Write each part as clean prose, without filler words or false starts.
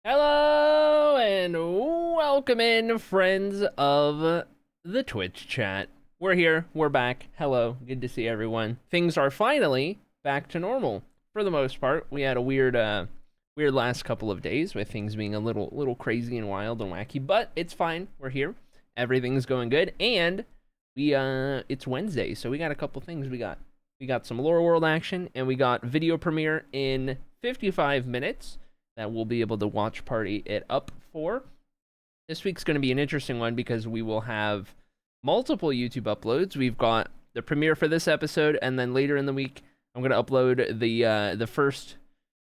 Hello and welcome in, friends of the Twitch chat. We're here, we're back. Hello, good to see everyone. Things are finally back to normal for the most part. We had a weird last couple of days with things being a little crazy and wild and wacky, but it's fine. We're here. Everything's going good, and it's Wednesday, so we got a couple things. We got some Lore World action, and we got video premiere in 55 minutes that we'll be able to watch party it up for. This week's going to be an interesting one because we will have multiple YouTube uploads. We've got the premiere for this episode, and then later in the week, I'm going to upload the first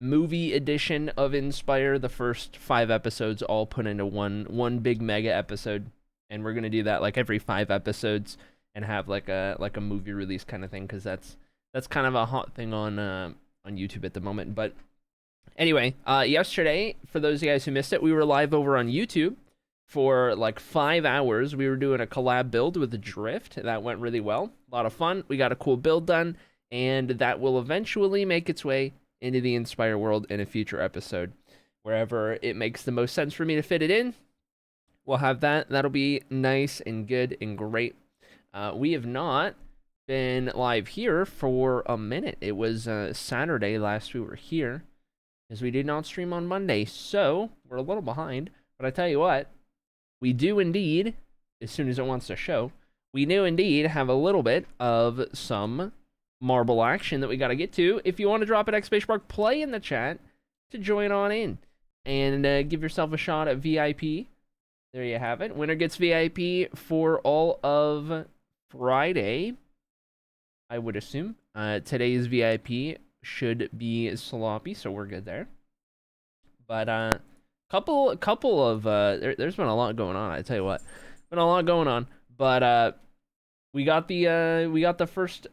movie edition of Inspire, the first 5 episodes all put into one big mega episode, and we're going to do that like every 5 episodes and have like a movie release kind of thing, because that's kind of a hot thing on YouTube at the moment. But anyway, yesterday, for those of you guys who missed it, we were live over on YouTube for like 5 hours. We were doing a collab build with Drift. That went really well. A lot of fun. We got a cool build done, and that will eventually make its way into the Inspire world in a future episode. Wherever it makes the most sense for me to fit it in, we'll have that. That'll be nice and good and great. We have not been live here for a minute. It was Saturday last we were here, as we did not stream on Monday, so we're a little behind. But I tell you what, we do indeed, as soon as it wants to show, we do indeed have a little bit of some marble action that we got to get to. If you want to drop an !mark play in the chat to join on in and give yourself a shot at VIP. There you have it. Winner gets VIP for all of Friday, I would assume. Today's VIP should be sloppy, so we're good there. But couple of there's been a lot going on. I tell you what, been a lot going on. But we got the first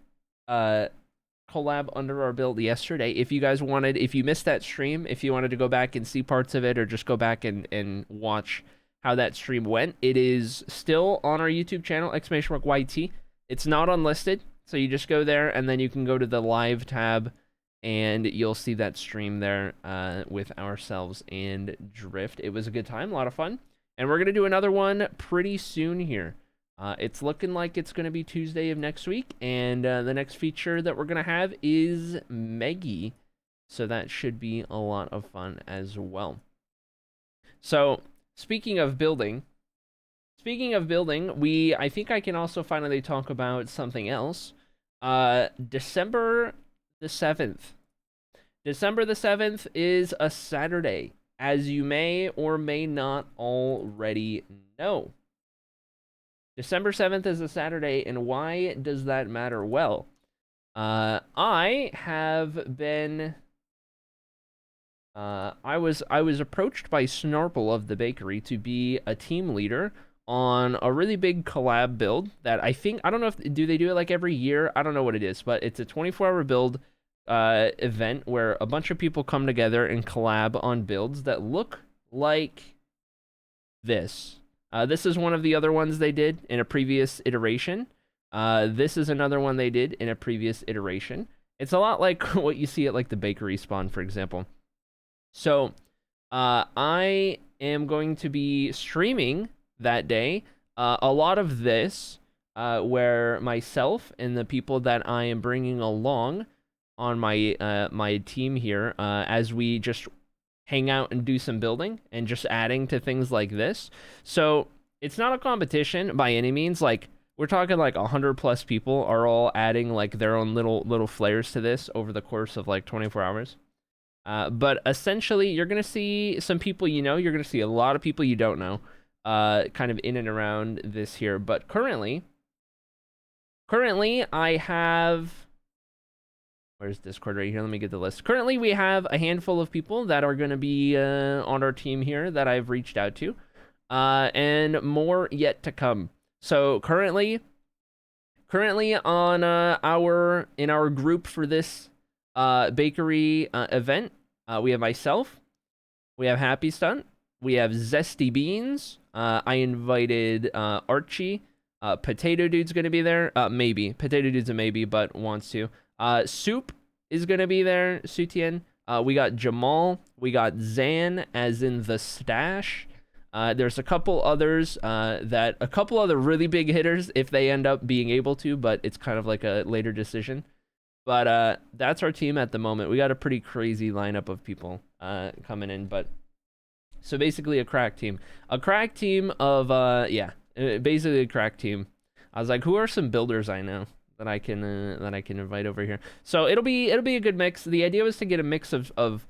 collab under our belt yesterday. If you guys wanted, if you missed that stream, if you wanted to go back and see parts of it, or just go back and watch how that stream went, it is still on our YouTube channel, !YT. It's not unlisted, so you just go there and then you can go to the live tab, and you'll see that stream there with ourselves and Drift. It was a good time, a lot of fun. And we're going to do another one pretty soon here. It's looking like it's going to be Tuesday of next week, and the next feature that we're going to have is Meggy. So that should be a lot of fun as well. So, speaking of building, I think I can also finally talk about something else. December the 7th. December the 7th is a Saturday, as you may or may not already know. December 7th is a Saturday, and why does that matter? Well, I have been... I was approached by Snarple of the Bakery to be a team leader on a really big collab build that I don't know if, do they do it like every year? I don't know what it is, but it's a 24-hour build event where a bunch of people come together and collab on builds that look like this. This is one of the other ones they did in a previous iteration. This is another one they did in a previous iteration. It's a lot like what you see at like the bakery spawn, for example. So, I am going to be streaming that day a lot of this, where myself and the people that I am bringing along on my team here, as we just hang out and do some building and just adding to things like this. So it's not a competition by any means. Like, we're talking like 100+ people are all adding like their own little flares to this over the course of like 24 hours. But essentially, you're going to see some people you know. You're going to see a lot of people you don't know, kind of in and around this here. But currently, I have... Where's Discord right here? Let me get the list. Currently, we have a handful of people that are going to be on our team here that I've reached out to, and more yet to come. So currently on in our group for this bakery event, we have myself, we have Happy Stunt, we have Zesty Beans. I invited Archie. Potato Dude's gonna be there. Maybe Potato Dude's a maybe, but wants to. Soup is gonna be there. Sutien. We got Jamal. We got Zan, as in the stash. There's a couple others a couple other really big hitters if they end up being able to, but it's kind of like a later decision. But that's our team at the moment. We got a pretty crazy lineup of people coming in, but so basically a crack team. A crack team of basically a crack team. I was like, who are some builders I know that I can invite over here? So it'll be a good mix. The idea was to get a mix of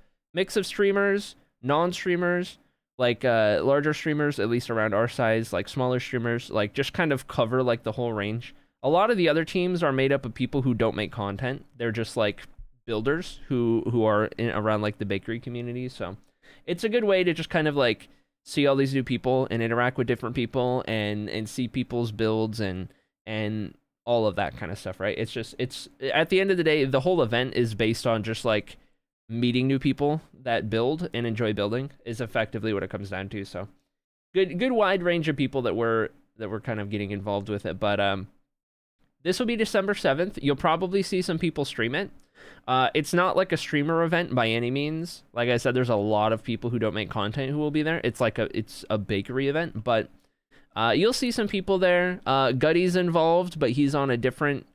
streamers, non-streamers, like larger streamers, at least around our size, like smaller streamers, like just kind of cover like the whole range. A lot of the other teams are made up of people who don't make content. They're just like builders who are around like the bakery community. So it's a good way to just kind of like see all these new people and interact with different people and see people's builds and all of that kind of stuff, right? It's at the end of the day, the whole event is based on just like meeting new people that build and enjoy building is effectively what it comes down to. So good wide range of people that we're kind of getting involved with it. But this will be December 7th. You'll probably see some people stream it. It's not like a streamer event by any means. Like I said, there's a lot of people who don't make content who will be there. It's a bakery event, but you'll see some people there. Gutty's involved, but he's on a different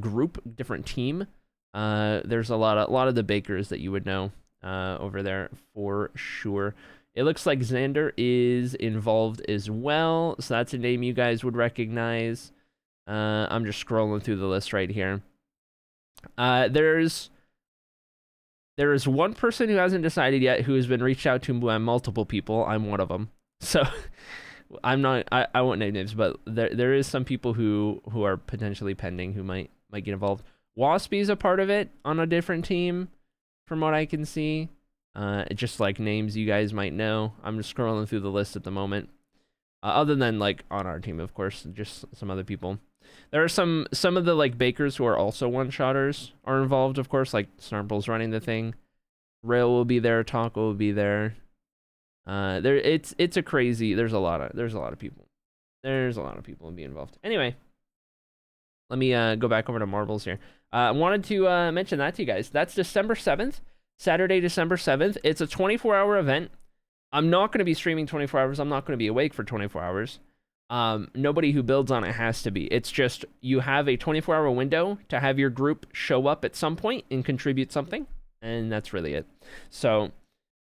group, different team. There's a lot of the bakers that you would know over there for sure. It looks like Xander is involved as well, so that's a name you guys would recognize. I'm just scrolling through the list right here. There is one person who hasn't decided yet who has been reached out to by multiple people. I'm one of them. So I won't name names, but there is some people who are potentially pending who might get involved. Waspy's a part of it on a different team from what I can see. Just like names you guys might know. I'm just scrolling through the list at the moment. Other than like on our team, of course, just some other people. There are some of the like bakers who are also one-shotters are involved, of course, like Snarple's running the thing. Rail will be there, Taco will be there. It's a crazy, there's a lot of people. There's a lot of people to be involved. Anyway, let me go back over to Marbles here. I wanted to mention that to you guys. That's December 7th, Saturday, December 7th. It's a 24-hour event. I'm not going to be streaming 24 hours. I'm not going to be awake for 24 hours. Nobody who builds on it has to be. It's just you have a 24-hour window to have your group show up at some point and contribute something, and that's really it. So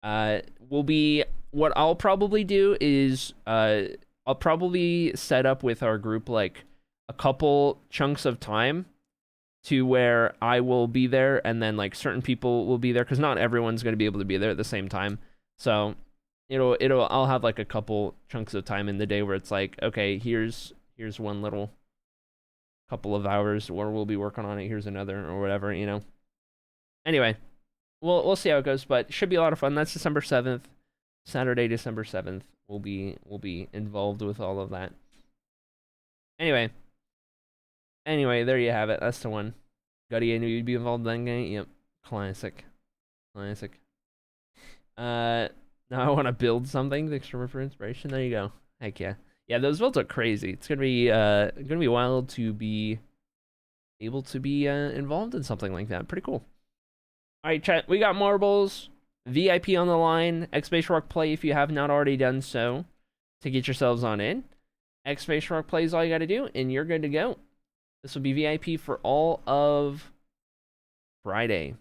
what I'll probably do is I'll probably set up with our group like a couple chunks of time to where I will be there and then like certain people will be there, because not everyone's going to be able to be there at the same time. So I'll have like a couple chunks of time in the day where it's like, okay, here's one little couple of hours where we'll be working on it, here's another or whatever, Anyway, we'll see how it goes, but should be a lot of fun. That's December 7th, Saturday, December 7th. We'll be involved with all of that. Anyway, there you have it. That's the one. Gutty, I knew you'd be involved in that game. Yep, classic. Now I want to build something. Thanks for inspiration. There you go. Heck yeah. Yeah, those builds are crazy. It's gonna be wild to be able to be involved in something like that. Pretty cool. All right, chat. We got Marbles, VIP on the line. X-Base Rock Play if you have not already done so to get yourselves on in. X-Base Rock Play is all you got to do, and you're good to go. This will be VIP for all of Friday.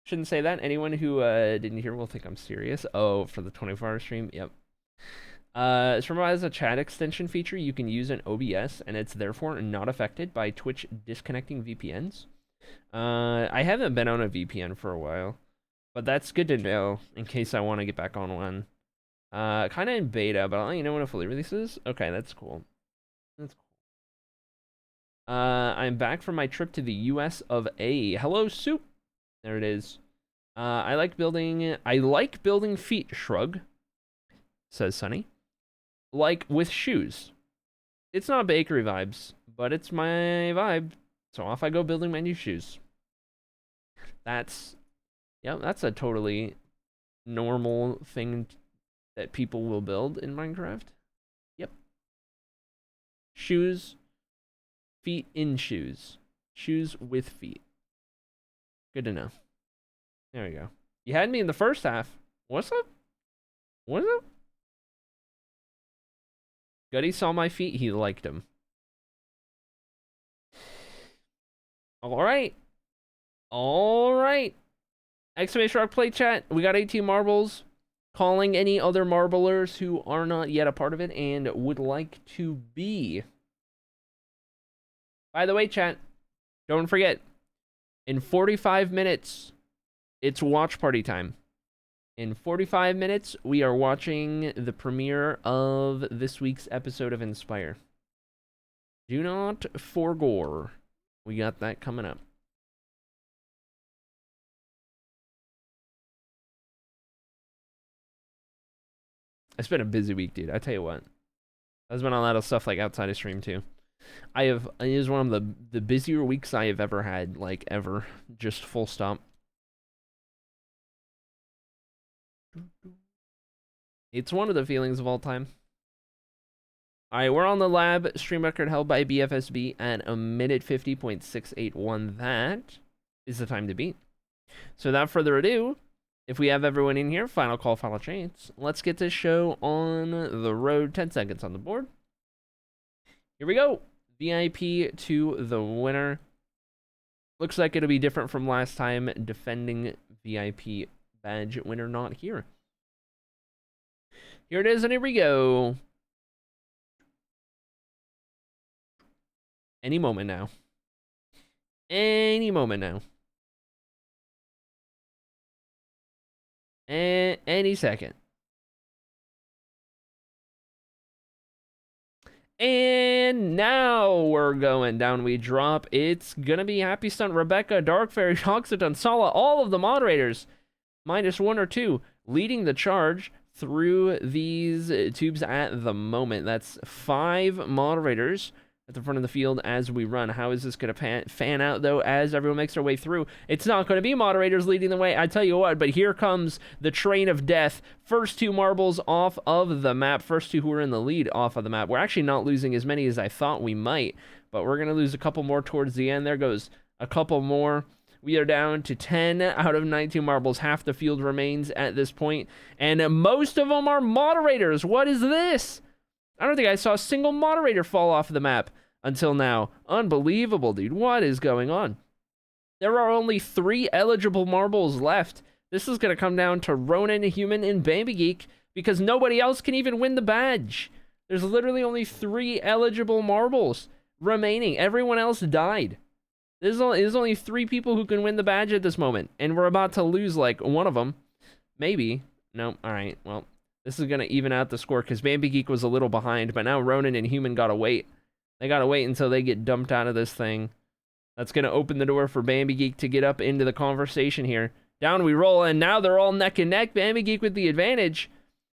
Shouldn't say that. Anyone who didn't hear will think I'm serious. Oh, for the 24-hour stream? Yep. Remember, as a chat extension feature, you can use an OBS, and it's therefore not affected by Twitch disconnecting VPNs. I haven't been on a VPN for a while, but that's good to know in case I want to get back on one. Kind of in beta, but I'll let you know when it fully releases. Okay, that's cool. I'm back from my trip to the US of A. Hello, Soup. There it is. I like building feet, shrug, says Sunny. Like with shoes. It's not bakery vibes, but it's my vibe. So off I go building my new shoes. That's a totally normal thing that people will build in Minecraft. Yep. Shoes. Feet in shoes. Shoes with feet. Good to know. There we go. You had me in the first half. What's up? What's up? Gutty saw my feet. He liked them. All right. All right. Exclamation rock play chat. We got 18 marbles. Calling any other marblers who are not yet a part of it and would like to be. By the way, chat, don't forget, in 45 minutes, it's watch party time. In 45 minutes, we are watching the premiere of this week's episode of Inspire. Do not forgore. We got that coming up. It's been a busy week, dude. I tell you what. There's been a lot of stuff like outside of stream too. It is one of the busier weeks I have ever had, like ever. Just full stop. It's one of the feelings of all time. Alright, we're on the lab. Stream record held by BFSB at 1:50.681. That is the time to beat. So without further ado, if we have everyone in here, final call, final chance. Let's get this show on the road. 10 seconds on the board. Here we go. VIP to the winner. Looks like it'll be different from last time. Defending VIP badge winner not here. Here it is, and here we go. Any moment now. Any moment now. And any second. And now we're going down. We drop. It's gonna be Happy Stunt, Rebecca, Dark Fairy, Hoxaton, Sala, all of the moderators, -1 or 2, leading the charge through these tubes at the moment. That's 5 moderators at the front of the field as we run. How is this going to fan out, though, as everyone makes their way through? It's not going to be moderators leading the way, I tell you what, but here comes the train of death. First 2 marbles off of the map. First 2 who are in the lead off of the map. We're actually not losing as many as I thought we might, but we're going to lose a couple more towards the end. There goes a couple more. We are down to 10 out of 19 marbles. Half the field remains at this point, and most of them are moderators. What is this? I don't think I saw a single moderator fall off the map until now. Unbelievable, dude. What is going on? There are only 3 eligible marbles left. This is going to come down to Ronan, Human, and Bambi Geek because nobody else can even win the badge. There's literally only 3 eligible marbles remaining. Everyone else died. There's only 3 people who can win the badge at this moment, and we're about to lose, like, one of them. Maybe. No, alright, well, this is going to even out the score, because Bambi Geek was a little behind, but now Ronan and Human gotta wait. They gotta wait until they get dumped out of this thing. That's going to open the door for Bambi Geek to get up into the conversation here. Down we roll, and now they're all neck and neck. Bambi Geek with the advantage.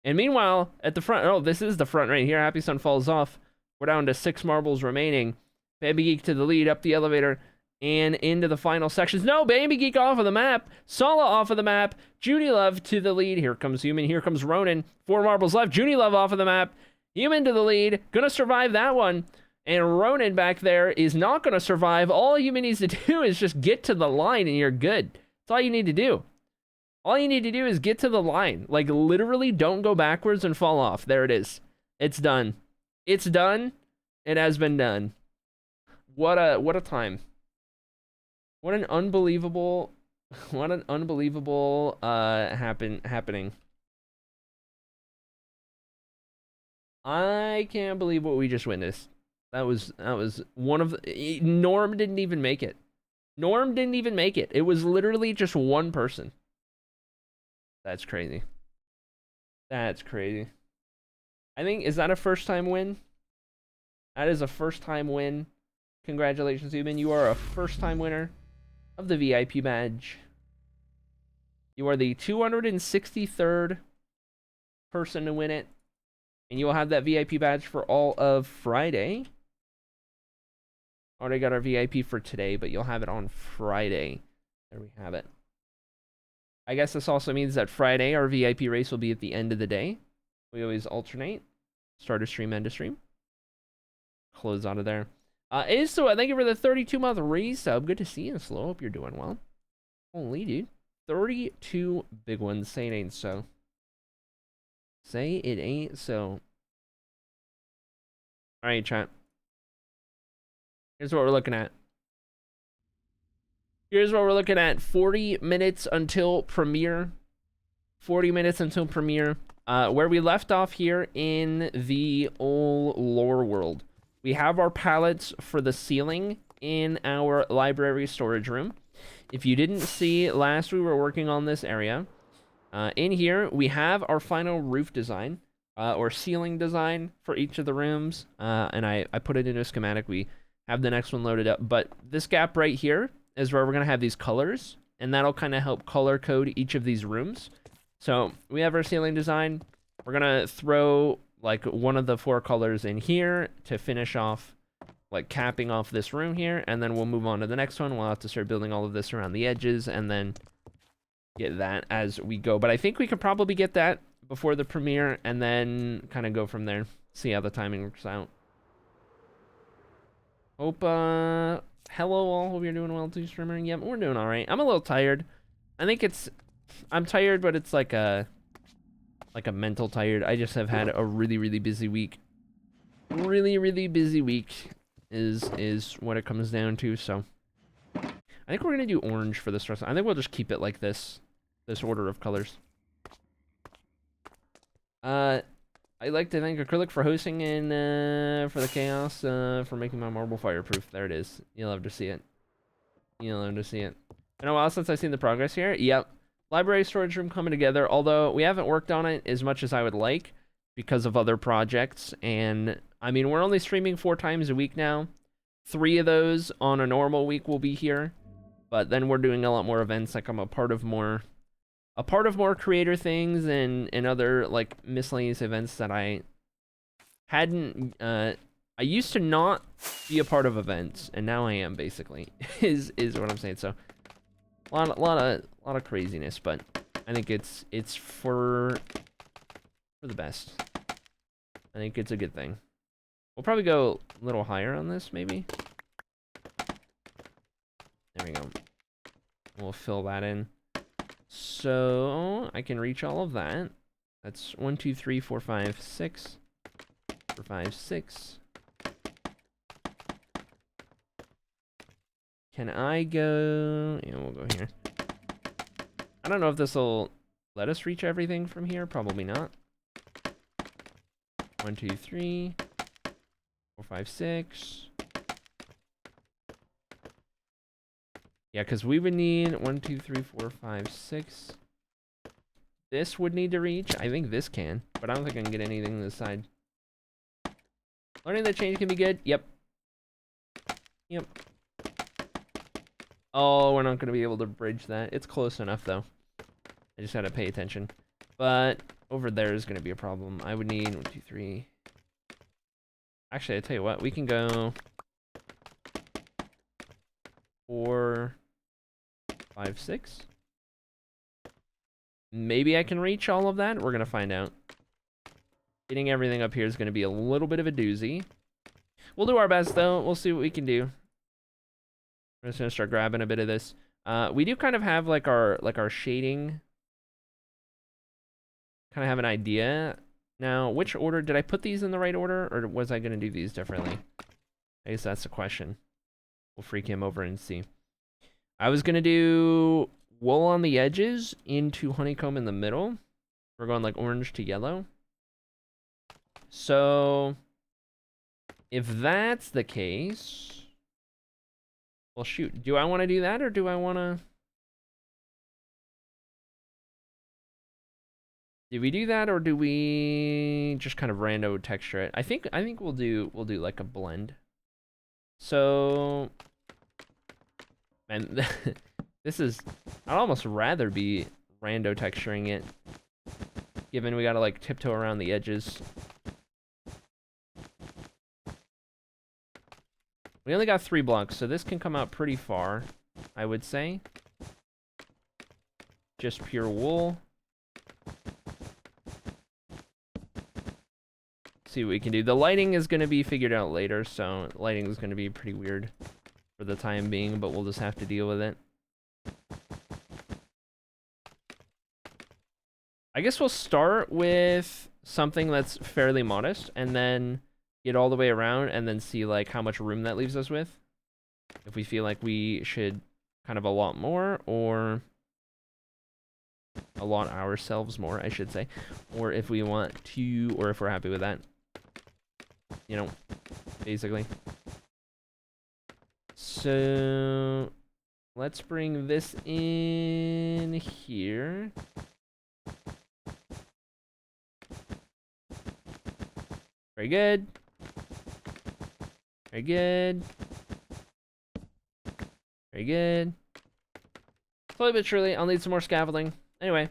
And meanwhile, at the front, oh, this is the front right here. Happy Sun falls off. We're down to 6 marbles remaining. Bambi Geek to the lead, up the elevator, and into the final sections. No, Bambi Geek off of the map. Sala off of the map. Judy Love to the lead. Here comes Human. Here comes Ronan. 4 marbles left. Judy Love off of the map. Human to the lead. Gonna survive that one. And Ronan back there is not gonna survive. All Human needs to do is just get to the line and you're good. That's all you need to do. All you need to do is get to the line. Like, literally don't go backwards and fall off. There it is. It's done. It's done. It has been done. What a time. What an unbelievable happening. I can't believe what we just witnessed. That was one of the, Norm didn't even make it. Norm didn't even make it. It was literally just one person. That's crazy. That's crazy. I think, is that a first time win? That is a first time win. Congratulations, Human. You are a first time winner of the VIP badge. You are the 263rd person to win it. And you will have that VIP badge for all of Friday. Already got our VIP for today, but you'll have it on Friday. There we have it. I guess this also means that Friday, our VIP race will be at the end of the day. We always alternate. Start a stream, end a stream. Close out of there. Is so thank you for the 32-month resub. Good to see you, Slow. Hope you're doing well. Holy dude. 32 big ones. Say it ain't so. Say it ain't so. Alright, chat. Here's what we're looking at. Here's what we're looking at. 40 minutes until premiere. 40 minutes until premiere. Where we left off here in the old lore world. We have our pallets for the ceiling in our library storage room. If you didn't see, last we were working on this area. In here, we have our final roof design, or ceiling design for each of the rooms. And I put it in a schematic. We have the next one loaded up. But this gap right here is where we're going to have these colors. And that'll kind of help color code each of these rooms. So we have our ceiling design. We're going to throw like one of the 4 colors in here to finish off, like capping off this room here. And then we'll move on to the next one. We'll have to start building all of this around the edges and then get that as we go. But I think we could probably get that before the premiere and then kind of go from there. See how the timing works out. Hope, hello all. Hope you're doing well too, streamer. Yep, we're doing all right. I'm a little tired. I think I'm tired, but it's like a mental tired. I just have had a really busy week. Really busy week is what it comes down to. So I think we're gonna do orange for this rest. I think we'll just keep it like this order of colors. I'd like to thank Acrylic for hosting and for the chaos, for making my marble fireproof. There it is. You'll have to see it. You'll have to see it. Been a while since I've seen the progress here. Yep. Library storage room coming together, although we haven't worked on it as much as I would like because of other projects. And I mean, we're only streaming 4 times a week now. 3 of those on a normal week will be here, but then we're doing a lot more events. Like I'm a part of more creator things and other like miscellaneous events that I hadn't. I used to not be a part of events, and now I am basically. is what I'm saying. So a lot of craziness, but I think it's for the best. I think it's a good thing. We'll probably go a little higher on this, maybe. There we go. We'll fill that in. So I can reach all of that. That's 1, 2, 3, 4, 5, 6. 4, 5, 6. Can I go? Yeah, we'll go here. I don't know if this will let us reach everything from here. Probably not. 1, 2, 3, 4, 5, 6. Yeah, because we would need 1, 2, 3, 4, 5, 6. This would need to reach. I think this can, but I don't think I can get anything this side. Learning that change can be good. Yep. Yep. Oh, we're not going to be able to bridge that. It's close enough, though. I just had to pay attention. But over there is going to be a problem. I would need 1, 2, 3. Actually, I tell you what. We can go 4, 5, 6. Maybe I can reach all of that. We're going to find out. Getting everything up here is going to be a little bit of a doozy. We'll do our best, though. We'll see what we can do. I'm just going to start grabbing a bit of this. We do kind of have like our shading. Kind of have an idea. Now, which order? Did I put these in the right order? Or was I going to do these differently? I guess that's the question. We'll freak him over and see. I was going to do wool on the edges into honeycomb in the middle. We're going like orange to yellow. So, if that's the case... Well, shoot. Do I want to do that, or do I want to... Do we do that, or do we just kind of rando texture it? I think we'll do like a blend. So, and this is... I'd almost rather be rando texturing it, given we gotta like tiptoe around the edges. We only got 3 blocks, so this can come out pretty far, I would say. Just pure wool. see what we can do. The lighting is going to be figured out later, so lighting is going to be pretty weird for the time being, but we'll just have to deal with it. I guess we'll start with something that's fairly modest, and then get all the way around, and then see like how much room that leaves us with. If we feel like we should kind of allot more, or allot ourselves more, I should say, or if we want to, or if we're happy with that, you know, basically. So let's bring this in here. Very good. Very good. Very good. Slowly but surely, I'll need some more scaffolding. Anyway.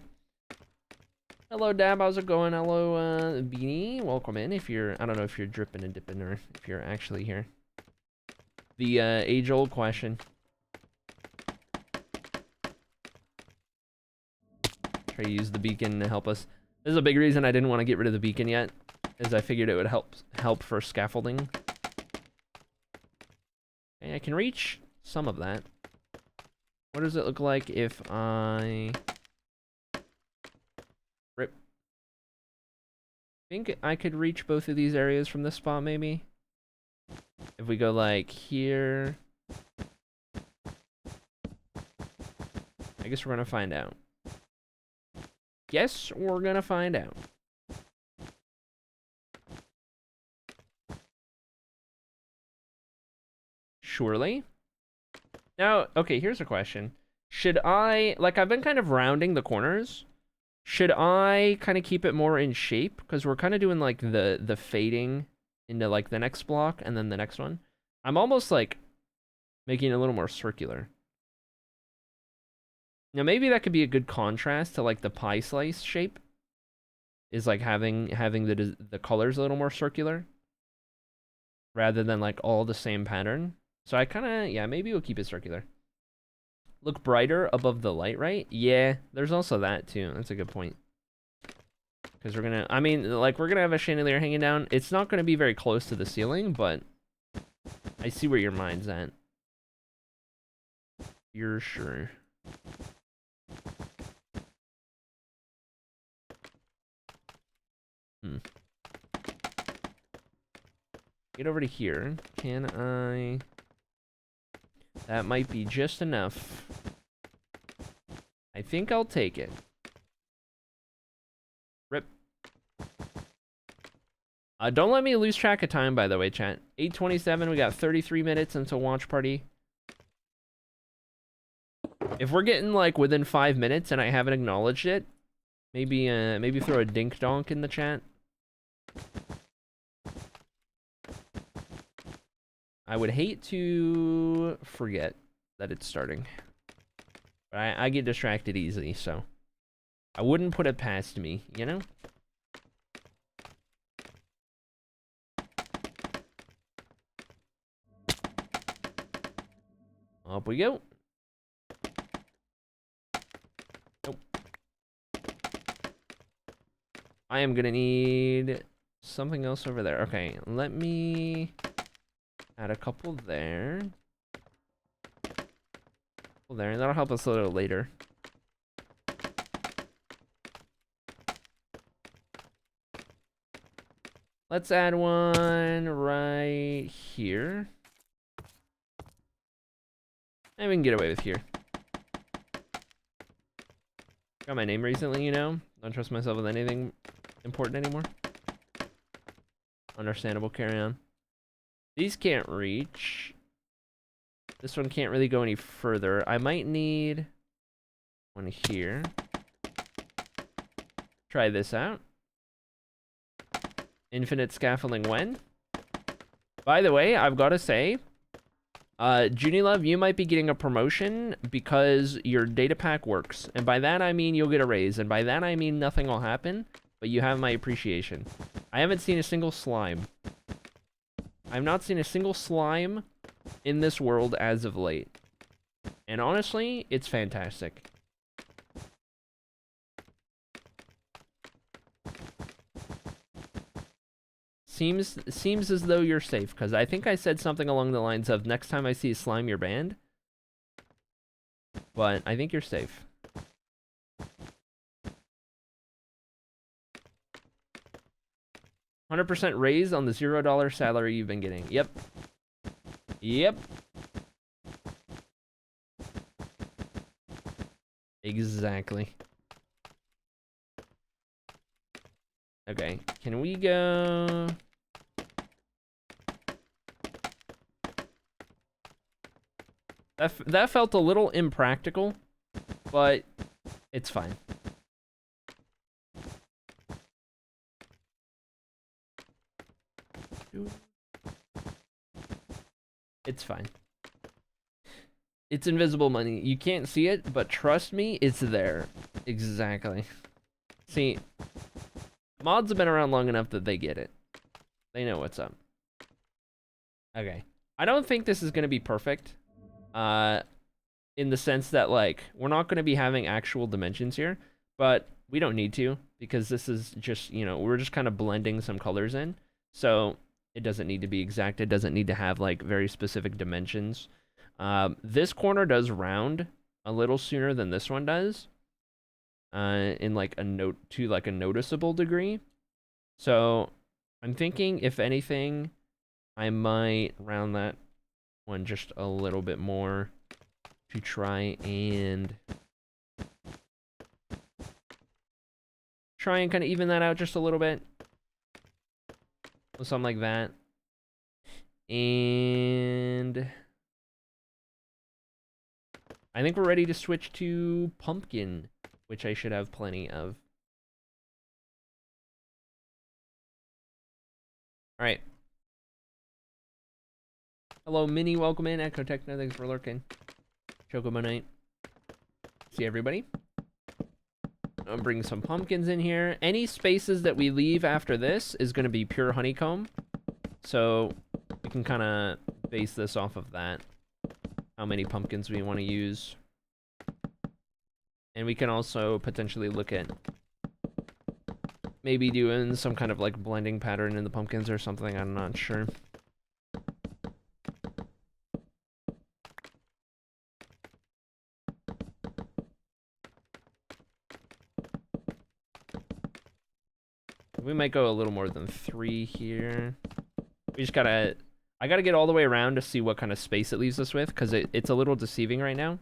Hello, Dab. How's it going? Hello, Beanie. Welcome in. If you're, I don't know if you're dripping and dipping or if you're actually here. The age-old question. Try to use the beacon to help us. This is a big reason I didn't want to get rid of the beacon yet, is I figured it would help for scaffolding. Okay, I can reach some of that. What does it look like if I rip? I think I could reach both of these areas from this spot, maybe. If we go like here, I guess we're gonna find out. Guess we're gonna find out. Surely. Now, okay, here's a question. Should I, like, I've been kind of rounding the corners. Should I kind of keep it more in shape? Because we're kind of doing, like, the fading into, like, the next block and then the next one. I'm almost, like, making it a little more circular. Now, maybe that could be a good contrast to, like, the pie slice shape. Is, like, having the colors a little more circular. Rather than, like, all the same pattern. So I kind of, yeah, maybe we'll keep it circular. Look brighter above the light, right? Yeah, there's also that, too. That's a good point. Because we're going to, I mean, like, we're going to have a chandelier hanging down. It's not going to be very close to the ceiling, but I see where your mind's at. You're sure. Get over to here. Can I... That might be just enough. I think I'll take it. Rip. Don't let me lose track of time, by the way, chat. 8:27, we got 33 minutes until watch party. If we're getting, like, within 5 minutes and I haven't acknowledged it, maybe throw a dink-donk in the chat. I would hate to forget that it's starting. But I get distracted easily, so I wouldn't put it past me, you know? Up we go. Nope. I am gonna need something else over there. Okay, let me add a couple there. Couple there, and that'll help us a little later. Let's add one right here. And we can get away with here. Got my name recently, you know? Don't trust myself with anything important anymore. Understandable, carry on. These can't reach. This one can't really go any further. I might need one here. Try this out. Infinite scaffolding when? By the way, I've got to say, Junie Love, you might be getting a promotion because your data pack works. And by that, I mean you'll get a raise. And by that, I mean nothing will happen, but you have my appreciation. I haven't seen a single slime. I've not seen a single slime in this world as of late. And honestly, it's fantastic. Seems as though you're safe, because I think I said something along the lines of next time I see a slime, you're banned. But I think you're safe. $100% raise on the $0 salary you've been getting. Yep. Yep. Exactly. Okay, can we go... That felt a little impractical, but it's fine. It's fine. It's invisible money. You can't see it, but trust me, it's there. Exactly. See, mods have been around long enough that they get it. They know what's up. Okay. I don't think this is going to be perfect. In the sense that, like, we're not going to be having actual dimensions here, but we don't need to, because this is just, you know, we're just kind of blending some colors in. So it doesn't need to be exact. It doesn't need to have, like, very specific dimensions. This corner does round a little sooner than this one does, in like a noticeable degree. So I'm thinking, if anything, I might round that one just a little bit more to try and kind of even that out just a little bit. Something like that. And I think we're ready to switch to pumpkin, which I should have plenty of. All right. Hello, Minnie. Welcome in. Echo Techno, thanks for lurking. Chocobo Knight. See everybody. I'll bring some pumpkins in here. Any spaces that we leave after this is going to be pure honeycomb. So we can kind of base this off of that. How many pumpkins we want to use. And we can also potentially look at maybe doing some kind of like blending pattern in the pumpkins or something. I'm not sure. We might go a little more than 3 here. We just gotta... I gotta get all the way around to see what kind of space it leaves us with, because it's a little deceiving right now.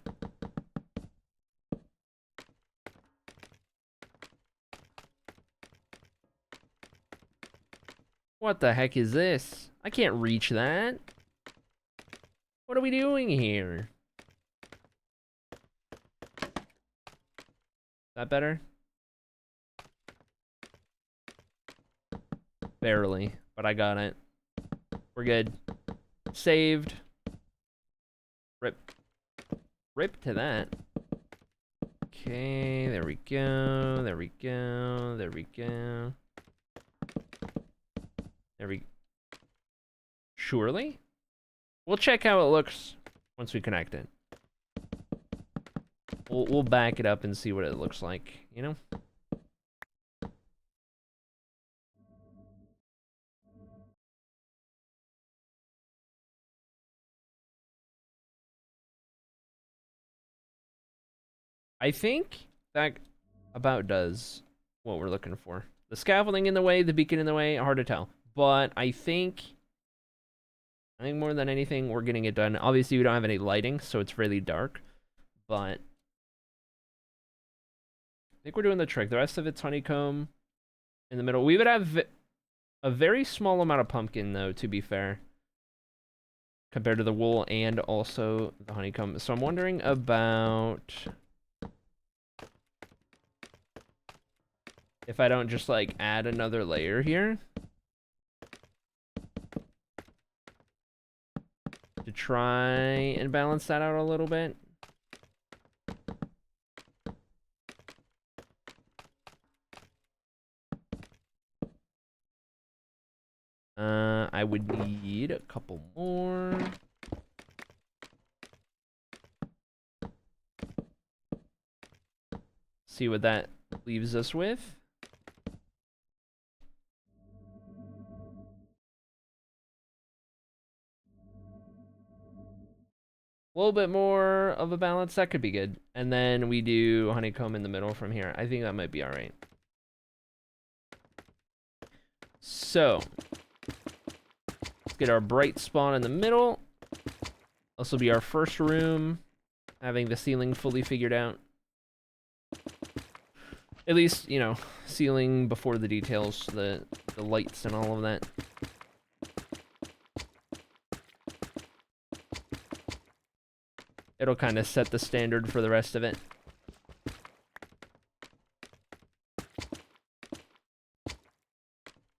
What the heck is this? I can't reach that. What are we doing here? Is that better? Barely, but I got it. We're good. Saved. Rip. Rip to that. Okay, there we go. There we go. There we go. There we... Surely? We'll check how it looks once we connect it. We'll back it up and see what it looks like, you know? I think that about does what we're looking for. The scaffolding in the way, the beacon in the way, hard to tell. But I think more than anything, we're getting it done. Obviously, we don't have any lighting, so it's really dark. But I think we're doing the trick. The rest of it's honeycomb in the middle. We would have a very small amount of pumpkin, though, to be fair, compared to the wool and also the honeycomb. So I'm wondering about... if I don't just, like, add another layer here to try and balance that out a little bit. I would need a couple more. See what that leaves us with. A little bit more of a balance, that could be good. And then we do honeycomb in the middle from here. I think that might be all right. So, let's get our bright spot in the middle. This will be our first room, having the ceiling fully figured out. At least, you know, ceiling before the details, the lights and all of that. It'll kind of set the standard for the rest of it.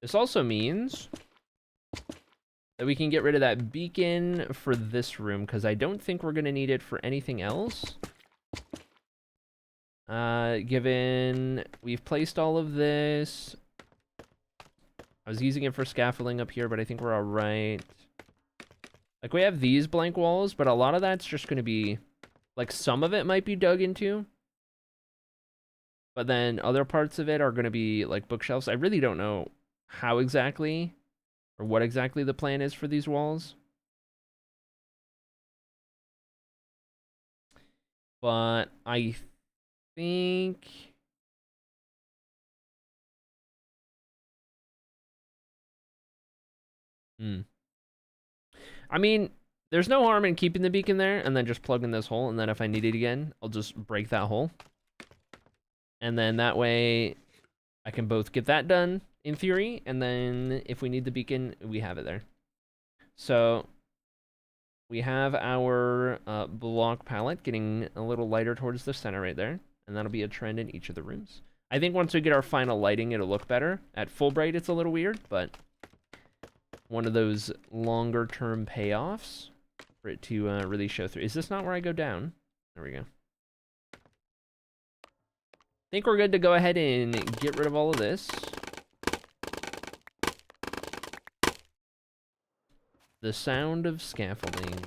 This also means that we can get rid of that beacon for this room, because I don't think we're going to need it for anything else. Given we've placed all of this. I was using it for scaffolding up here, but I think we're all right. Like, we have these blank walls, but a lot of that's just going to be, like, some of it might be dug into. But then other parts of it are going to be, like, bookshelves. I really don't know how exactly, or what exactly the plan is for these walls. But I think... I mean, there's no harm in keeping the beacon there and then just plugging this hole, and then if I need it again, I'll just break that hole. And then that way, I can both get that done, in theory, and then if we need the beacon, we have it there. So, we have our block palette getting a little lighter towards the center right there, and that'll be a trend in each of the rooms. I think once we get our final lighting, it'll look better. At full bright, it's a little weird, but one of those longer term payoffs for it to really show through. Is this not where I go down? There we go. I think we're good to go ahead and get rid of all of this. The sound of scaffolding.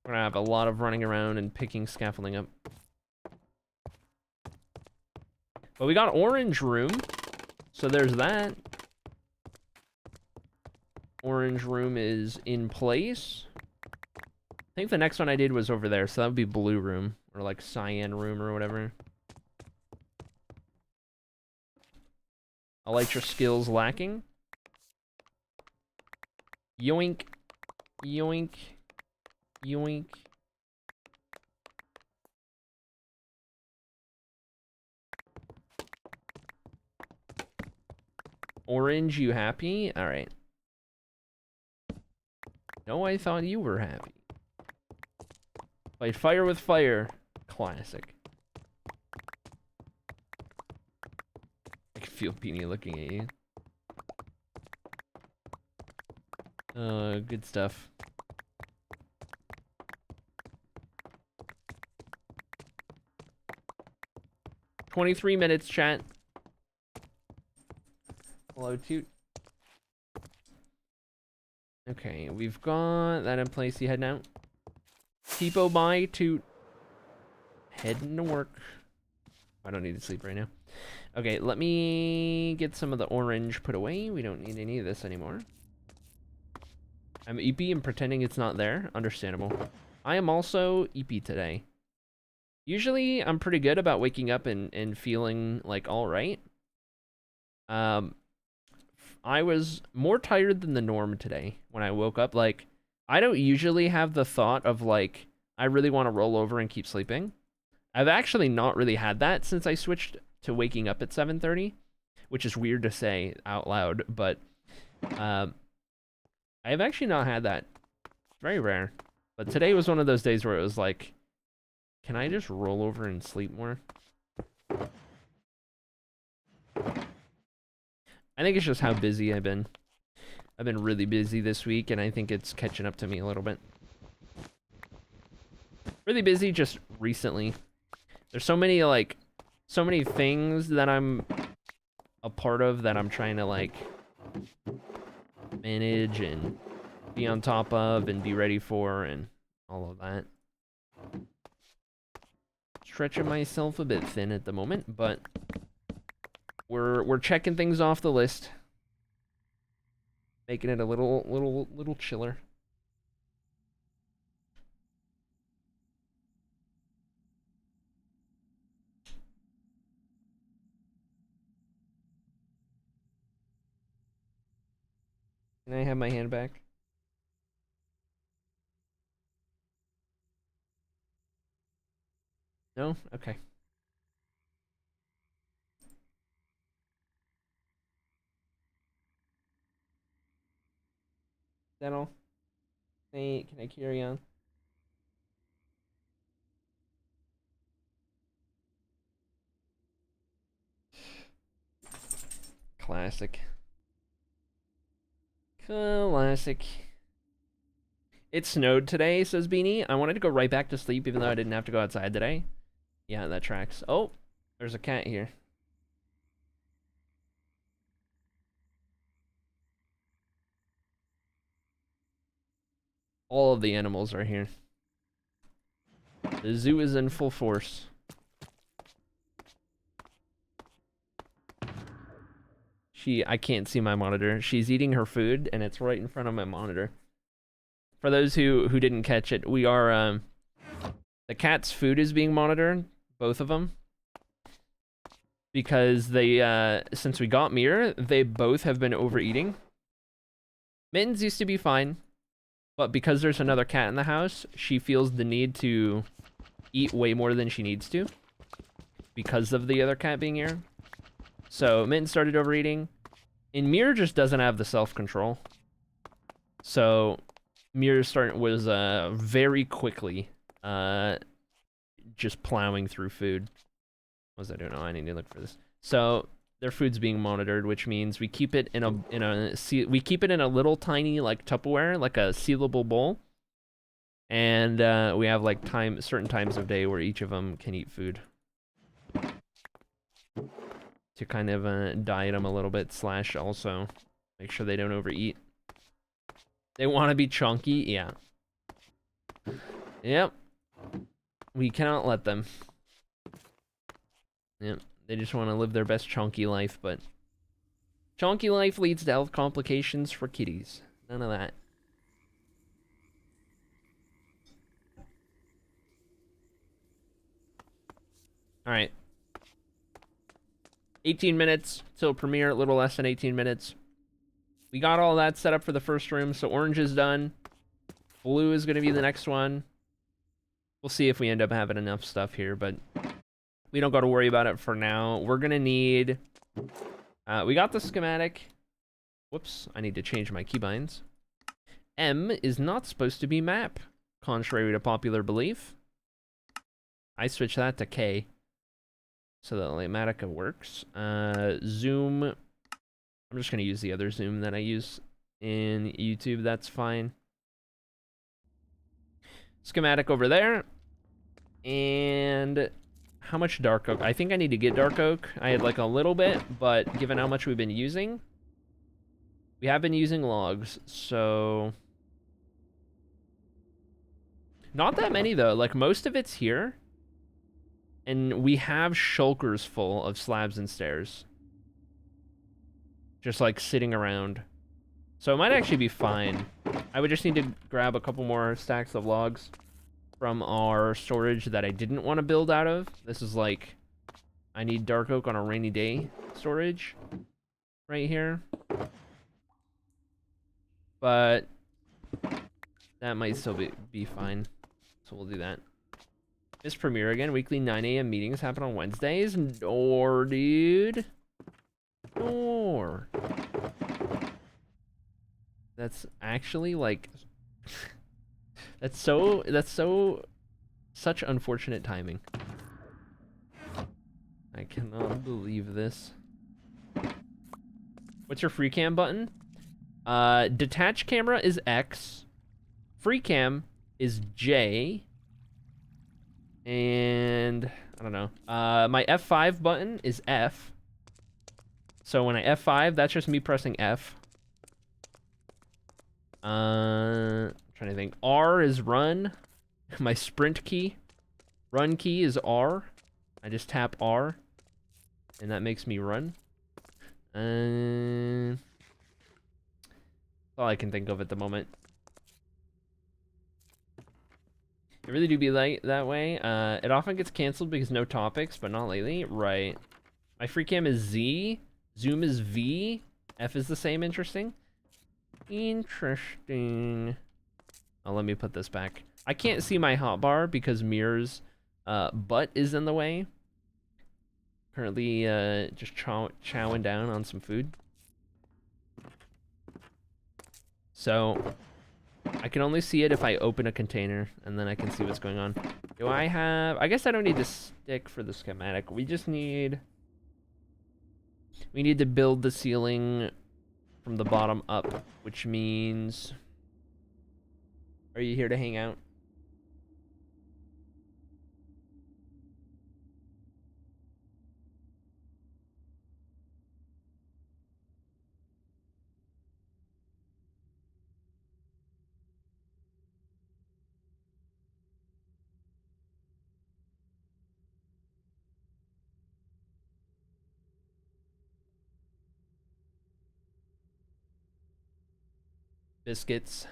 We're gonna have a lot of running around and picking scaffolding up. But we got orange room, so there's that. Orange room is in place. I think the next one I did was over there, so that would be blue room, or like cyan room or whatever. Elytra skills lacking. Yoink, yoink, yoink. Orange, you happy? All right. No, I thought you were happy. Fight fire with fire. Classic. I can feel Beanie looking at you. Good stuff. "23 minutes, chat." Hello, Toot. Okay, we've got that in place. You heading out? Tipo bye, Toot. Heading to work. I don't need to sleep right now. Okay, let me get some of the orange put away. We don't need any of this anymore. I'm EP and pretending it's not there. Understandable. I am also EP today. Usually, I'm pretty good about waking up and feeling, like, alright. I was more tired than the norm today when I woke up. Like, I don't usually have the thought of, like, I really want to roll over and keep sleeping. I've actually not really had that since I switched to waking up at 7:30, which is weird to say out loud, but I've actually not had that. It's very rare. But today was one of those days where it was like, can I just roll over and sleep more? I think it's just how busy I've been. I've been really busy this week, and I think it's catching up to me a little bit. Really busy just recently. There's so many, like, so many things that I'm a part of that I'm trying to, like, manage and be on top of and be ready for and all of that. Stretching myself a bit thin at the moment, but we're checking things off the list, making it a little chiller. Can I have my hand back? No? Okay. Is that all? Hey, can I carry on? Classic. Classic. It snowed today, says Beanie. I wanted to go right back to sleep even though I didn't have to go outside today. Yeah, that tracks. Oh, there's a cat here. All of the animals are here. The zoo is in full force. I can't see my monitor. She's eating her food and it's right in front of my monitor. For those who didn't catch it, we are, the cat's food is being monitored, both of them. Because they, since we got Mir, they both have been overeating. Mittens used to be fine, but because there's another cat in the house, she feels the need to eat way more than she needs to. Because of the other cat being here. So, Mitten started overeating. And Mir just doesn't have the self-control. So, Mir was very quickly just plowing through food. What was I doing? Oh, I need to look for this. So, their food's being monitored, which means we keep it in a little tiny like Tupperware, like a sealable bowl. And we have like certain times of day where each of them can eat food. To kind of diet them a little bit, / also make sure they don't overeat. They want to be chunky, yeah. Yep. We cannot let them. Yep. They just want to live their best chunky life, but chunky life leads to health complications for kitties. None of that. Alright. 18 minutes till premiere, a little less than 18 minutes. We got all that set up for the first room, so orange is done. Blue is going to be the next one. We'll see if we end up having enough stuff here, but we don't got to worry about it for now. We're going to need... we got the schematic. Whoops, I need to change my keybinds. M is not supposed to be map, contrary to popular belief. I switched that to K. So the Lamatica works. Zoom. I'm just going to use the other zoom that I use in YouTube. That's fine. Schematic over there. And how much dark oak? I think I need to get dark oak. I had like a little bit, but given how much we've been using, we have been using logs. So not that many though. Like most of it's here. And we have shulkers full of slabs and stairs. Just like sitting around. So it might actually be fine. I would just need to grab a couple more stacks of logs from our storage that I didn't want to build out of. This is like, I need dark oak on a rainy day storage right here. But that might still be fine. So we'll do that. This premiere again. Weekly 9 a.m. meetings happen on Wednesdays. Or, dude. Or. That's actually like... that's such unfortunate timing. I cannot believe this. What's your free cam button? Detach camera is X. Free cam is J. And I don't know. My F5 button is F. So when I F5, that's just me pressing F. I'm trying to think. R is run. My sprint key. Run key is R. I just tap R. And that makes me run. That's all I can think of at the moment. It really do be like that way. It often gets canceled because no topics, but not lately. Right. My free cam is Z. Zoom is V. F is the same. Interesting. Interesting. Oh, let me put this back. I can't see my hotbar because Mirror's butt is in the way. Currently, just chowing down on some food. So, I can only see it if I open a container, and then I can see what's going on. Do I have... I guess I don't need the stick for the schematic. We just need... We need to build the ceiling from the bottom up, which means... Are you here to hang out? Biscuits.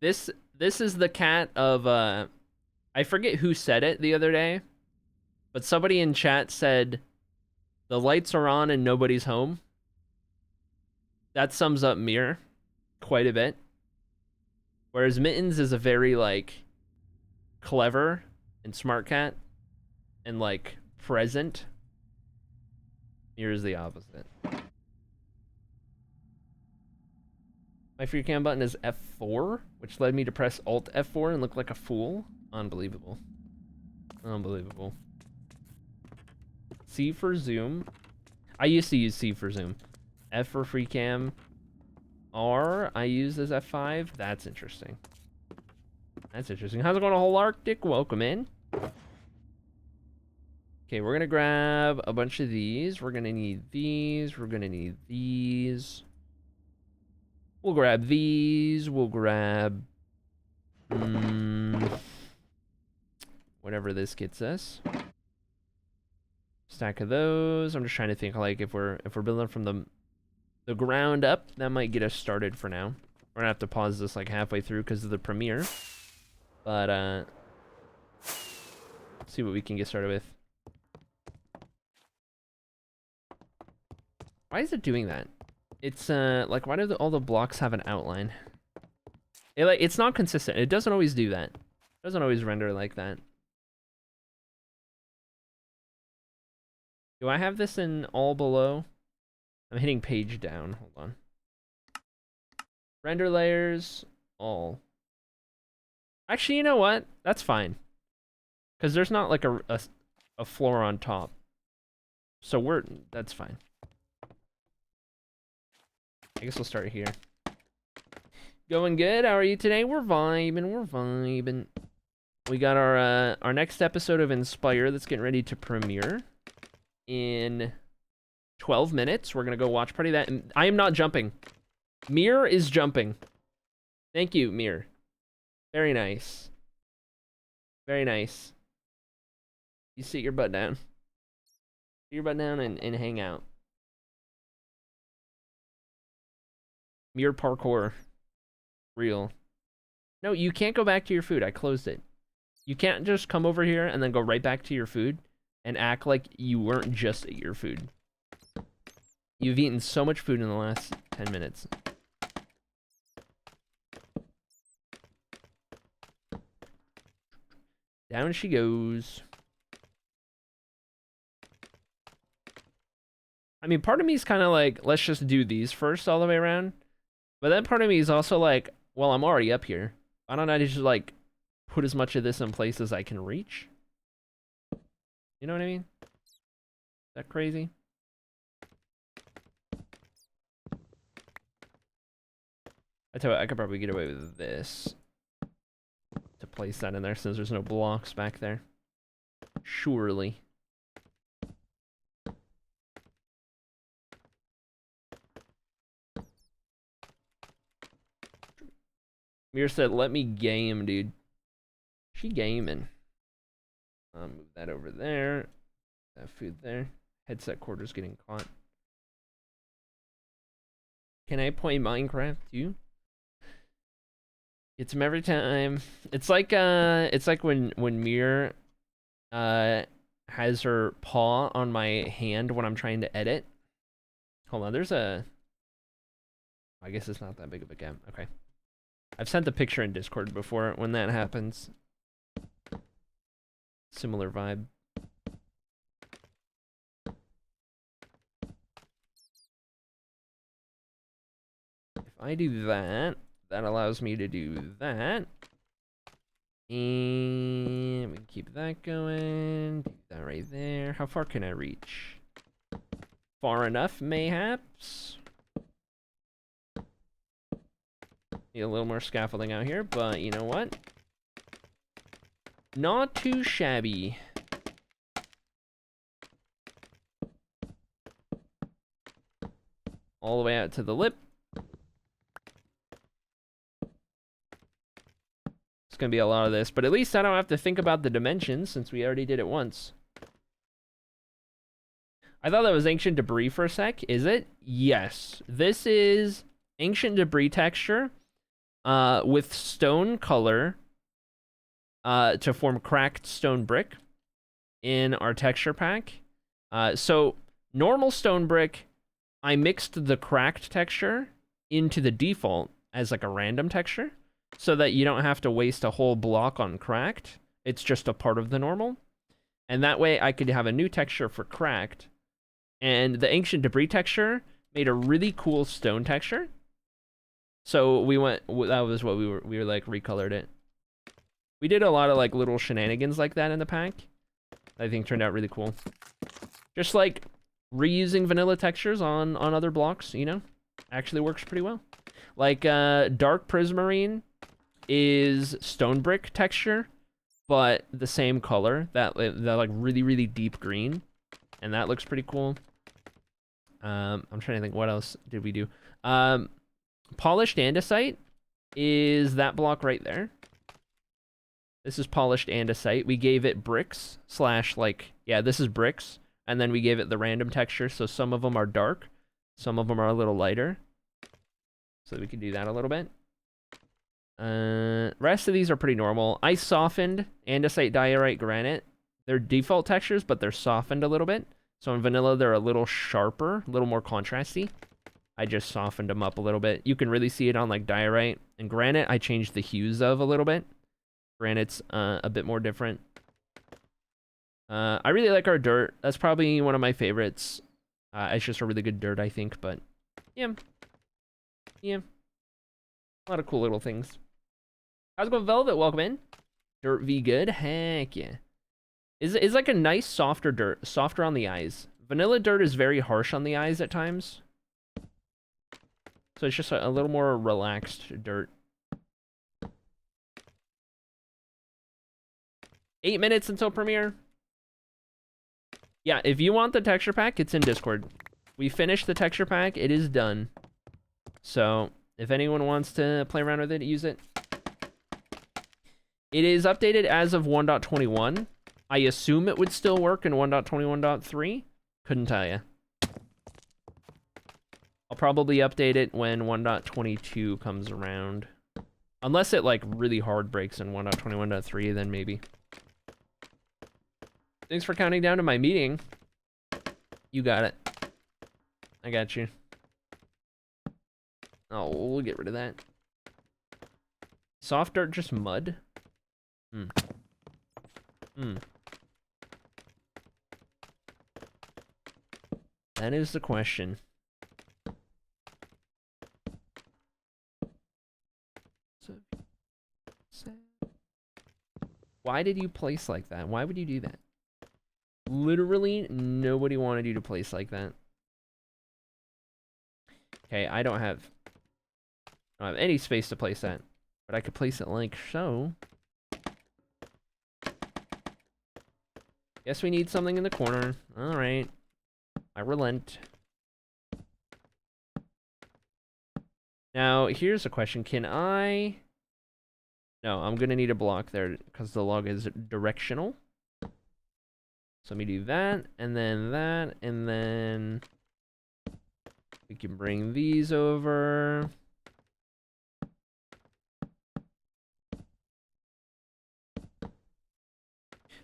This is the cat of I forget who said it the other day, but somebody in chat said the lights are on and nobody's home. That sums up Mir quite a bit. Whereas Mittens is a very like clever and smart cat and like present. Mir is the opposite. My free cam button is F4, which led me to press Alt F4 and look like a fool. Unbelievable. Unbelievable. C for zoom. I used to use C for zoom. F for free cam. R I use as F5. That's interesting. That's interesting. How's it going, whole Arctic? Welcome in. Okay, we're gonna grab a bunch of these. We're gonna need these. We're gonna need these. We'll grab these. We'll grab whatever this gets us. Stack of those. I'm just trying to think like if we're building from the ground up, that might get us started for now. We're gonna have to pause this like halfway through because of the premiere. But see what we can get started with. Why is it doing that? It's like why do all the blocks have an outline? It's not consistent. It doesn't always do that. It doesn't always render like that. Do I have this in all below? I'm hitting page down. Hold on. Render layers, all. Actually, you know what? That's fine. Because there's not like a floor on top. So that's fine. I guess we'll start here. Going good? How are you today? We're vibing, we're vibing. We got our next episode of Inspire that's getting ready to premiere in 12 minutes. We're gonna go watch party that. And I am not jumping. Mir is jumping. Thank you, Mir. Very nice. Very nice. You sit your butt down. Sit your butt down and hang out. Mir parkour. Real. No, you can't go back to your food. I closed it. You can't just come over here and then go right back to your food and act like you weren't just at your food. You've eaten so much food in the last 10 minutes. Down she goes. I mean, part of me is kind of like, let's just do these first all the way around. But then part of me is also like, well, I'm already up here. Why don't I just like put as much of this in place as I can reach? You know what I mean? Is that crazy? I tell you what, I could probably get away with this. To place that in there since there's no blocks back there. Surely. Mir said, let me game, dude. She gaming. I'll move that over there. That food there. Headset quarter's getting caught. Can I play Minecraft too? It's him every time. It's like when Mir had has her paw on my hand when I'm trying to edit. Hold on, there's a... I guess it's not that big of a gap. Okay. I've sent the picture in Discord before when that happens. Similar vibe. If I do that, that allows me to do that. And we can keep that going. Do that right there. How far can I reach? Far enough, mayhaps. Need a little more scaffolding out here, but you know what? Not too shabby. All the way out to the lip. It's gonna be a lot of this, but at least I don't have to think about the dimensions since we already did it once. I thought that was ancient debris for a sec. Is it? Yes. This is ancient debris texture with stone color to form cracked stone brick in our texture pack. So normal stone brick, I mixed the cracked texture into the default as like a random texture so that you don't have to waste a whole block on cracked. It's just a part of the normal. And that way I could have a new texture for cracked. And the ancient debris texture made a really cool stone texture. So we went, that was what we were like recolored it. We did a lot of like little shenanigans like that in the pack. I think turned out really cool. Just like reusing vanilla textures on other blocks, you know, actually works pretty well. Like dark prismarine is stone brick texture, but the same color, that like really deep green, and that looks pretty cool. I'm trying to think, what else did we do? Polished andesite is that block right there. This is polished andesite. We gave it bricks slash like, yeah, this is bricks. And then we gave it the random texture. So some of them are dark. Some of them are a little lighter. So we can do that a little bit. Rest of these are pretty normal. I softened andesite, diorite, granite. They're default textures, but they're softened a little bit. So in vanilla, they're a little sharper, a little more contrasty. I just softened them up a little bit. You can really see it on like diorite and granite. I changed the hues of a little bit. Granite's a bit more different. I really like our dirt. That's probably one of my favorites. It's just a really good dirt, I think, but yeah. Yeah. A lot of cool little things. How's it going, Velvet? Welcome in. Dirt V good? Heck yeah. Is like a nice softer dirt, softer on the eyes. Vanilla dirt is very harsh on the eyes at times. So it's just a little more relaxed dirt. 8 minutes until premiere. Yeah, if you want the texture pack, it's in Discord. We finished the texture pack. It is done. So if anyone wants to play around with it, use it. It is updated as of 1.21. I assume it would still work in 1.21.3. Couldn't tell you. I'll probably update it when 1.22 comes around. Unless it like really hard breaks in 1.21.3, then maybe. Thanks for counting down to my meeting. You got it. I got you. Oh, we'll get rid of that. Soft dirt, just mud? That is the question. Why did you place like that? Why would you do that? Literally, nobody wanted you to place like that. Okay, I don't have any space to place that. But I could place it like so. Guess we need something in the corner. Alright. I relent. Now, here's a question. Can I... No, I'm gonna need a block there because the log is directional. So let me do that, and then we can bring these over.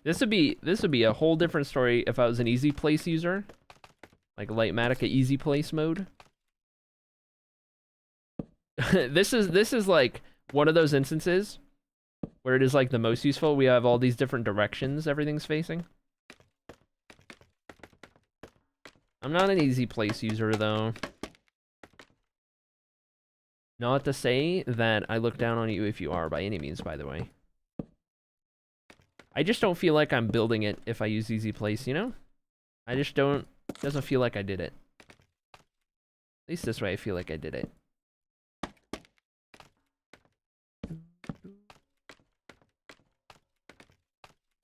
This would be a whole different story if I was an easy place user, like Lightmatica easy place mode. This is like one of those instances where it is like the most useful. We have all these different directions everything's facing. I'm not an easy place user though. Not to say that I look down on you if you are by any means, by the way. I just don't feel like I'm building it if I use easy place, you know? I just don't, doesn't feel like I did it. At least this way I feel like I did it.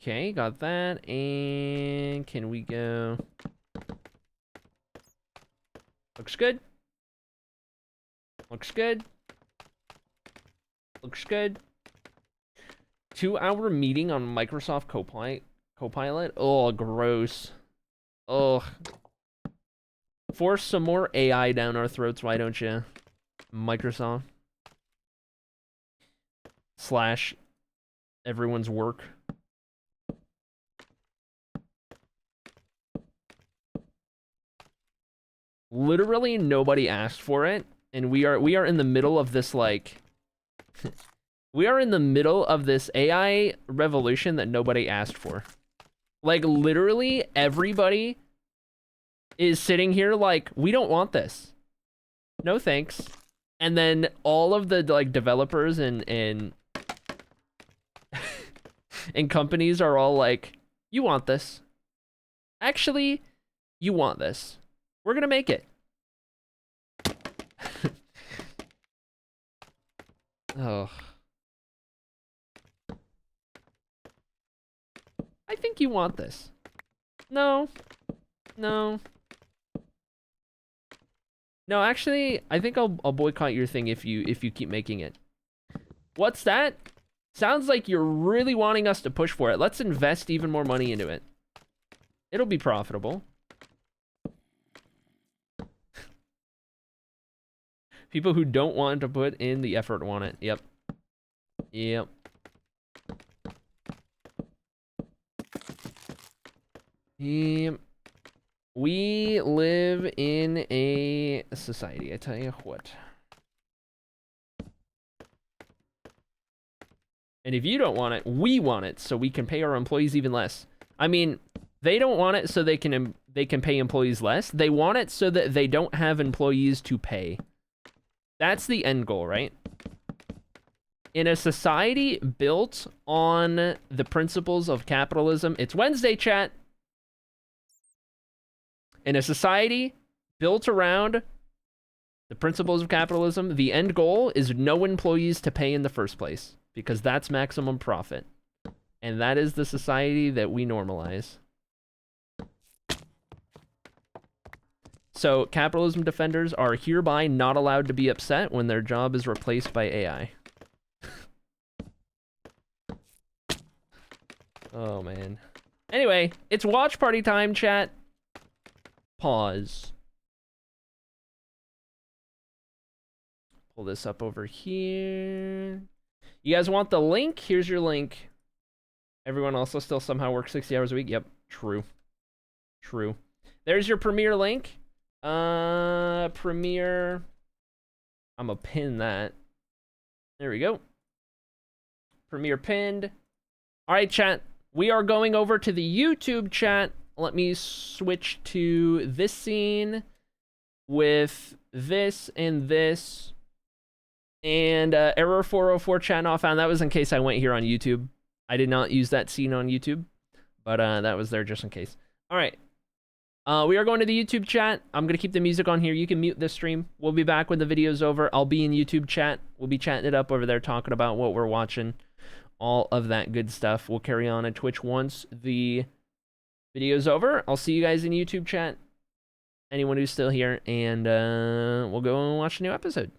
Okay, got that. And can we go? Looks good. Looks good. Looks good. 2-hour meeting on Microsoft Copilot. Oh, gross. Oh. Force some more AI down our throats, why don't you? Microsoft. Slash everyone's work. Literally nobody asked for it, and we are in the middle of this like we are in the middle of this AI revolution that nobody asked for. Like literally everybody is sitting here like, we don't want this. No thanks. And then all of the like developers and and companies are all like, you want this. Actually, you want this. We're gonna make it. Oh. I think you want this. No. No. No, actually, I think I'll boycott your thing if you keep making it. What's that? Sounds like you're really wanting us to push for it. Let's invest even more money into it. It'll be profitable. People who don't want to put in the effort want it. Yep. Yep. Yep. We live in a society, I tell you what. And if you don't want it, we want it, so we can pay our employees even less. I mean, they don't want it so they can pay employees less. They want it so that they don't have employees to pay. That's the end goal, right? In a society built on the principles of capitalism, it's Wednesday, chat. In a society built around the principles of capitalism, the end goal is no employees to pay in the first place, because that's maximum profit. And that is the society that we normalize. So capitalism defenders are hereby not allowed to be upset when their job is replaced by AI. Oh, man. Anyway, it's watch party time, chat. Pause. Pull this up over here. You guys want the link? Here's your link. Everyone also still somehow works 60 hours a week. Yep, true. True. There's your Premiere link. Premiere. I'm gonna pin that. There we go. Premiere pinned. All right, chat. We are going over to the YouTube chat. Let me switch to this scene with this and this. And error 404 chat not found. That was in case I went here on YouTube. I did not use that scene on YouTube, but that was there just in case. All right. We are going to the YouTube chat. I'm going to keep the music on here. You can mute this stream. We'll be back when the video's over. I'll be in YouTube chat. We'll be chatting it up over there, talking about what we're watching. All of that good stuff. We'll carry on Twitch once the video's over. I'll see you guys in YouTube chat. Anyone who's still here. And we'll go and watch a new episode.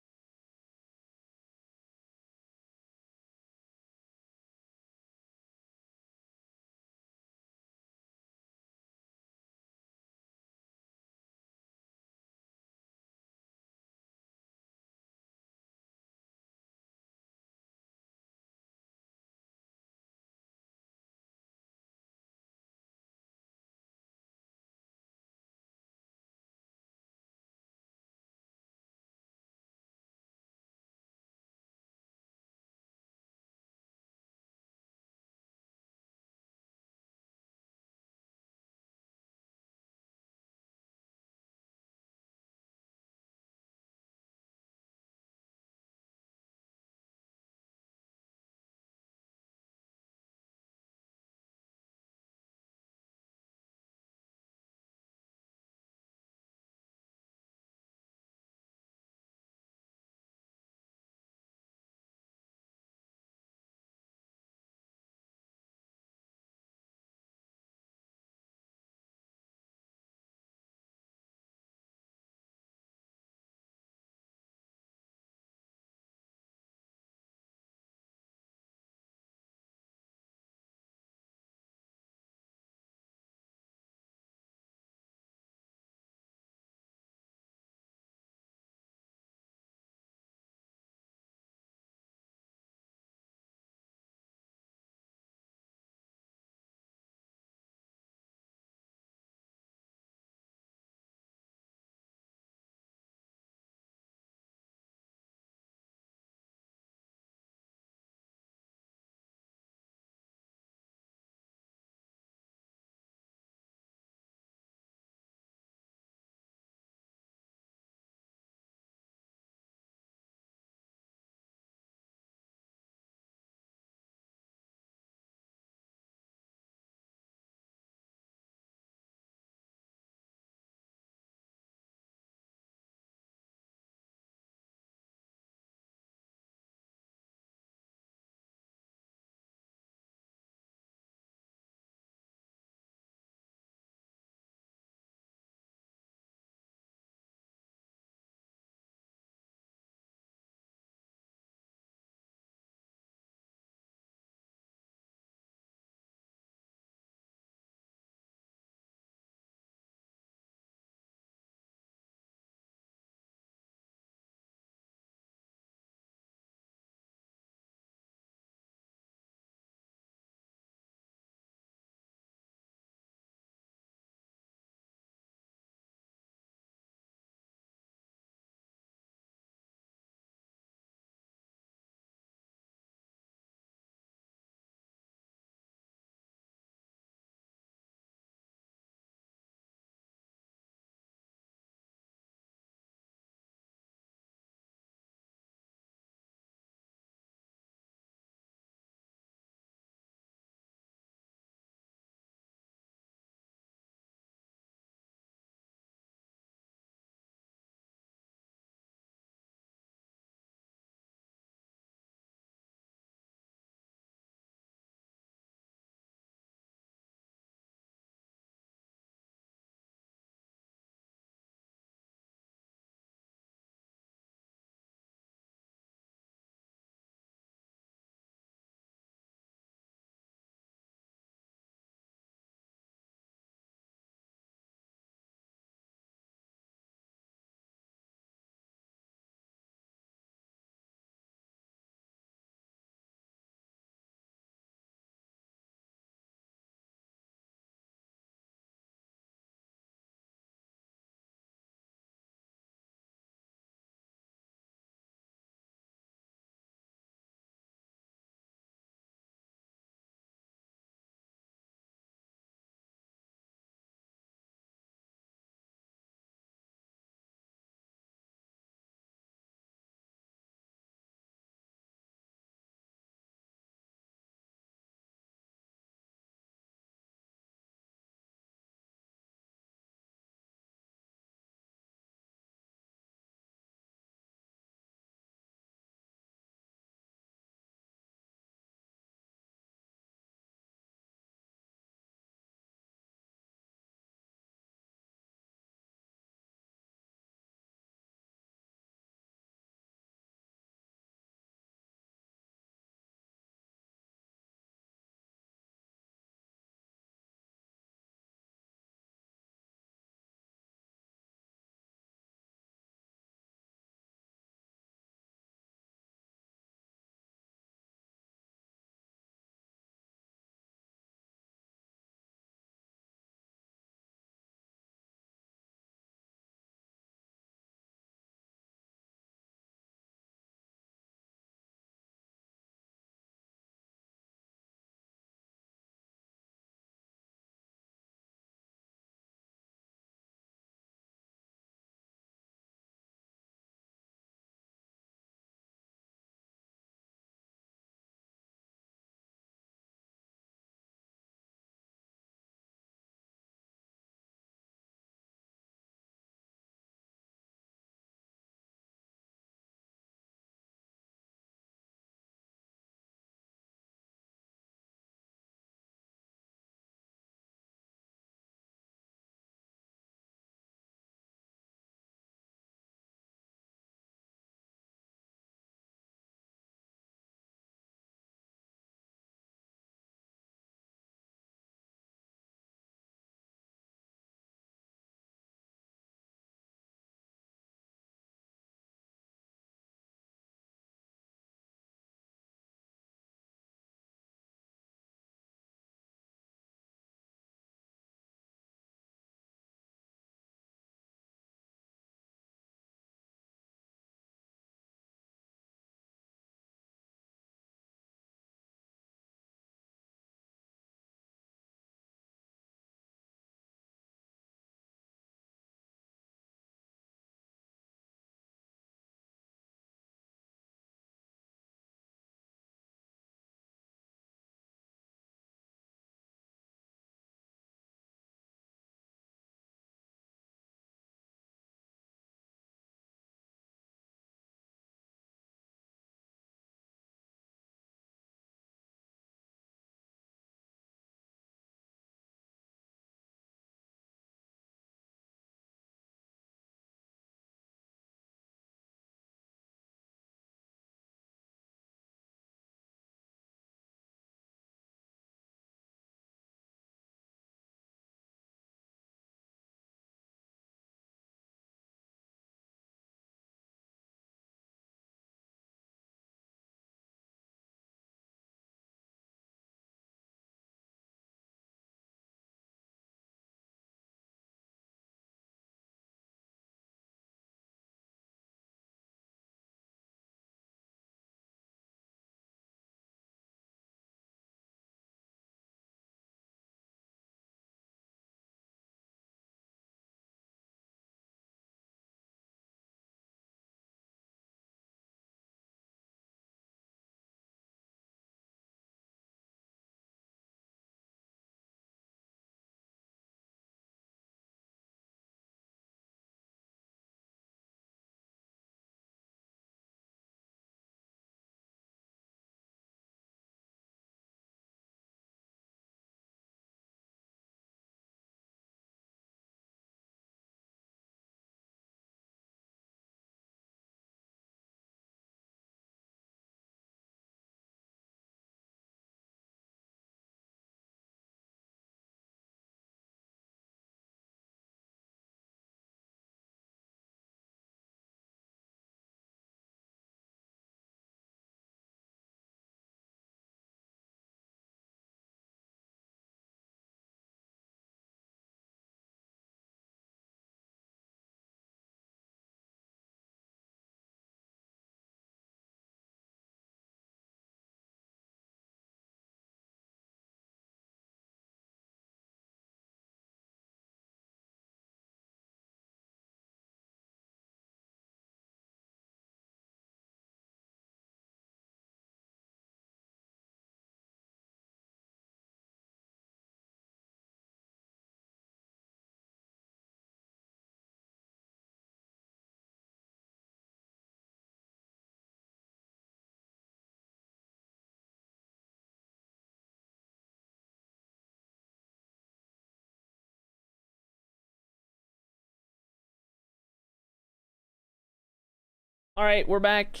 All right, we're back.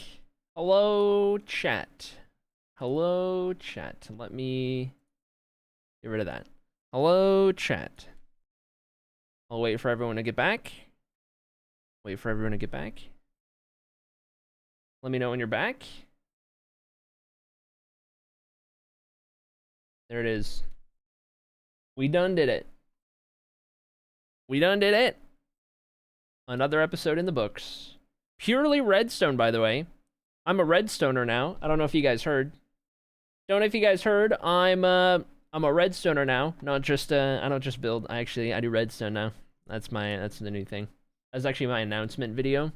Hello, chat. Hello, chat. Let me get rid of that. Hello, chat. I'll wait for everyone to get back. Wait for everyone to get back. Let me know when you're back. There it is. We done did it. We done did it. Another episode in the books. Purely redstone, by the way. I'm a redstoner now. I don't know if you guys heard. Don't know if you guys heard. I'm a redstoner now. Not just I don't just build. I do redstone now. That's the new thing. That's actually my announcement video.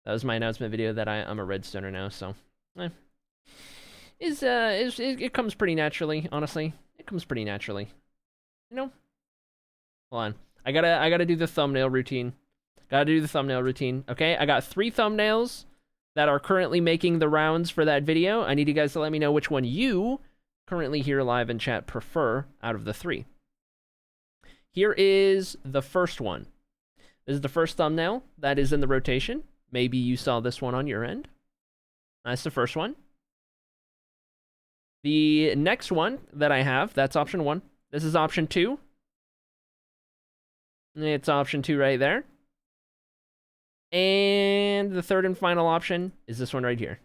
That was my announcement video that I'm a redstoner now. So, it comes pretty naturally. Honestly, it comes pretty naturally. You know. Hold on. I gotta do the thumbnail routine. Gotta do the thumbnail routine. Okay, I got 3 thumbnails that are currently making the rounds for that video. I need you guys to let me know which one you currently here live in chat prefer out of the 3. Here is the first one. This is the first thumbnail that is in the rotation. Maybe you saw this one on your end. That's the first one. The next one that I have, that's option 1. This is option 2. It's option 2 right there. And the third and final option is this one right here.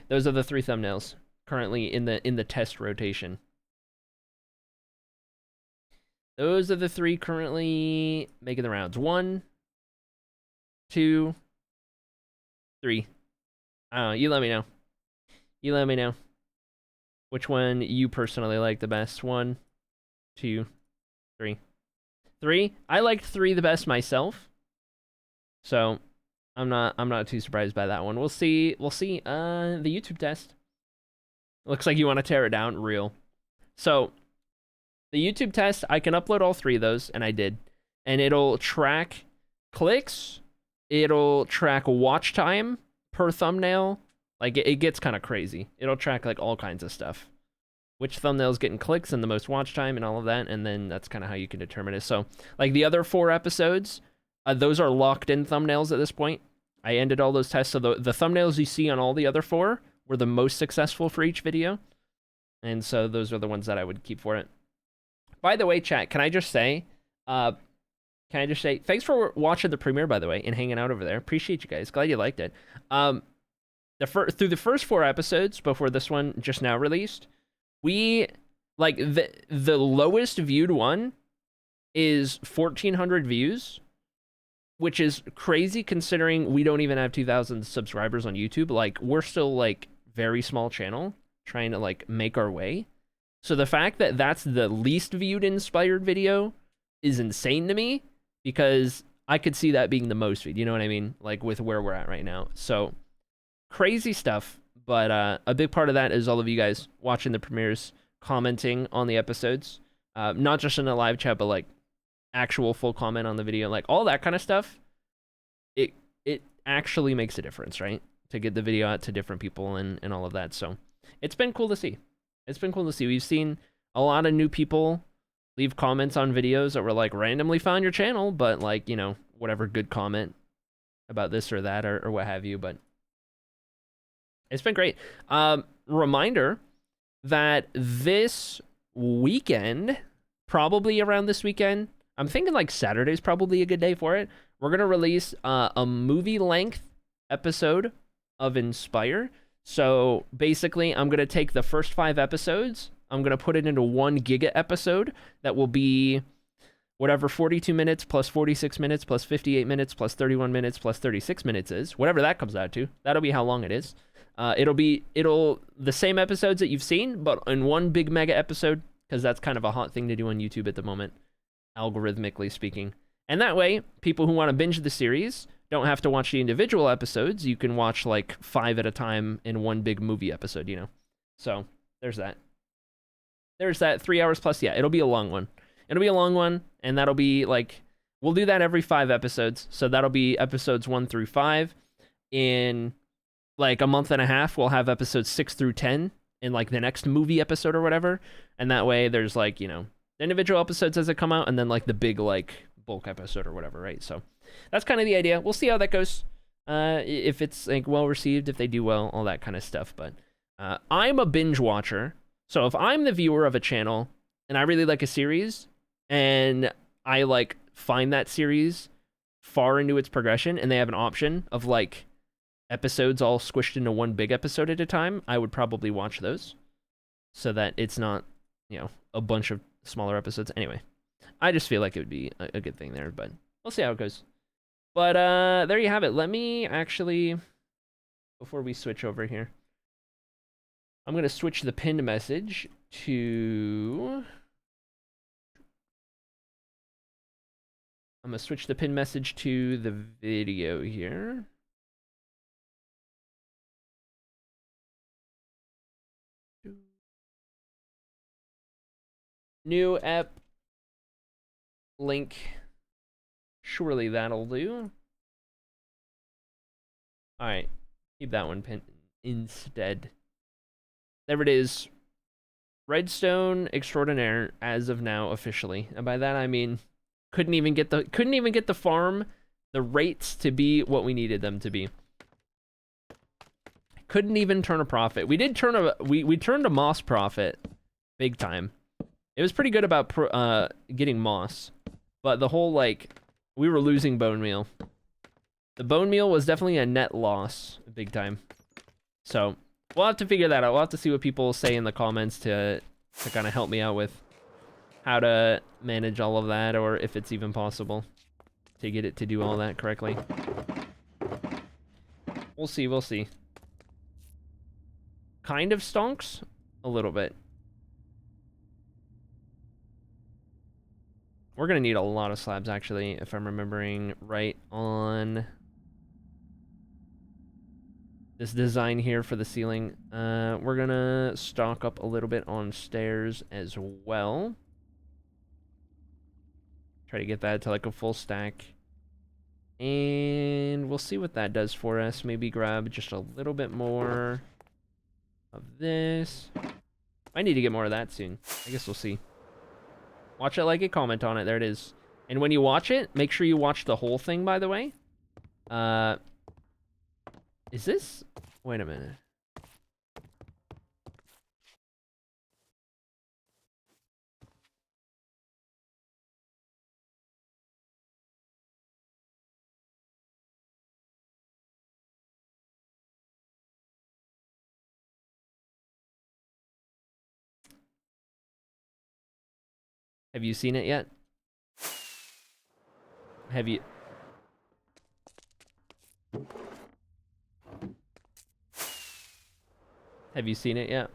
Those are the 3 thumbnails currently in the test rotation. Those are the 3 currently making the rounds. 1, 2, 3. I don't know. You let me know. You let me know which one you personally like the best. 1, 2, 3. 3. I liked 3 the best myself. So I'm not too surprised by that one. We'll see. We'll see. The YouTube test. Looks like you want to tear it down. Real. So the YouTube test, I can upload all 3 of those, and I did. And it'll track clicks. It'll track watch time per thumbnail. Like, it gets kind of crazy. It'll track, like, all kinds of stuff. Which thumbnail's getting clicks and the most watch time and all of that, and then that's kind of how you can determine it. So, like, the other 4 episodes, those are locked-in thumbnails at this point. I ended all those tests, so the thumbnails you see on all the other 4 were the most successful for each video. And so those are the ones that I would keep for it. By the way, chat, can I just say, thanks for watching the premiere, by the way, and hanging out over there. Appreciate you guys. Glad you liked it. Through the first 4 episodes before this one just now released, we, like, the lowest viewed one is 1,400 views, which is crazy considering we don't even have 2,000 subscribers on YouTube. Like, we're still, like, very small channel trying to, like, make our way. So the fact that that's the least viewed inspired video is insane to me, because I could see that being the most viewed, you know what I mean? Like, with where we're at right now. So crazy stuff, but a big part of that is all of you guys watching the premieres, commenting on the episodes, not just in a live chat, but like actual full comment on the video, like all that kind of stuff. It actually makes a difference, right? To get the video out to different people and all of that. So it's been cool to see. It's been cool to see. We've seen a lot of new people leave comments on videos that were like randomly found your channel, but like, you know, whatever good comment about this or that or what have you, but it's been great. Reminder that this weekend, probably around this weekend, I'm thinking like Saturday's probably a good day for it. We're going to release a movie length episode of Inspire. So basically, I'm going to take the first 5 episodes, I'm going to put it into 1 giga episode that will be whatever 42 minutes plus 46 minutes plus 58 minutes plus 31 minutes plus 36 minutes is, whatever that comes out to. That'll be how long it is. It'll the same episodes that you've seen, but in 1 big mega episode, because that's kind of a hot thing to do on YouTube at the moment, algorithmically speaking. And that way, people who want to binge the series don't have to watch the individual episodes. You can watch like 5 at a time in 1 big movie episode, you know? So there's that. There's that 3 hours plus. Yeah, it'll be a long one. It'll be a long one, and that'll be like, we'll do that every 5 episodes. So that'll be episodes 1 through 5. In like a month and a half, we'll have episodes 6 through 10 in like the next movie episode or whatever. And that way there's like, you know, the individual episodes as they come out, and then like the big like bulk episode or whatever, right? So that's kind of the idea. We'll see how that goes. If it's like well received, if they do well, all that kind of stuff. But I'm a binge watcher, so if I'm the viewer of a channel and I really like a series, and I like find that series far into its progression, and they have an option of like episodes all squished into one big episode at a time, I would probably watch those, so that it's not, you know, a bunch of smaller episodes. Anyway, I just feel like it would be a good thing there, but we'll see how it goes. But there you have it. Let me actually, before we switch over here, I'm going to switch the pinned message to... I'm going to switch the pinned message to the video here. New app link. Surely that'll do. Alright. Keep that one pinned instead. There it is. Redstone Extraordinaire as of now officially. And by that I mean couldn't even get the farm, the rates to be what we needed them to be. Couldn't even turn a profit. We did turn we turned a moss profit big time. It was pretty good about getting moss, but the whole like we were losing bone meal. The bone meal was definitely a net loss big time. So we'll have to figure that out. We'll have to see what people say in the comments to kind of help me out with how to manage all of that, or if it's even possible to get it to do all that correctly. We'll see, we'll see. Kind of stonks a little bit. We're gonna need a lot of slabs, actually, if I'm remembering right on this design here for the ceiling. We're gonna stock up a little bit on stairs as well. Try to get that to like a full stack. And we'll see what that does for us. Maybe grab just a little bit more of this. I need to get more of that soon. I guess we'll see. Watch it, like it, comment on it. There it is. And when you watch it, make sure you watch the whole thing, by the way. Is this... Wait a minute. Have you seen it yet? Have you... Have you seen it yet?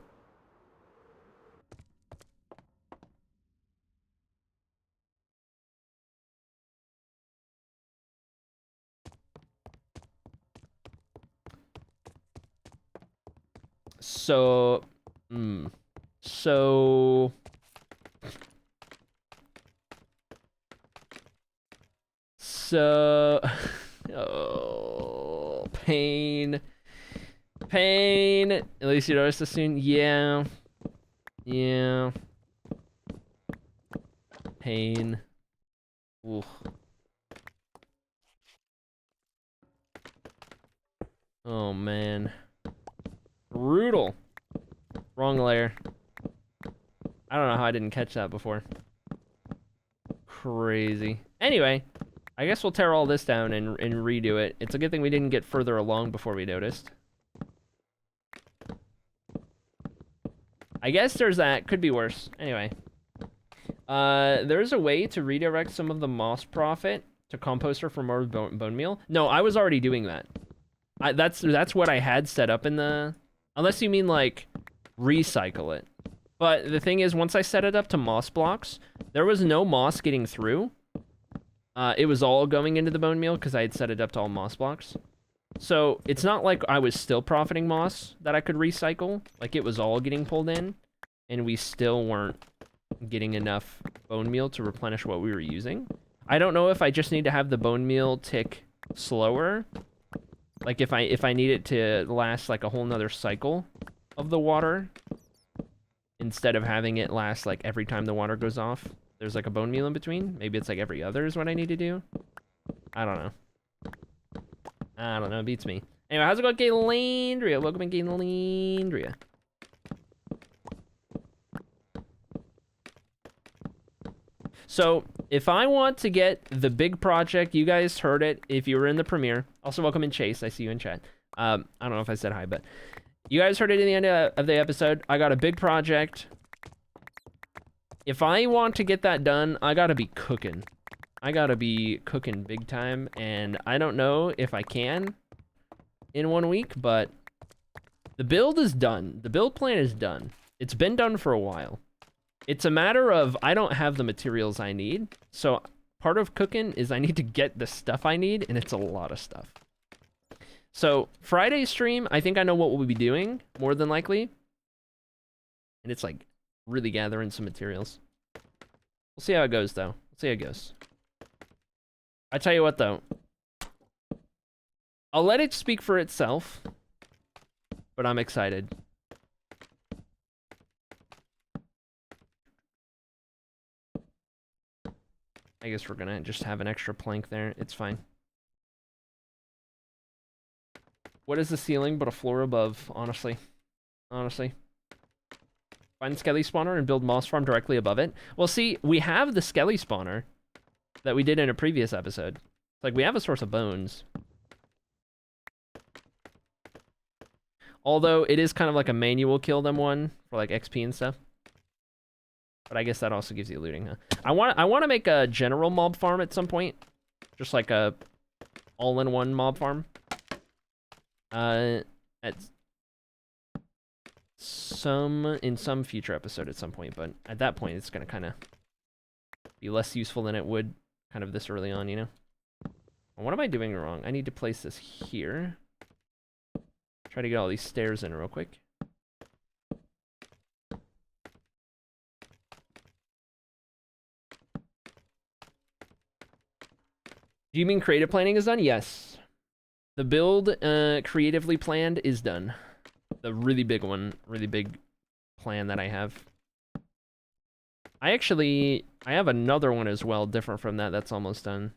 So... So... So... Oh... Pain... Pain. At least you noticed this soon. Yeah. Yeah. Pain. Ooh. Oh man. Brutal. Wrong layer. I don't know how I didn't catch that before. Crazy. Anyway, I guess we'll tear all this down and redo it. It's a good thing we didn't get further along before we noticed. I guess there's that. Could be worse. Anyway. There's a way to redirect some of the moss profit to composter for more bone meal. No, I was already doing that. That's what I had set up in the... Unless you mean, like, recycle it. But the thing is, once I set it up to moss blocks, there was no moss getting through. It was all going into the bone meal because I had set it up to all moss blocks. So it's not like I was still profiting moss that I could recycle. Like, it was all getting pulled in, and we still weren't getting enough bone meal to replenish what we were using. I don't know if I just need to have the bone meal tick slower. Like, if I need it to last, like, a whole nother cycle of the water, instead of having it last, like, every time the water goes off, there's, like, a bone meal in between. Maybe it's, like, every other is what I need to do. I don't know. I don't know, it beats me. Anyway, how's it going, Gaylandria? Welcome in, Gaylandria. So, if I want to get the big project, you guys heard it if you were in the premiere. Also, welcome in, Chase. I see you in chat. I don't know if I said hi, but you guys heard it in the end of the episode. I got a big project. If I want to get that done, I gotta be cooking. I gotta be cooking big time, and I don't know if I can in 1 week, but the build is done. The build plan is done. It's been done for a while. It's a matter of I don't have the materials I need, so part of cooking is I need to get the stuff I need, and it's a lot of stuff. So Friday's stream, I think I know what we'll be doing, more than likely. And it's like really gathering some materials. We'll see how it goes, though. We'll see how it goes. I tell you what, though. I'll let it speak for itself, but I'm excited. I guess we're gonna just have an extra plank there. It's fine. What is the ceiling but a floor above, honestly? Honestly. Find the Skelly spawner and build moss farm directly above it. Well, see, we have the Skelly spawner that we did in a previous episode. It's like, we have a source of bones. Although, it is kind of like a manual kill them one for like XP and stuff. But I guess that also gives you looting, huh? I want to make a general mob farm at some point. Just like a all-in-one mob farm. In some future episode at some point, but at that point it's gonna kind of be less useful than it would kind of this early on, you know? What am I doing wrong? I need to place this here. Try to get all these stairs in real quick. Do you mean creative planning is done? Yes. The build creatively planned is done. The really big one, really big plan that I have. I have another one as well, different from that, that's almost done.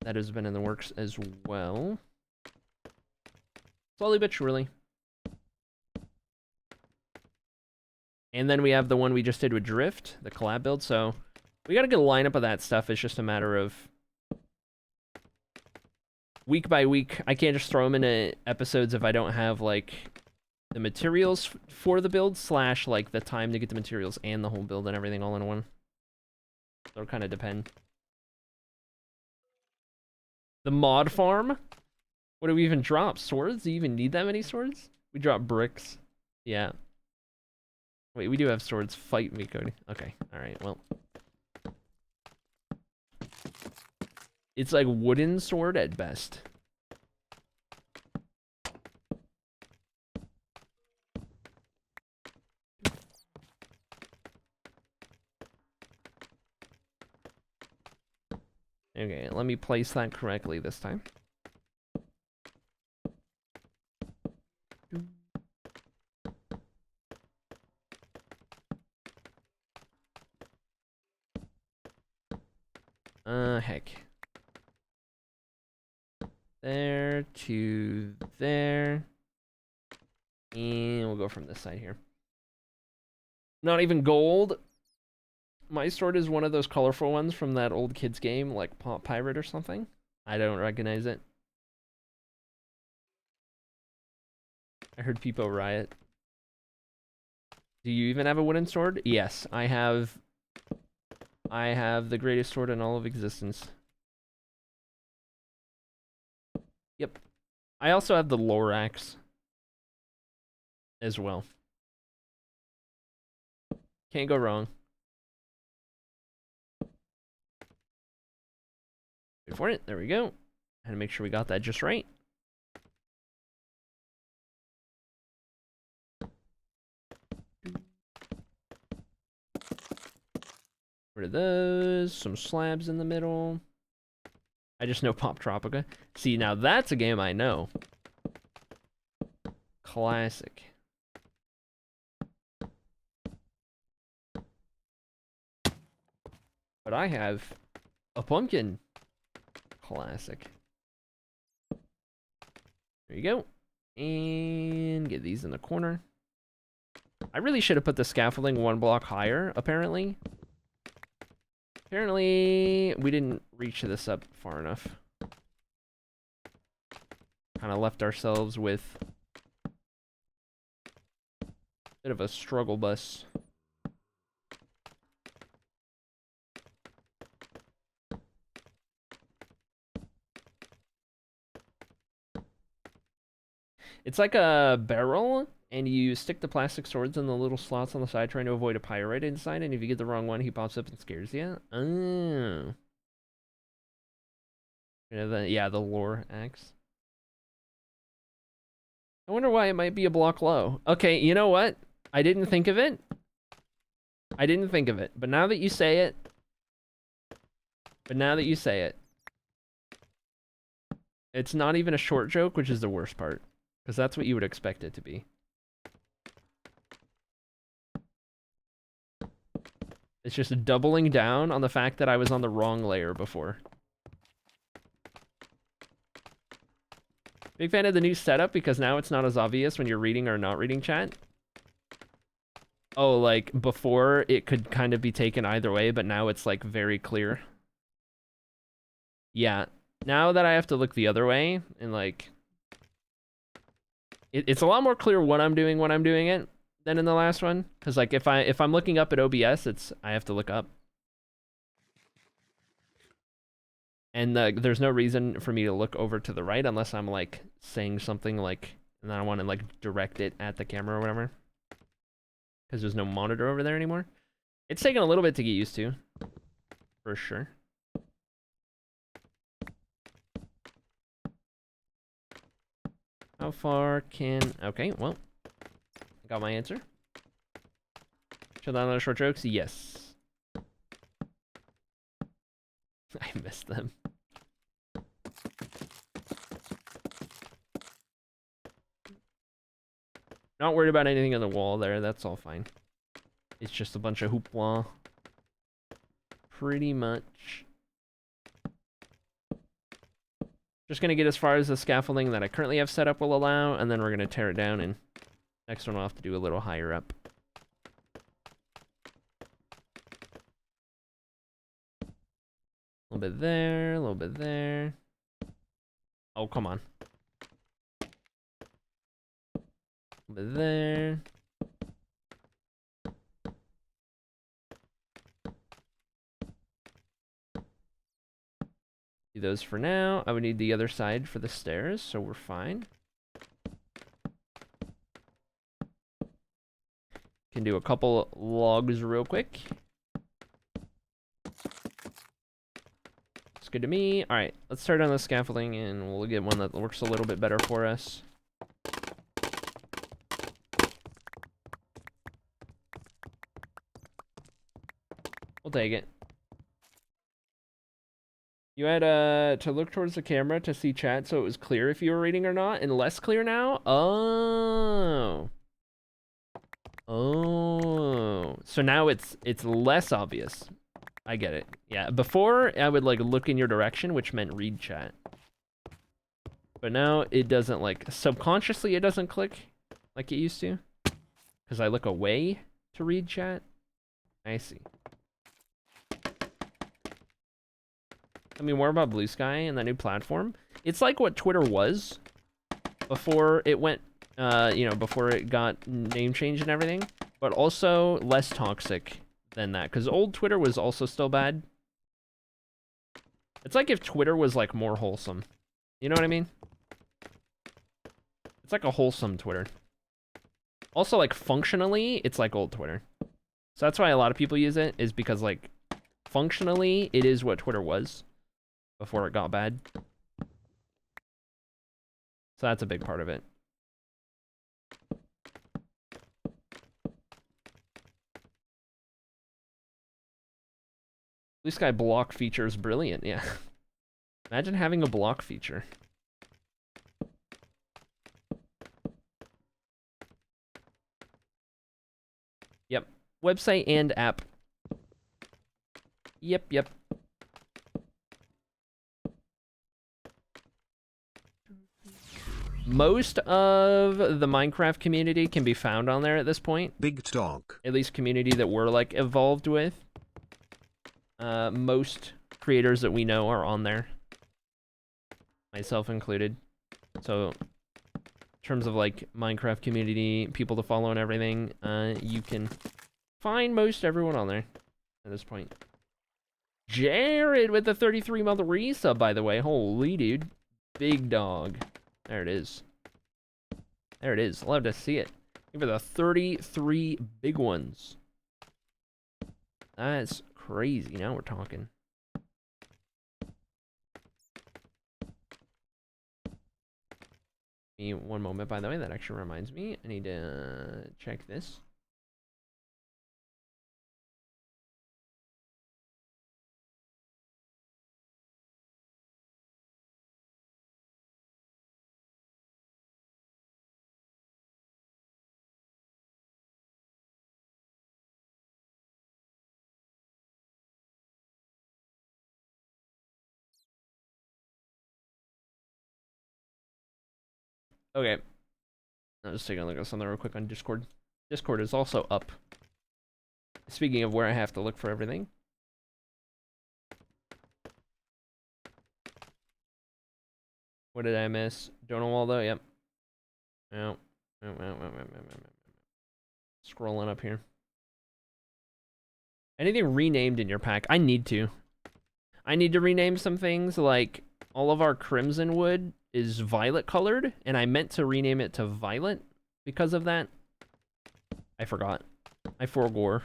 That has been in the works as well. Slowly but surely. And then we have the one we just did with Drift, the collab build, so we got a good lineup of that stuff. It's just a matter of week by week. I can't just throw them into episodes if I don't have, like, the materials for the build, slash, like, the time to get the materials and the whole build and everything all in one. So it'll kind of depend. The mod farm? What do we even drop? Swords? Do you even need that many swords? We drop bricks. Yeah. Wait, we do have swords. Fight me, Cody. Okay, alright, well. It's like wooden sword at best. Okay, let me place that correctly this time. Heck. There to there. And we'll go from this side here. Not even gold. My sword is one of those colorful ones from that old kids game, like Pop Pirate or something. I don't recognize it. I heard people riot. Do you even have a wooden sword? Yes, I have the greatest sword in all of existence. Yep. I also have the lore axe as well. Can't go wrong. Wait for it. There we go. Had to make sure we got that just right. Rid of those. Some slabs in the middle. I just know Pop Tropica. See, now that's a game I know. Classic. But I have A pumpkin. Classic. There you go. And get these in the corner. I really should have put the scaffolding 1 block higher, apparently. Apparently, we didn't reach this up far enough. Kind of left ourselves with a bit of a struggle bus. It's like a barrel, and you stick the plastic swords in the little slots on the side, trying to avoid a pirate inside, and if you get the wrong one, he pops up and scares you. Oh. Yeah, the lore axe. I wonder why it might be a block low. Okay, you know what? I didn't think of it. But now that you say it... It's not even a short joke, which is the worst part. Because that's what you would expect it to be. It's just doubling down on the fact that I was on the wrong layer before. Big fan of the new setup because now it's not as obvious when you're reading or not reading chat. Oh, like before it could kind of be taken either way, but now it's like very clear. Yeah, now that I have to look the other way and like... It's a lot more clear what I'm doing when I'm doing it than in the last one. Because like if I'm looking up at OBS, I have to look up. And there's no reason for me to look over to the right unless I'm like saying something like, and then I want to like direct it at the camera or whatever. Because there's no monitor over there anymore. It's taken a little bit to get used to, for sure. How far can... Okay, well, got my answer. Should I learn short jokes? Yes. I missed them. Not worried about anything on the wall there, that's all fine. It's just a bunch of hoopla. Pretty much. Just gonna get as far as the scaffolding that I currently have set up will allow, and then we're gonna tear it down, and next one we'll have to do a little higher up. A little bit there, a little bit there. Oh, come on. A little bit there. Do those for now. I would need the other side for the stairs, so we're fine. Can do a couple logs real quick. It's good to me. All right, let's start on the scaffolding, and we'll get one that works a little bit better for us. We'll take it. You had to look towards the camera to see chat so it was clear if you were reading or not, and less clear now? Oh. Oh. So now it's less obvious. I get it. Yeah, before I would like look in your direction, which meant read chat. But now it doesn't like, subconsciously it doesn't click like it used to. Because I look away to read chat. I see. Tell me more about Blue Sky and that new platform. It's like what Twitter was before it went, you know, before it got name changed and everything, but also less toxic than that, because old Twitter was also still bad. It's like if Twitter was like more wholesome. You know what I mean? It's like a wholesome Twitter. Also, like functionally, it's like old Twitter. So that's why a lot of people use it, is because like functionally, it is what Twitter was before it got bad. So that's a big part of it. Blue Sky block feature is brilliant, yeah. Imagine having a block feature. Yep. Website and app. Yep. Most of the Minecraft community can be found on there at this point. Big talk. At least community that we're like evolved with. Most creators that we know are on there. Myself included. So, in terms of like Minecraft community, people to follow and everything, you can find most everyone on there at this point. Jared with the 33-month resub, by the way. Holy dude. Big dog. There it is. There it is. Love to see it. Give it the 33 big ones. That's crazy. Now we're talking. Give me one moment, by the way. That actually reminds me. I need to check this. Okay. I'll just take a look at something real quick on Discord. Discord is also up. Speaking of where I have to look for everything. What did I miss? Donaldo, yep. No. Scrolling up here. Anything renamed in your pack? I need to. I need to rename some things, like all of our crimson wood is violet colored, and I meant to rename it to violet because of that. I forgot. I forgore.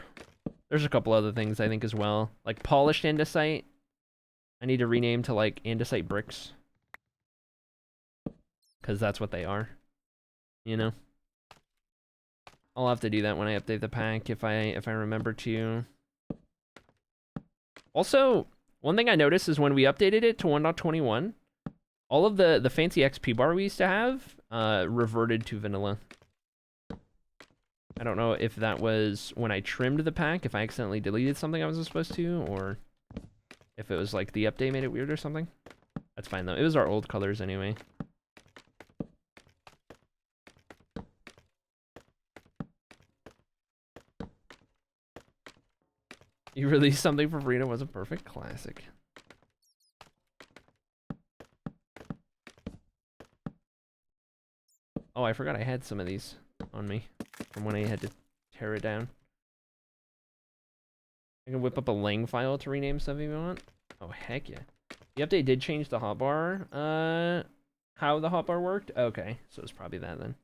There's a couple other things I think as well. Like polished andesite. I need to rename to like andesite bricks. Because that's what they are. You know? I'll have to do that when I update the pack if I remember to. Also, one thing I noticed is when we updated it to 1.21, all of the fancy XP bar we used to have reverted to vanilla. I don't know if that was when I trimmed the pack, if I accidentally deleted something I wasn't supposed to, or if it was like the update made it weird or something. That's fine though. It was our old colors anyway. You released something for free and it wasn't perfect? Classic. Oh, I forgot I had some of these on me from when I had to tear it down. I can whip up a lang file to rename stuff if you want. Oh, heck yeah. The update did change the hotbar. How the hotbar worked? Okay, so it's probably that then.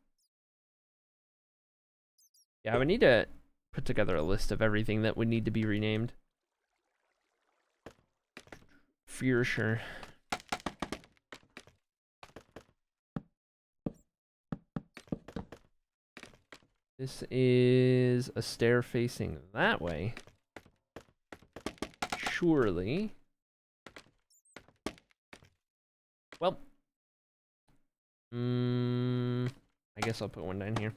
Yeah, I would need to put together a list of everything that would need to be renamed. For sure. This is a stair facing that way. Surely. Well. I guess I'll put one down here.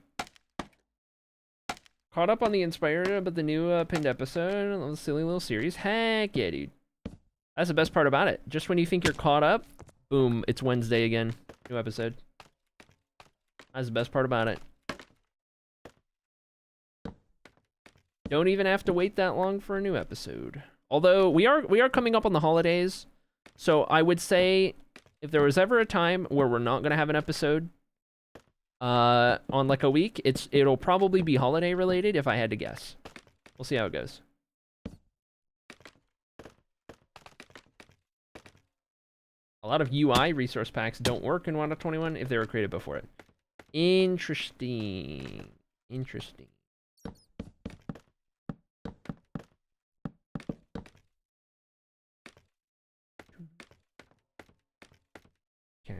Caught up on the Inspired, but the new pinned episode of the silly little series. Heck yeah, dude. That's the best part about it. Just when you think you're caught up, boom, it's Wednesday again. New episode. That's the best part about it. Don't even have to wait that long for a new episode. Although we are coming up on the holidays, so I would say if there was ever a time where we're not gonna have an episode on like a week, it'll probably be holiday related if I had to guess. We'll see how it goes. A lot of UI resource packs don't work in 1.21 if they were created before it. Interesting. Interesting. Okay.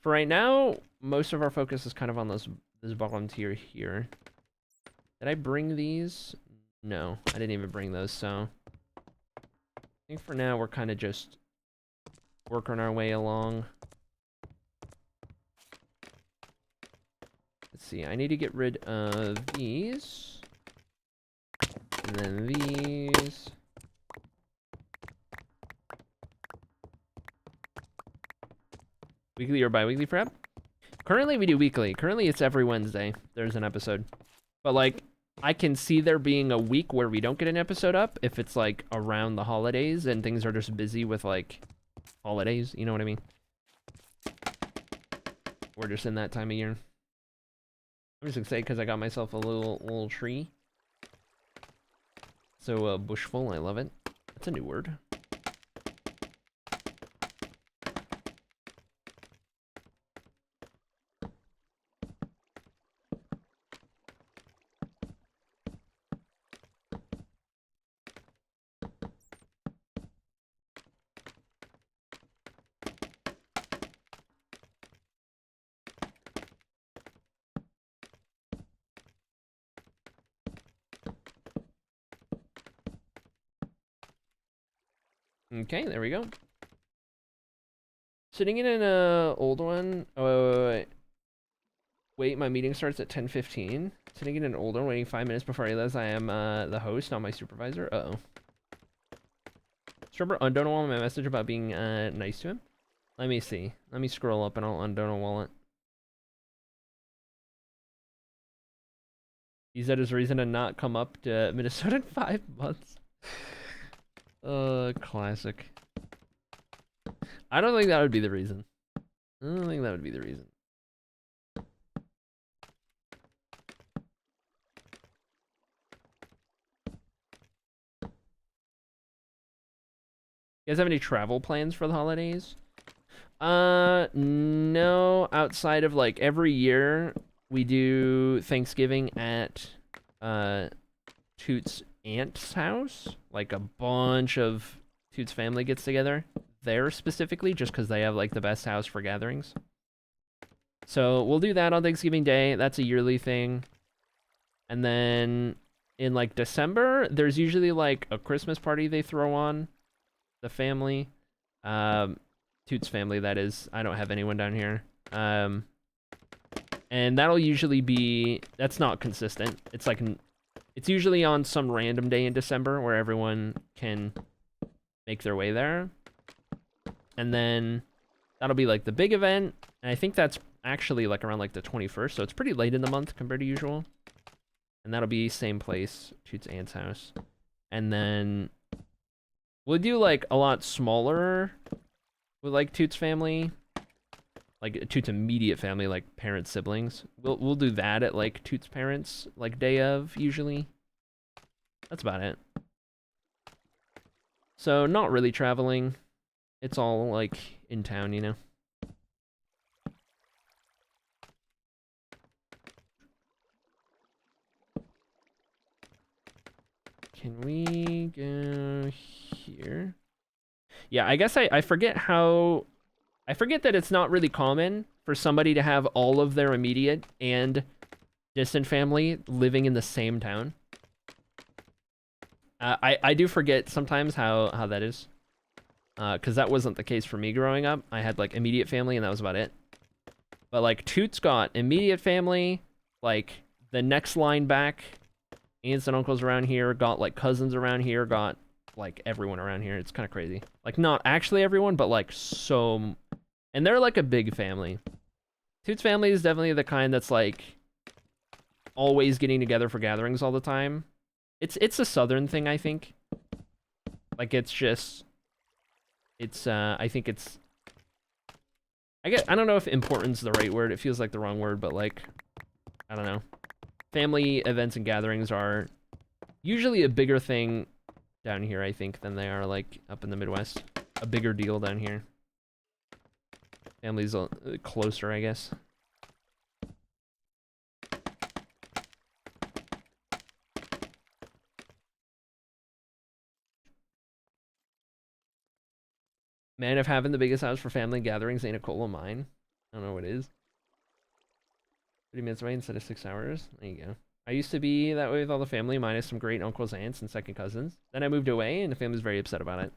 For right now, most of our focus is kind of on this bottom tier here. Did I bring these? No, I didn't even bring those, so I think for now we're kind of just working our way along. Let's see, I need to get rid of these. And then these. Weekly or bi-weekly prep? Currently, we do weekly. Currently, it's every Wednesday. There's an episode. But, like, I can see there being a week where we don't get an episode up if it's, like, around the holidays and things are just busy with, like, holidays. You know what I mean? We're just in that time of year. I'm just excited because I got myself a little tree. So, bushful. I love it. That's a new word. Okay, there we go. Sitting in an old one. Oh, wait, my meeting starts at 10:15. Sitting in an old one, waiting 5 minutes before I realize I am the host, not my supervisor. Uh-oh. Strumper undonal my message about being nice to him. Let me see. Let me scroll up and I'll undonal it. He said his reason to not come up to Minnesota in 5 months. Classic. I don't think that would be the reason. I don't think that would be the reason. You guys have any travel plans for the holidays? No, outside of like every year we do Thanksgiving at Toot's aunt's house. Like a bunch of Toot's family gets together there specifically just because they have like the best house for gatherings. So we'll do that on Thanksgiving Day. That's a yearly thing. And then in like December, there's usually like a Christmas party they throw on the family. Toot's family, that is. I don't have anyone down here. And that'll usually be, that's not consistent. It's like, it's usually on some random day in December where everyone can make their way there. And then that'll be like the big event. And I think that's actually like around like the 21st. So it's pretty late in the month compared to usual. And that'll be same place, Toot's aunt's house. And then we'll do like a lot smaller with like Toot's family, like Toot's immediate family, like parents, siblings. We'll do that at like Toot's parents, like day of usually. That's about it. So not really traveling. It's all like in town, you know. Can we go here? Yeah, I guess I forget how... I forget that it's not really common for somebody to have all of their immediate and distant family living in the same town. I do forget sometimes how that is. Because that wasn't the case for me growing up. I had, like, immediate family, and that was about it. But, like, Toot's got immediate family, like, the next line back, aunts and uncles around here, got, like, cousins around here, got, like, everyone around here. It's kind of crazy. Like, not actually everyone, but, like, so... And they're, like, a big family. Toot's family is definitely the kind that's, like, always getting together for gatherings all the time. It's a southern thing, I think. Like, it's just... It's, I think it's... I don't know if important's the right word. It feels like the wrong word, but, like... I don't know. Family events and gatherings are usually a bigger thing down here, I think, than they are, like, up in the Midwest. A bigger deal down here. Family's closer, I guess. Man, if having the biggest house for family gatherings ain't a goal of mine. I don't know what it is. 30 minutes away instead of 6 hours. There you go. I used to be that way with all the family, minus some great uncles, aunts, and second cousins. Then I moved away, and the family's very upset about it.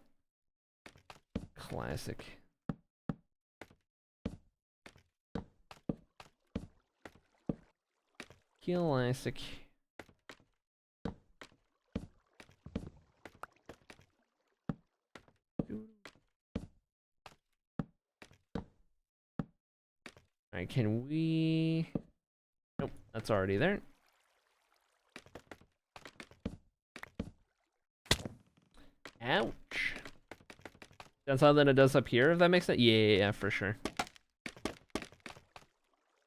Classic. Classic. Alright, can we... Nope, that's already there. Ouch. That's how then it does up here, if that makes sense? Yeah, for sure.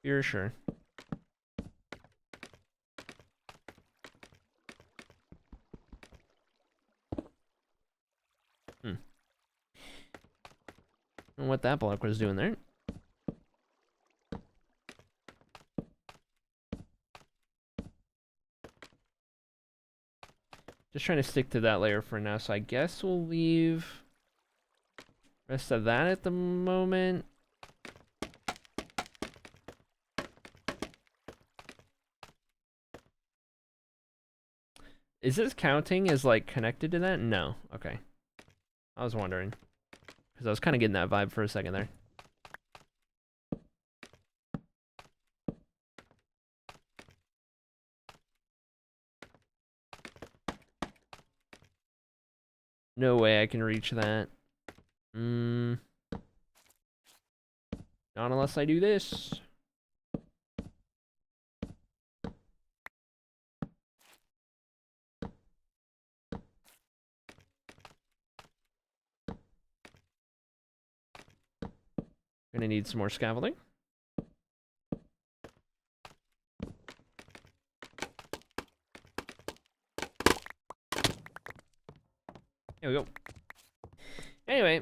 For sure. I don't know what that block was doing there. Just trying to stick to that layer for now, so I guess we'll leave rest of that at the moment. Is this counting as like connected to that? No. Okay. I was wondering. Because I was kind of getting that vibe for a second there. No way I can reach that. Not unless I do this. Gonna need some more scaffolding. There we go. Anyway,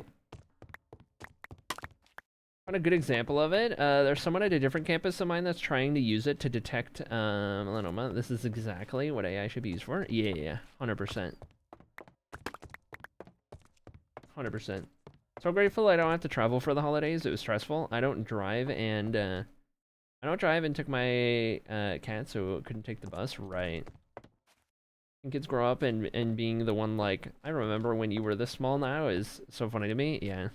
on a good example of it, there's someone at a different campus of mine that's trying to use it to detect melanoma. This is exactly what AI should be used for. Yeah, 100%. 100%. So grateful I don't have to travel for the holidays. It was stressful. I don't drive and took my cat, so couldn't take the bus. Right. And kids grow up and being the one like, I remember when you were this small now is so funny to me. Yeah.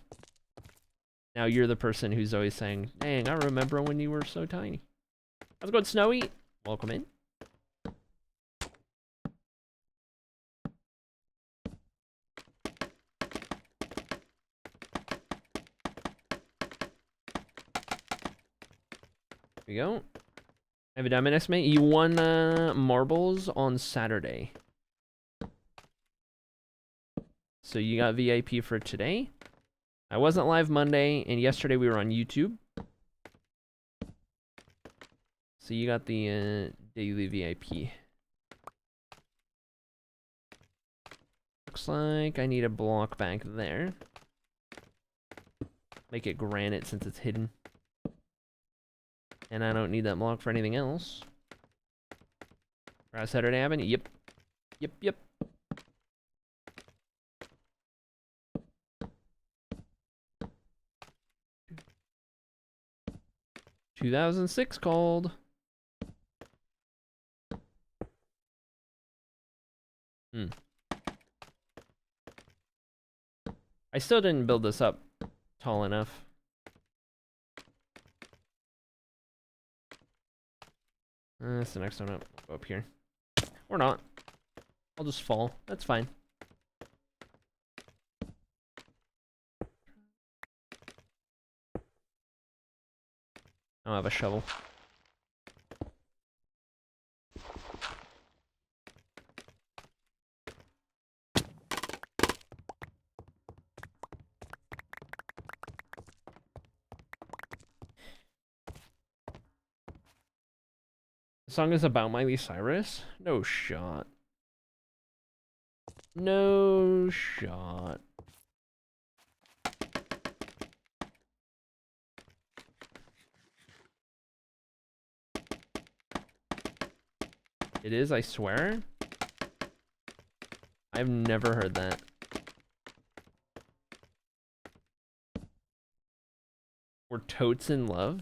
Now you're the person who's always saying, dang, I remember when you were so tiny. How's it going, Snowy? Welcome in. Here we go. I have a diamond estimate. You won marbles on Saturday. So you got VIP for today. I wasn't live Monday, and yesterday we were on YouTube. So you got the daily VIP. Looks like I need a block back there. Make it granite since it's hidden. And I don't need that block for anything else. Saturday Avenue? Yep. Yep. 2006 called. I still didn't build this up tall enough. That's the next one up. I'll go up here. Or not. I'll just fall. That's fine. I don't have a shovel. The song is about Miley Cyrus? No shot. No shot. It is, I swear. I've never heard that. We're totes in love?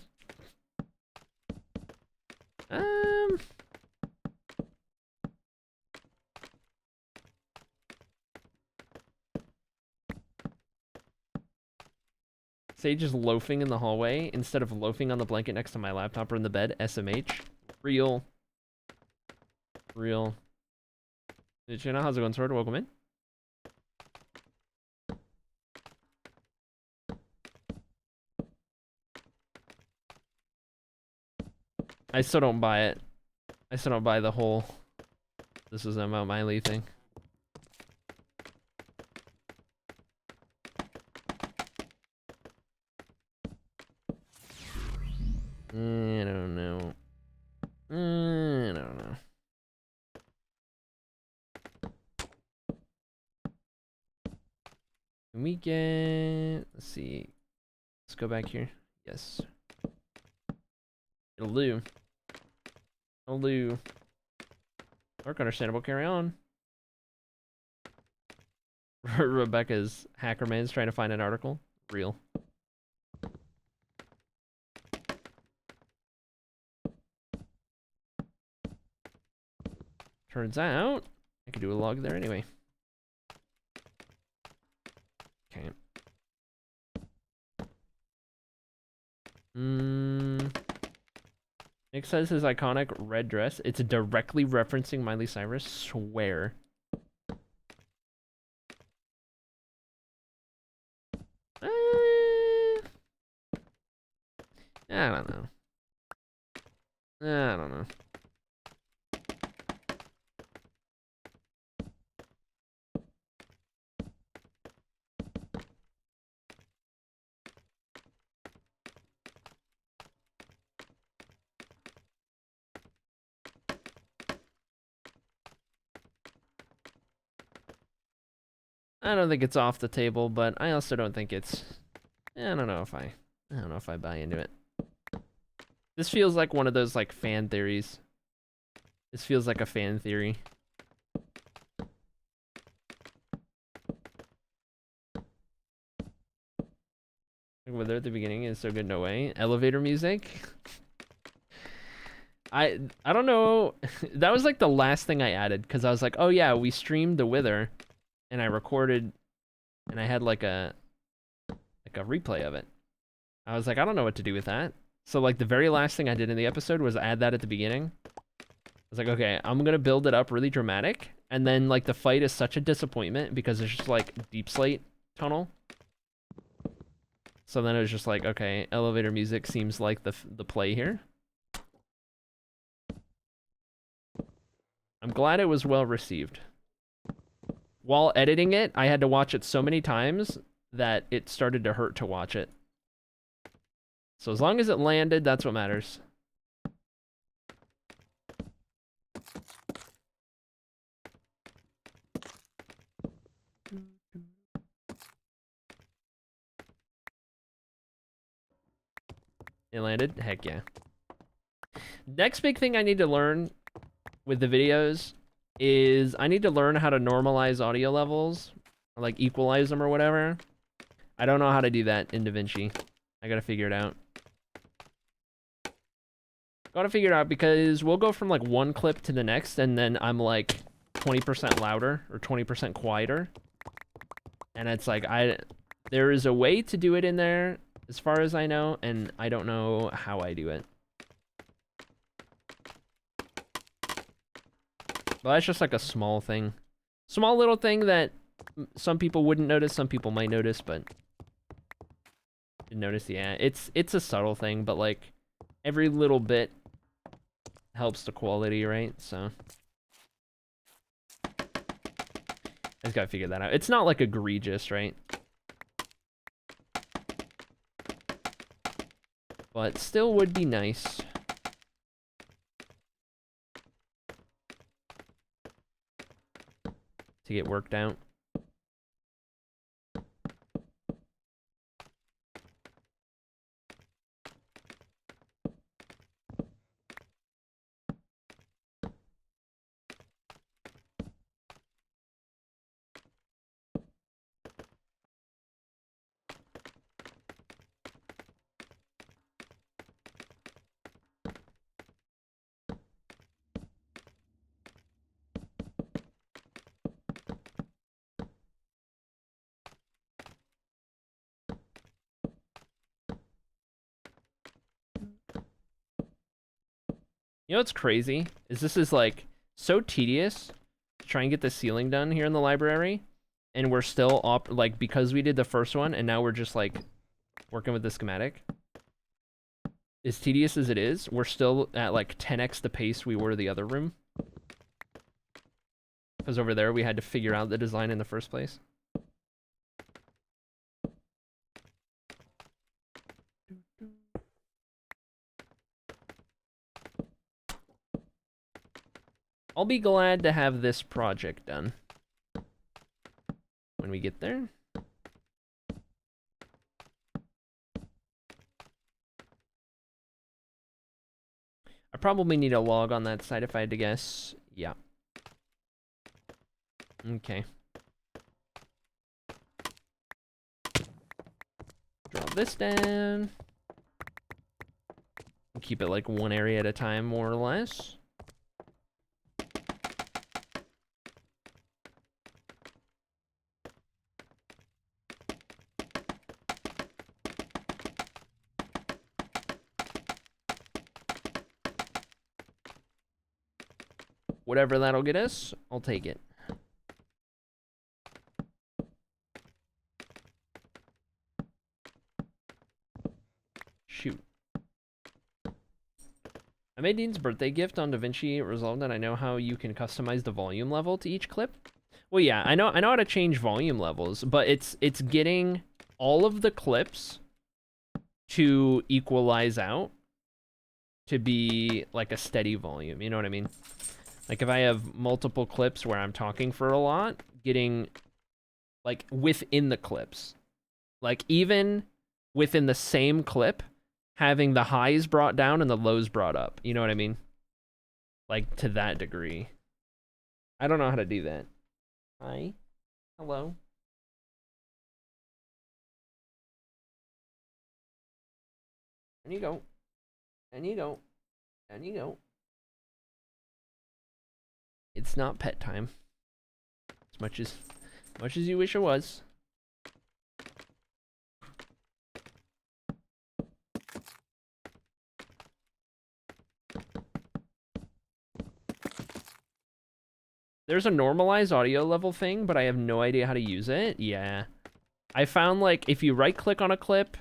Sage is loafing in the hallway instead of loafing on the blanket next to my laptop or in the bed. SMH. Real. Did you know? How's it going, Sword? Welcome in. I still don't buy it. I still don't buy the whole this is a Mount Miley thing. I don't know. I don't know. Can we get... Let's see. Let's go back here. Yes. It'll do. It'll do. Work understandable. Carry on. Rebecca's Hackerman's trying to find an article. Real. Turns out, I could do a log there anyway. Okay. Nick says his iconic red dress. It's directly referencing Miley Cyrus. Swear. I don't know. I don't know. I don't think it's off the table, but I also don't think it's... I don't know if I buy into it. This feels like one of those like fan theories. This feels like a fan theory. Whether at the beginning is so good, no way. Elevator music. I don't know. That was like the last thing I added because I was like, oh yeah, we streamed the Wither, and I recorded, and I had like a replay of it. I was like, I don't know what to do with that. So like the very last thing I did in the episode was add that at the beginning. I was like, okay, I'm gonna build it up really dramatic, and then like the fight is such a disappointment because it's just like deep slate tunnel. So then it was just like, okay, elevator music seems like the play here. I'm glad it was well received. While editing it, I had to watch it so many times that it started to hurt to watch it. So as long as it landed, that's what matters. It landed? Heck yeah. Next big thing I need to learn with the videos is I need to learn how to normalize audio levels, or like equalize them or whatever. I don't know how to do that in DaVinci. I gotta figure it out. Gotta figure it out because we'll go from like one clip to the next and then I'm like 20% louder or 20% quieter. And it's like, there is a way to do it in there as far as I know, and I don't know how I do it. Well, that's just like a small thing. Small little thing that some people wouldn't notice, some people might notice, but didn't notice. Yeah, it's a subtle thing, but like every little bit helps the quality, right? So I just gotta figure that out. It's not like egregious, right? But still would be nice. To get worked out. You know what's crazy? This is like so tedious to try and get the ceiling done here in the library, and we're still like because we did the first one and now we're just like working with the schematic. as tedious as it is, we're still at like 10x the pace we were the other room. Because over there we had to figure out the design in the first place. I'll be glad to have this project done when we get there. I probably need a log on that side if I had to guess. Yeah. Okay. Drop this down. Keep it like one area at a time, more or less. Whatever that'll get us, I'll take it. Shoot. I made Dean's birthday gift on DaVinci Resolve, and I know how you can customize the volume level to each clip. Well, yeah, I know how to change volume levels, but it's getting all of the clips to equalize out to be like a steady volume, you know what I mean? Like if I have multiple clips where I'm talking for a lot, getting like within the clips, like even within the same clip, having the highs brought down and the lows brought up, you know what I mean? Like to that degree. I don't know how to do that. Hi. Hello. And you go. And you go. And you go. It's not pet time. As much as you wish it was. There's a normalized audio level thing, but I have no idea how to use it. Yeah. I found like if you right click on a clip,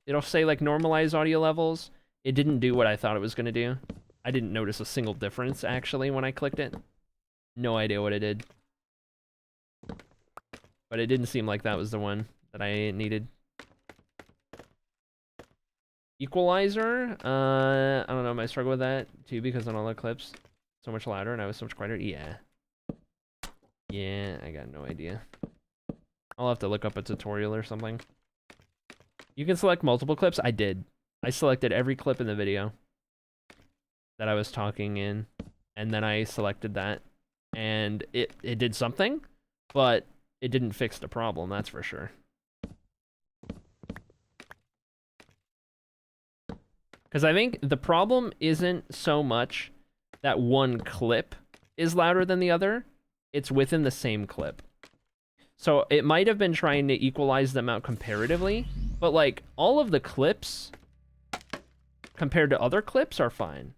it'll say like normalize audio levels. It didn't do what I thought it was going to do. I didn't notice a single difference actually when I clicked it. No idea what it did. But it didn't seem like that was the one that I needed. Equalizer? I don't know, I might struggle with that too because on all the clips, so much louder and I was so much quieter. Yeah. Yeah, I got no idea. I'll have to look up a tutorial or something. You can select multiple clips. I did. I selected every clip in the video that I was talking in, and then I selected that, and it did something, but it didn't fix the problem, that's for sure. Because I think the problem isn't so much that one clip is louder than the other, it's within the same clip. So it might have been trying to equalize them out comparatively, but like all of the clips compared to other clips are fine.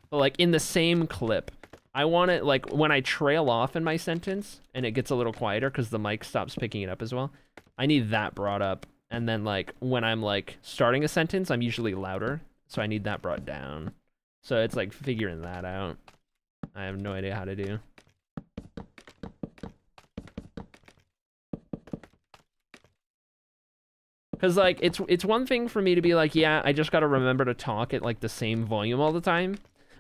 But like in the same clip, I want it like when I trail off in my sentence and it gets a little quieter because the mic stops picking it up as well, I need that brought up. And then like when I'm like starting a sentence, I'm usually louder, so I need that brought down. So it's like figuring that out. I have no idea how to do. Because, like, it's one thing for me to be like, yeah, I just got to remember to talk at, like, the same volume all the time.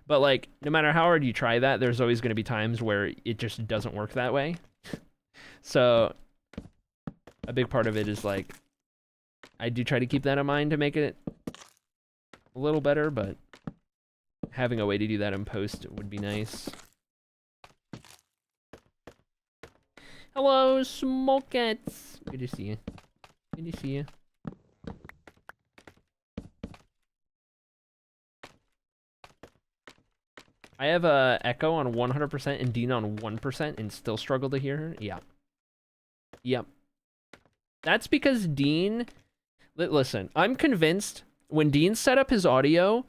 But, like, no matter how hard you try that, there's always going to be times where it just doesn't work that way. So, a big part of it is, like, I do try to keep that in mind to make it a little better, but having a way to do that in post would be nice. Hello, Smokets. Good to see you. Good to see you. I have a Echo on 100% and Dean on 1% and still struggle to hear her. Yeah. Yep. That's because Dean... Listen, I'm convinced when Dean set up his audio,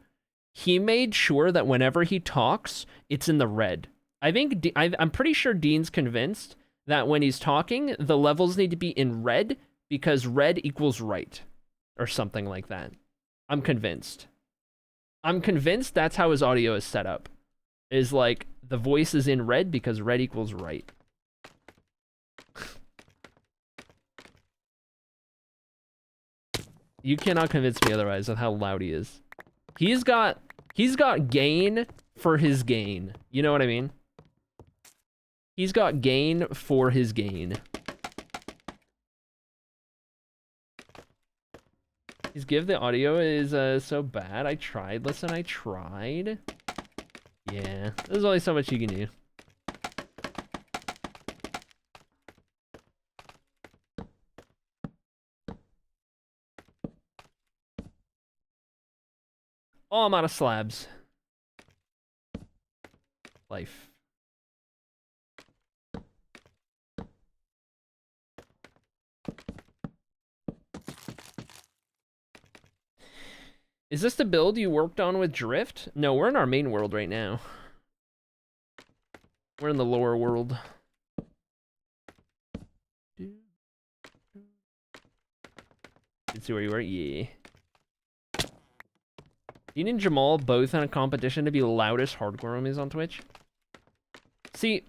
he made sure that whenever he talks, it's in the red. I'm pretty sure Dean's convinced that when he's talking, the levels need to be in red because red equals right. Or something like that. I'm convinced. I'm convinced that's how his audio is set up. Is like the voice is in red because red equals right. You cannot convince me otherwise of how loud he is. He's got gain for his gain. You know what I mean? He's got gain for his gain. His give the audio is so bad. I tried. Listen, I tried. Yeah, there's only so much you can do. Oh, I'm out of slabs. Life. Is this the build you worked on with Drift? No, we're in our main world right now. We're in the lower world. You can see where you were? Yeah. You and Jamal both in a competition to be loudest hardcore homies on Twitch? See,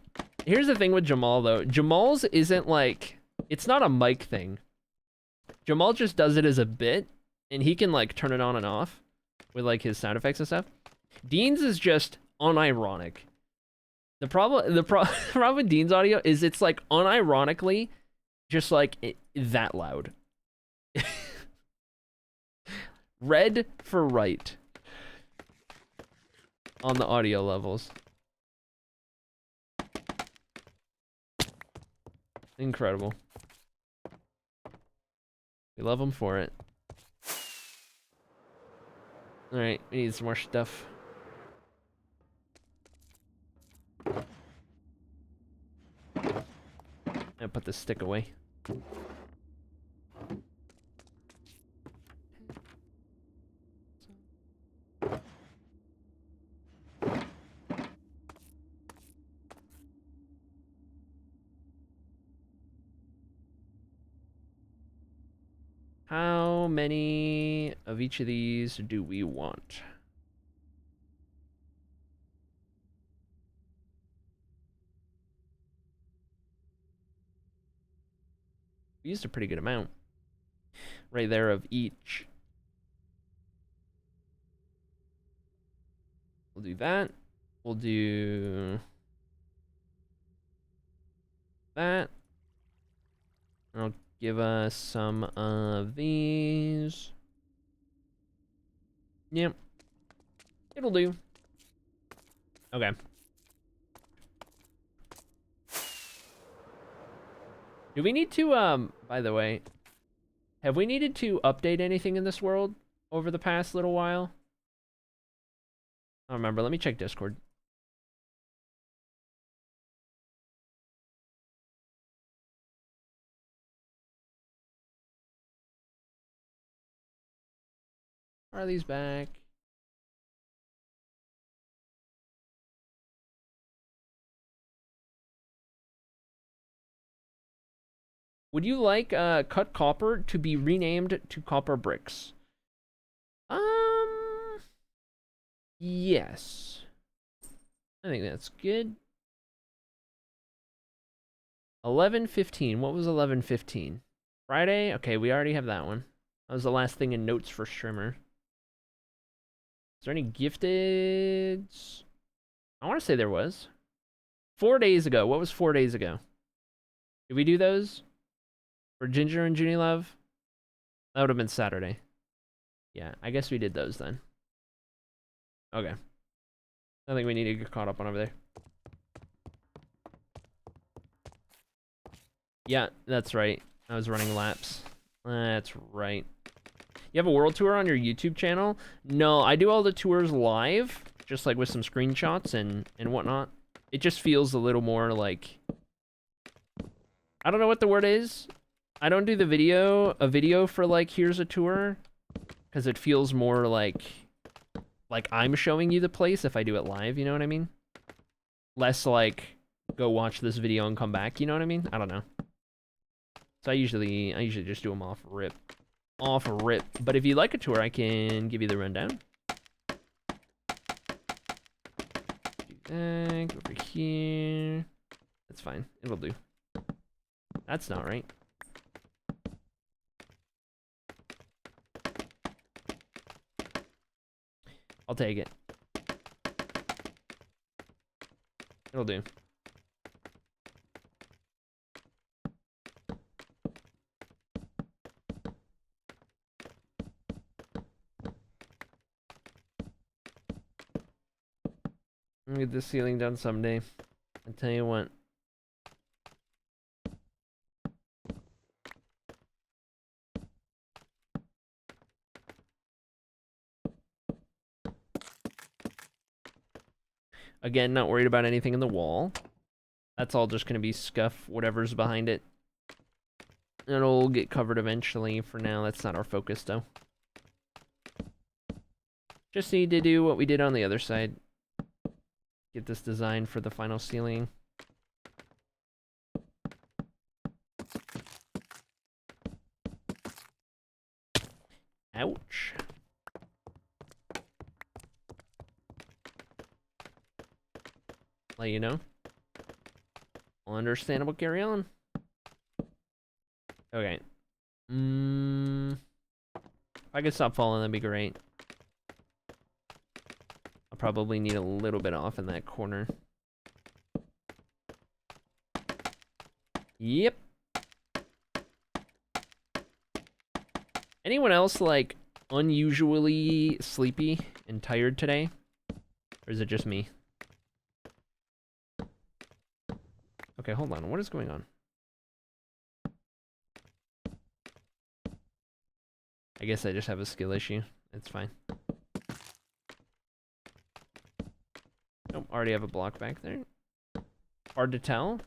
here's the thing with Jamal, though. Jamal's isn't like... It's not a mic thing. Jamal just does it as a bit, and he can, like, turn it on and off with, like, his sound effects and stuff. Dean's is just unironic. The problem with Dean's audio is it's, like, unironically just, like, that loud. Red for right. On the audio levels. Incredible. We love him for it. Alright, we need some more stuff. I'll put this stick away. How many of each of these do we want? We used a pretty good amount. Right there of each. We'll do that. We'll do that. I'll give us some of these. Yep. It'll do. Okay. Do we need to, by the way, have we needed to update anything in this world over the past little while? I don't remember. Let me check Discord. Are these back? Would you like cut copper to be renamed to copper bricks? Yes. I think that's good. 11:15. What was 11:15? Friday? Okay, we already have that one. That was the last thing in notes for Strimmer. Is there any gifteds? I want to say there was. 4 days ago. What was 4 days ago? Did we do those? For Ginger and Junie Love? That would have been Saturday. Yeah, I guess we did those then. Okay. I think we need to get caught up on over there. Yeah, that's right. I was running laps. That's right. You have a world tour on your YouTube channel? No, I do all the tours live, just like with some screenshots and whatnot. It just feels a little more like... I don't know what the word is. I don't do a video for like, here's a tour, because it feels more like I'm showing you the place if I do it live, you know what I mean? Less like, go watch this video and come back, you know what I mean? I don't know. So I usually just do them off rip. But if you like a tour, I can give you the rundown. over here. That's fine. It'll do. That's not right. I'll take it. It'll do. I'm gonna get this ceiling done someday. I tell you what. Again, not worried about anything in the wall. That's all just gonna be scuff, whatever's behind it. It'll get covered eventually. For now, that's not our focus, though. Just need to do what we did on the other side. Get this design for the final ceiling. Ouch. Let you know. Understandable, carry on. Okay. If I could stop falling, that'd be great. I'll probably need a little bit off in that corner. Yep. Anyone else, like, unusually sleepy and tired today? Or is it just me? Okay, hold on. What is going on? I guess I just have a skill issue. It's fine. Nope, already have a block back there. Hard to tell.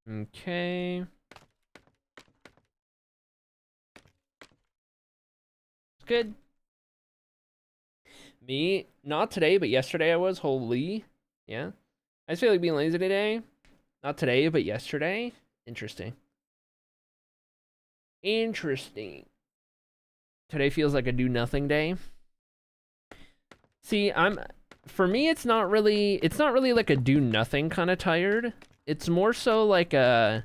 Okay. Good. Me, not today, but yesterday I was. Holy. Yeah. I just feel like being lazy today. Not today, but yesterday. Interesting. Interesting. Today feels like a do nothing day. See, for me it's not really like a do nothing kind of tired. It's more so like a,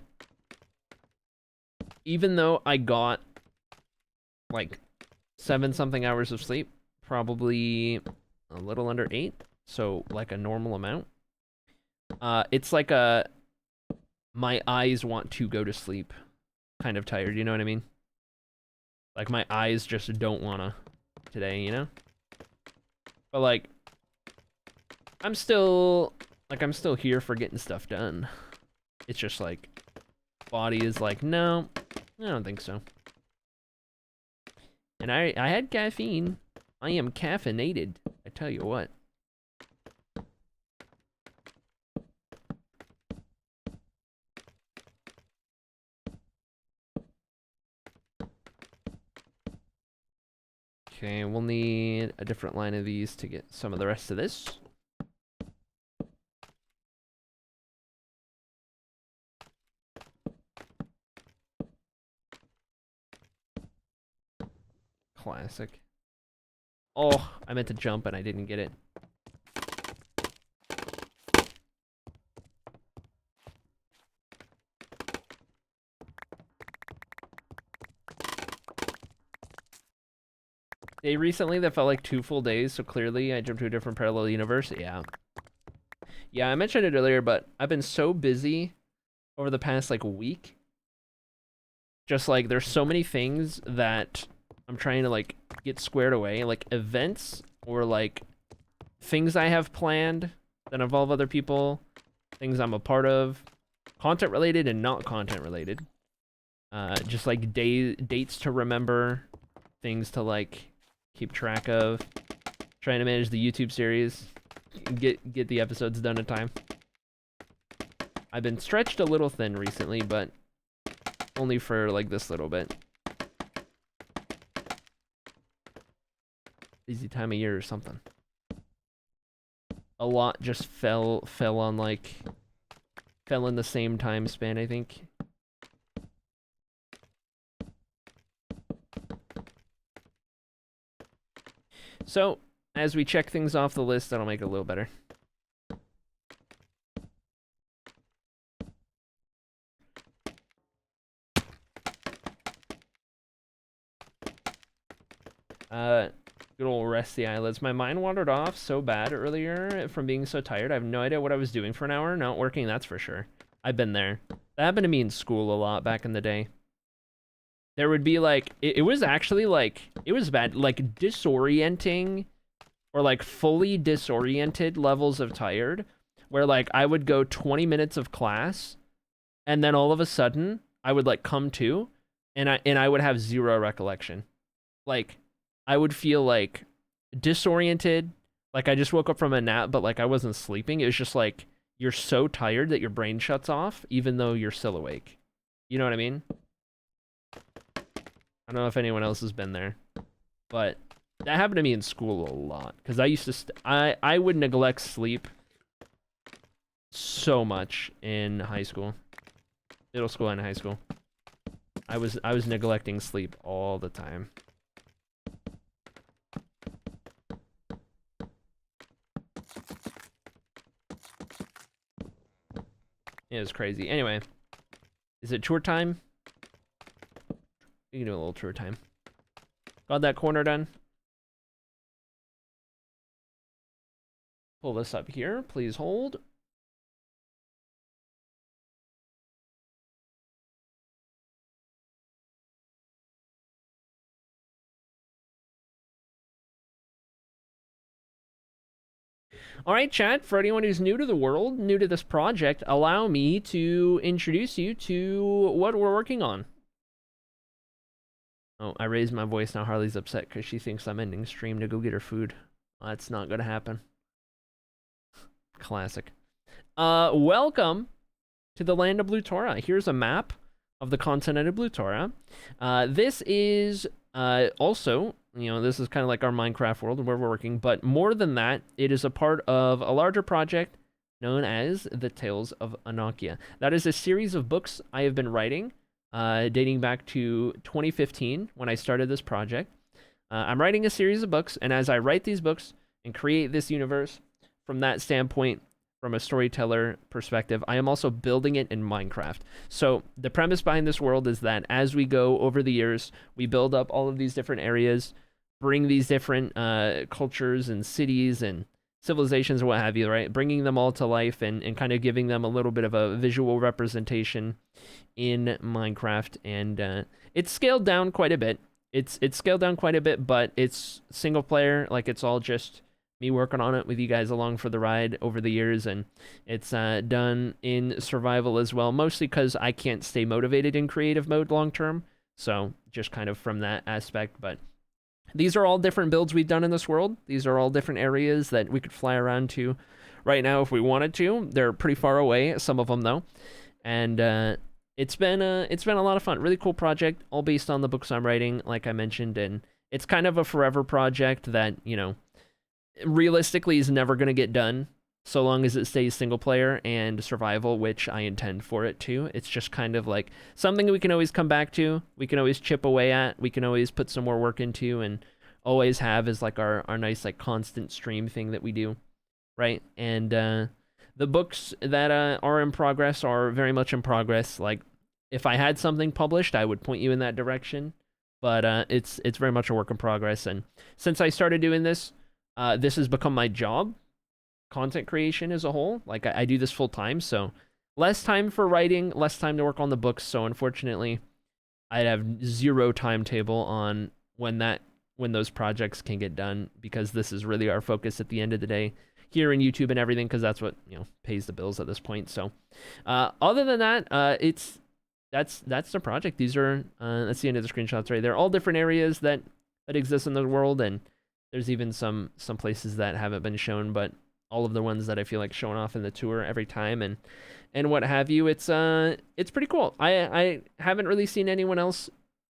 even though I got like 7-something hours of sleep, probably a little under 8, so like a normal amount. It's like a, my eyes want to go to sleep kind of tired, you know what I mean? Like my eyes just don't wanna today, you know? But like, I'm still here for getting stuff done. It's just like, body is like, no, I don't think so. And I had caffeine. I am caffeinated, I tell you what. Okay, we'll need a different line of these to get some of the rest of this. Classic. Oh, I meant to jump and I didn't get it. Day recently that felt like 2 full days, so clearly I jumped to a different parallel universe. Yeah. Yeah, I mentioned it earlier, but I've been so busy over the past like week. Just like there's so many things that I'm trying to like get squared away, like events or like things I have planned that involve other people, things I'm a part of, content related and not content related. Just like dates to remember, things to like keep track of, trying to manage the YouTube series, get the episodes done in time. I've been stretched a little thin recently, but only for like this little bit. Busy time of year or something. a lot just fell on like fell in the same time span, I think. So, as we check things off the list, that'll make it a little better. Good old rest the eyelids. My mind wandered off so bad earlier from being so tired. I have no idea what I was doing for an hour. Not working, that's for sure. I've been there. That happened to me in school a lot back in the day. There would be like, it was actually like, it was bad, like disorienting or like fully disoriented levels of tired where like I would go 20 minutes of class and then all of a sudden I would like come to and I would have zero recollection. Like I would feel like disoriented, like I just woke up from a nap, but like I wasn't sleeping. It was just like you're so tired that your brain shuts off, even though you're still awake. You know what I mean? I don't know if anyone else has been there, but that happened to me in school a lot because I used to I would neglect sleep so much in high school, middle school and high school. I was neglecting sleep all the time. It was crazy. Anyway, is it tour time? We can do a little tour time. Got that corner done. Pull this up here. Please hold. All right, chat, for anyone who's new to the world, new to this project, allow me to introduce you to what we're working on. Oh, I raised my voice. Now Harley's upset because she thinks I'm ending stream to go get her food. That's not going to happen. Classic. Welcome to the land of Blutora. Here's a map of the continent of Blutora. This is also, you know, this is kind of like our Minecraft world where we're working, but more than that, it is a part of a larger project known as the Tales of Annocia. That is a series of books I have been writing, dating back to 2015 when I started this project. I'm writing a series of books, and as I write these books and create this universe, from that standpoint, from a storyteller perspective, I am also building it in Minecraft. So the premise behind this world is that as we go over the years, we build up all of these different areas, bring these different cultures and cities and civilizations and what have you, right? Bringing them all to life and kind of giving them a little bit of a visual representation in Minecraft. And it's scaled down quite a bit. It's scaled down quite a bit, but it's single player. Like, it's all just me working on it with you guys along for the ride over the years, and it's done in survival as well, mostly because I can't stay motivated in creative mode long term, so just kind of from that aspect. But these are all different builds we've done in this world. These are all different areas that we could fly around to right now if we wanted to. They're pretty far away, some of them though, and it's been a lot of fun. Really cool project, all based on the books I'm writing, like I mentioned, and it's kind of a forever project that, you know, realistically is never going to get done so long as it stays single player and survival, which I intend for it to. It's just kind of like something we can always come back to, we can always chip away at, we can always put some more work into, and always have as like our nice like constant stream thing that we do, right? And the books that are in progress are very much in progress. Like, if I had something published, I would point you in that direction, but it's very much a work in progress. And since I started doing this, this has become my job, content creation as a whole. Like, I do this full time, so less time for writing, less time to work on the books. So unfortunately, I'd have zero timetable on when those projects can get done, because this is really our focus at the end of the day here in YouTube and everything, because that's what, you know, pays the bills at this point. So other than that, that's the project. These are that's the end of the screenshots right there. All different areas that exist in the world, and there's even some places that haven't been shown, but all of the ones that I feel like showing off in the tour every time and what have you. It's pretty cool. I haven't really seen anyone else,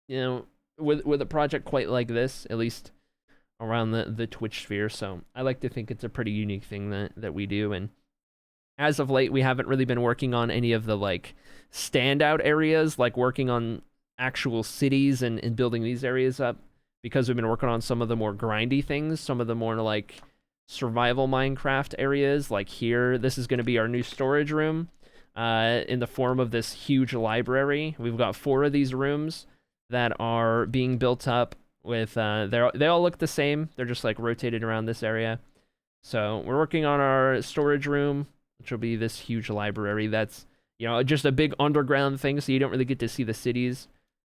you know, with a project quite like this, at least around the Twitch sphere. So I like to think it's a pretty unique thing that we do. And as of late, we haven't really been working on any of the like standout areas, like working on actual cities and building these areas up, because we've been working on some of the more grindy things, some of the more like survival Minecraft areas. Like here, this is going to be our new storage room in the form of this huge library. We've got 4 of these rooms that are being built up with, they all look the same. They're just like rotated around this area. So we're working on our storage room, which will be this huge library that's, you know, just a big underground thing, so you don't really get to see the cities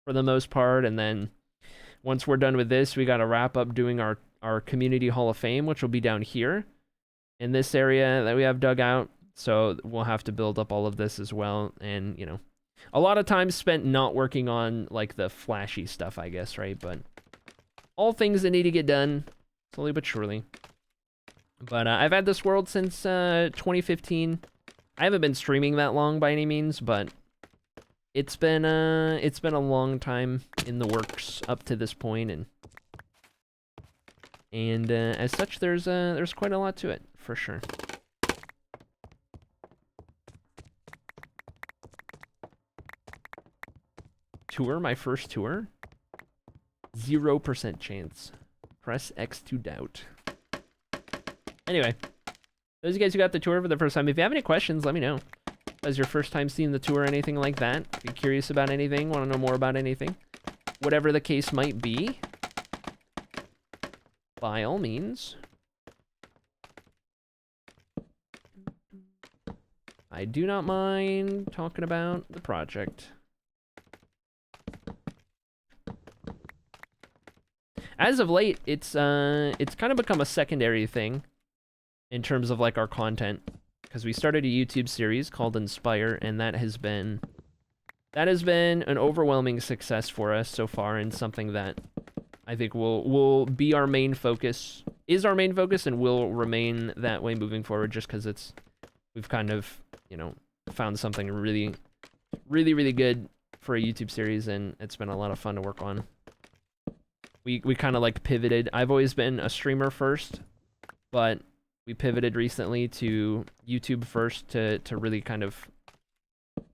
for the most part. And then once we're done with this, we got to wrap up doing our community hall of fame, which will be down here in this area that we have dug out. So we'll have to build up all of this as well. And, you know, a lot of time spent not working on like the flashy stuff, I guess, right? But all things that need to get done slowly but surely. But I've had this world since 2015. I haven't been streaming that long by any means, but it's been a long time in the works up to this point, and as such, there's quite a lot to it for sure. Tour, my first tour. 0% chance. Press X to doubt. Anyway, those of you guys who got the tour for the first time, if you have any questions, let me know. As your first time seeing the tour or anything like that, if you're curious about anything, want to know more about anything, whatever the case might be, by all means. I do not mind talking about the project. As of late, it's kind of become a secondary thing in terms of like our content, because we started a YouTube series called Inspire, and that has been an overwhelming success for us so far, and something that I think will be our main focus, is our main focus, and will remain that way moving forward, just because we've kind of, you know, found something really, really, really good for a YouTube series, and it's been a lot of fun to work on. We kind of like pivoted. I've always been a streamer first, but we pivoted recently to YouTube first to really kind of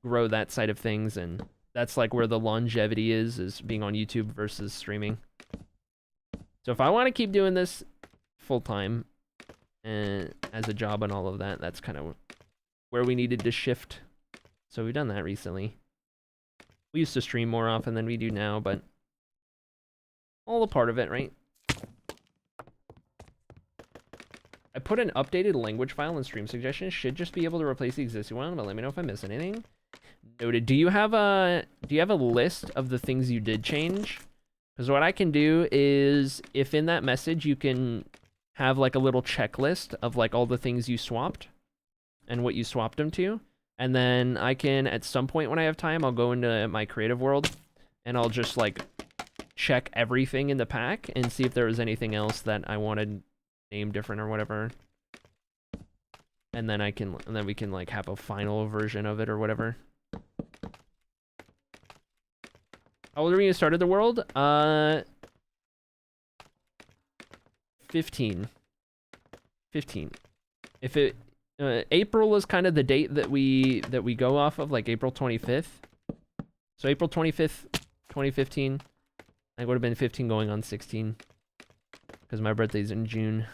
grow that side of things, and that's like where the longevity is being on YouTube versus streaming. So if I want to keep doing this full time and as a job and all of that, that's kind of where we needed to shift. So we've done that recently. We used to stream more often than we do now, but all a part of it, right? I put an updated language file in stream suggestions. Should just be able to replace the existing one, but let me know if I miss anything. Noted. Do you have a list of the things you did change? Because what I can do is, if in that message you can have like a little checklist of like all the things you swapped and what you swapped them to, and then I can, at some point when I have time, I'll go into my creative world and I'll just like check everything in the pack and see if there was anything else that I wanted named different or whatever. And then we can like have a final version of it or whatever. How old are we when you started the world? 15. If it April is kind of the date that we go off of, like April 25th. So April 25th, 2015. I would have been 15 going on 16 because my birthday's in June.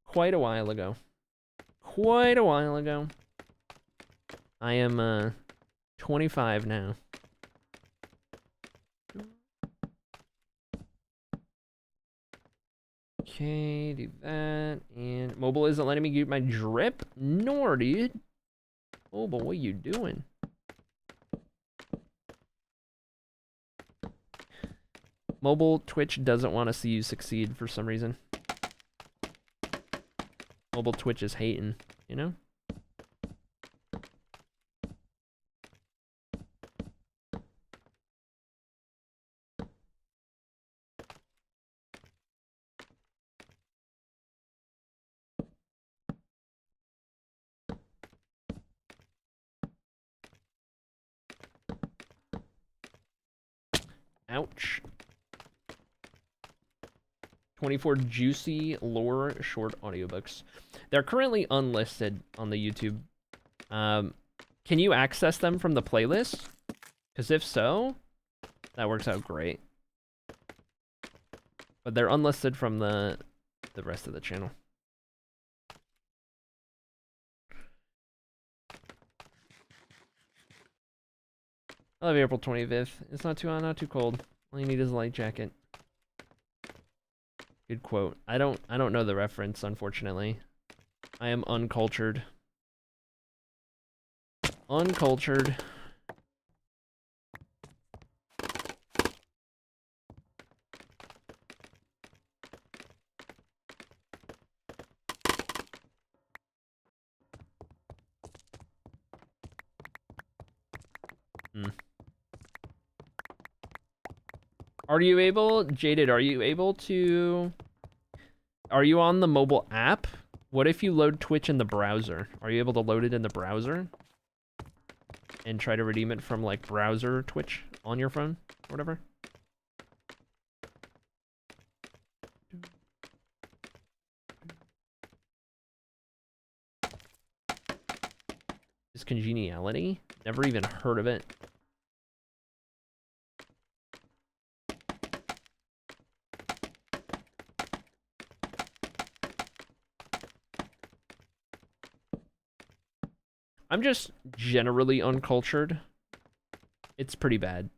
Quite a while ago. I am 25 now. Okay, do that. And mobile isn't letting me get my drip? Nor, dude. Oh, but what are you doing? Mobile Twitch doesn't want to see you succeed for some reason. Mobile Twitch is hating, you know? Ouch. 24 juicy lore short audiobooks. They're currently unlisted on the YouTube. Can you access them from the playlist? Because if so, that works out great. But they're unlisted from the rest of the channel. I love April 25th. It's not too cold. All you need is a light jacket. Good quote. I don't know the reference, unfortunately. I am uncultured. Uncultured. Are you able, Jaded, are you able to... Are you on the mobile app? What if you load Twitch in the browser? Are you able to load it in the browser? And try to redeem it from, like, browser Twitch on your phone? Or whatever? Is Congeniality? Never even heard of it. I'm just generally uncultured. It's pretty bad.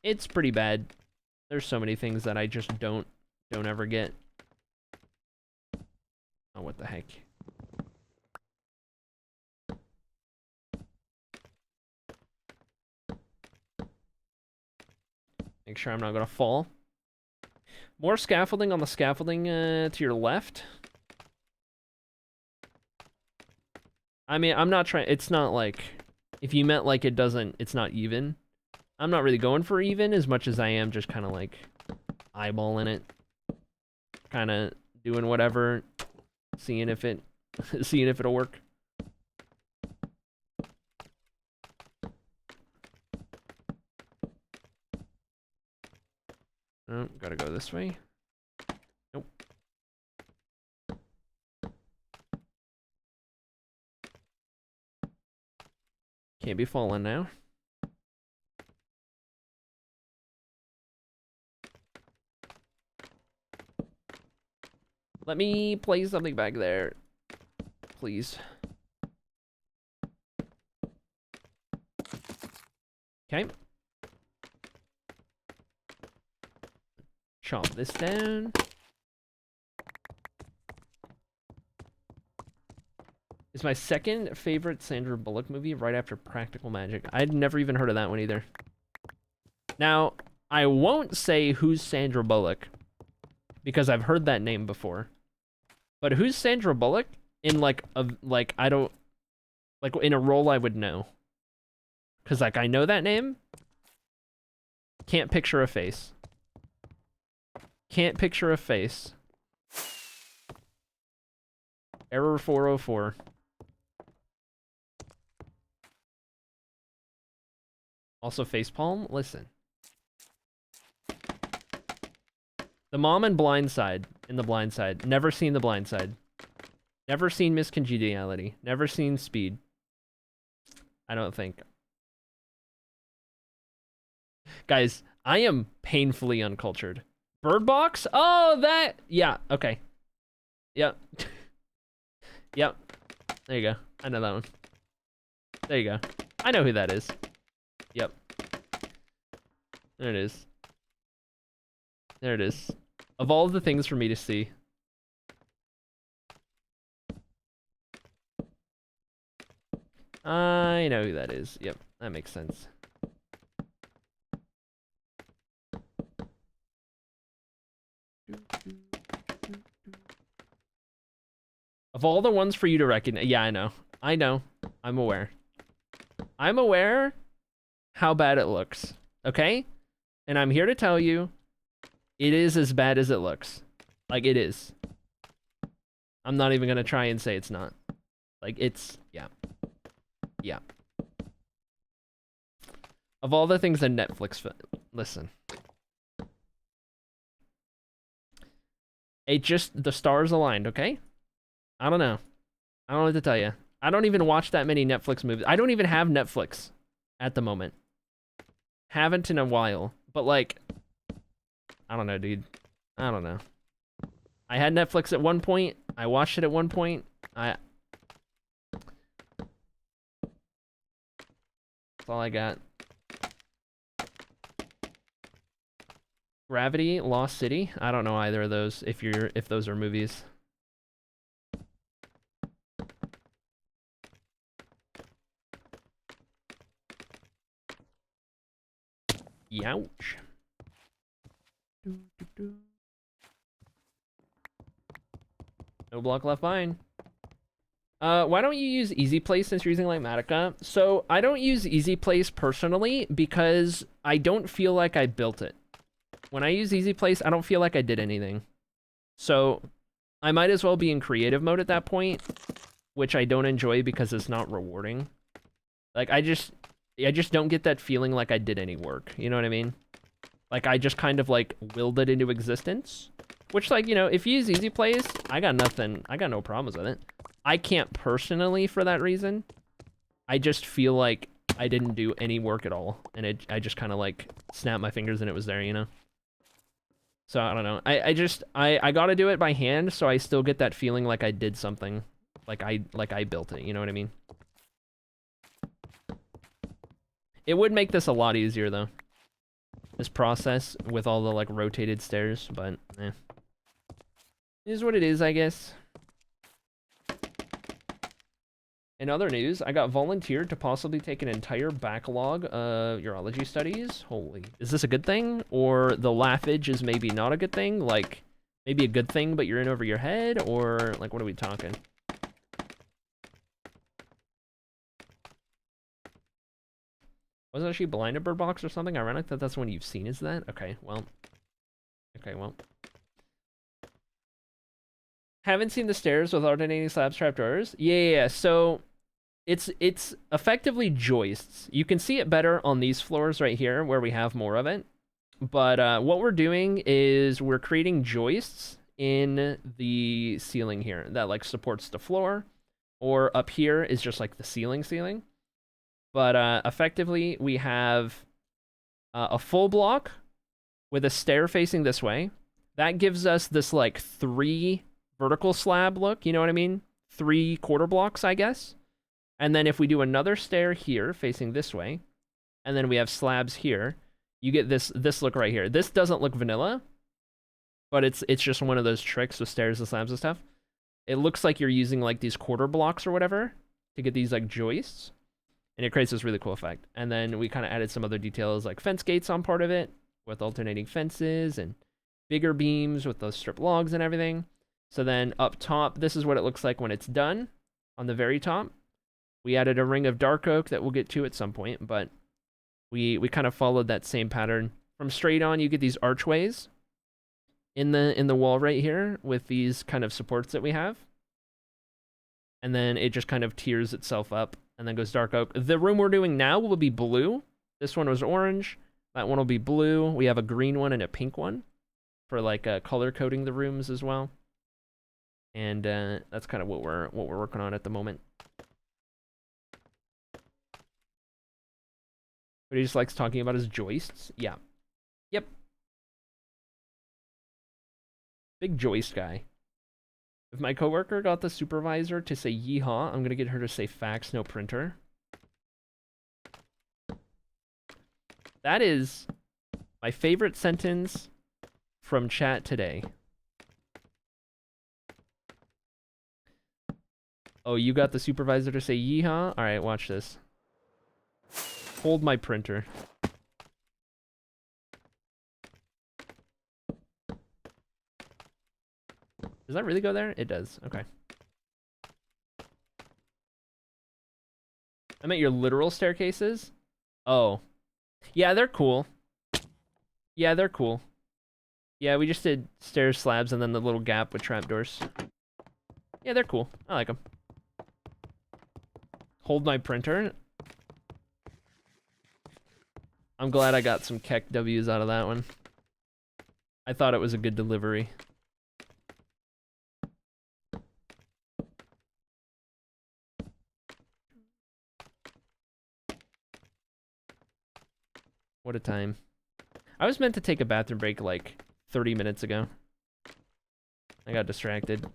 It's pretty bad. There's so many things that I just don't ever get. Oh, what the heck. Make sure I'm not gonna fall. More scaffolding on the scaffolding to your left. I mean, I'm not trying, it's not like, if you meant like it's not even. I'm not really going for even as much as I am just kind of like eyeballing it. Kind of doing whatever, seeing if it'll work. Oh, gotta go this way. Nope. Can't be falling now. Let me play something back there, please. Okay. Chop this down. It's my second favorite Sandra Bullock movie right after Practical Magic. I'd never even heard of that one either. Now, I won't say who's Sandra Bullock because I've heard that name before. But who's Sandra Bullock in like I don't like in a role I would know. Cuz like I know that name. Can't picture a face. Can't picture a face. Error 404. Also facepalm? Listen. The mom in Blindside. In the Blindside. Never seen the Blindside. Never seen Miss Congeniality. Never seen Speed. I don't think. Guys, I am painfully uncultured. Bird Box? Oh, that! Yeah, okay. Yep. Yep. There you go. I know that one. There you go. I know who that is. Yep. There it is. There it is. Of all the things for me to see. I know who that is. Yep, that makes sense. Of all the ones for you to recognize, yeah, I know. I know. I'm aware. I'm aware how bad it looks, okay? And I'm here to tell you, it is as bad as it looks. Like, it is. I'm not even gonna try and say it's not. Like, it's, yeah. Yeah. Of all the things that Netflix, listen. It just, the stars aligned, okay? I don't know. I don't know what to tell you. I don't even watch that many Netflix movies. I don't even have Netflix at the moment. Haven't in a while. But like, I don't know, dude. I don't know. I had Netflix at one point. I watched it at one point. That's all I got. Gravity, Lost City. I don't know either of those. If those are movies. Youch. No block left behind. Why don't you use Easy Place since you're using Litematica? So I don't use Easy Place personally because I don't feel like I built it. When I use Easy Place, I don't feel like I did anything. So I might as well be in creative mode at that point, which I don't enjoy because it's not rewarding. Like I just don't get that feeling like I did any work. You know what I mean? Like I just kind of like willed it into existence. Which, like, you know, if you use Easy Plays, I got no problems with it. I can't personally for that reason. I just feel like I didn't do any work at all. And I just kind of, like, snapped my fingers and it was there, you know? So, I don't know. I gotta do it by hand, so I still get that feeling like I did something. Like I built it, you know what I mean? It would make this a lot easier, though. This process with all the, like, rotated stairs, but, eh. It is what it is, I guess. In other news, I got volunteered to possibly take an entire backlog of urology studies. Holy, is this a good thing? Or the laughage is maybe not a good thing? Like, maybe a good thing, but you're in over your head? Or, like, what are we talking? Wasn't she blind at Bird Box or something? Ironic that that's one you've seen, is that? Okay, well. Okay, well. Haven't seen the stairs with alternating slabs trapdoors? Yeah, so it's effectively joists. You can see it better on these floors right here where we have more of it. But what we're doing is we're creating joists in the ceiling here that like supports the floor, or up here is just like the ceiling. But effectively we have a full block with a stair facing this way. That gives us this like 3 vertical slab look, you know what I mean? 3 quarter blocks, I guess. And then if we do another stair here facing this way, and then we have slabs here, you get this look right here. This doesn't look vanilla, but it's just one of those tricks with stairs and slabs and stuff. It looks like you're using like these quarter blocks or whatever to get these like joists, and it creates this really cool effect. And then we kind of added some other details like fence gates on part of it with alternating fences and bigger beams with those strip logs and everything. So then up top, this is what it looks like when it's done. On the very top, we added a ring of dark oak that we'll get to at some point, but we kind of followed that same pattern. From straight on, you get these archways in the wall right here with these kind of supports that we have. And then it just kind of tiers itself up and then goes dark oak. The room we're doing now will be blue. This one was orange. That one will be blue. We have a green one and a pink one for like color coding the rooms as well. And that's kind of what we're working on at the moment. But he just likes talking about his joists. Yeah. Yep. Big joist guy. If my coworker got the supervisor to say yeehaw, I'm gonna get her to say fax, no printer. That is my favorite sentence from chat today. Oh, you got the supervisor to say yeehaw? Alright, watch this. Hold my printer. Does that really go there? It does. Okay. I meant your literal staircases? Oh. Yeah, they're cool. Yeah, they're cool. Yeah, we just did stairs, slabs, and then the little gap with trapdoors. Yeah, they're cool. I like them. Hold my printer. I'm glad I got some Keck W's out of that one. I thought it was a good delivery. What a time. I was meant to take a bathroom break like 30 minutes ago. I got distracted.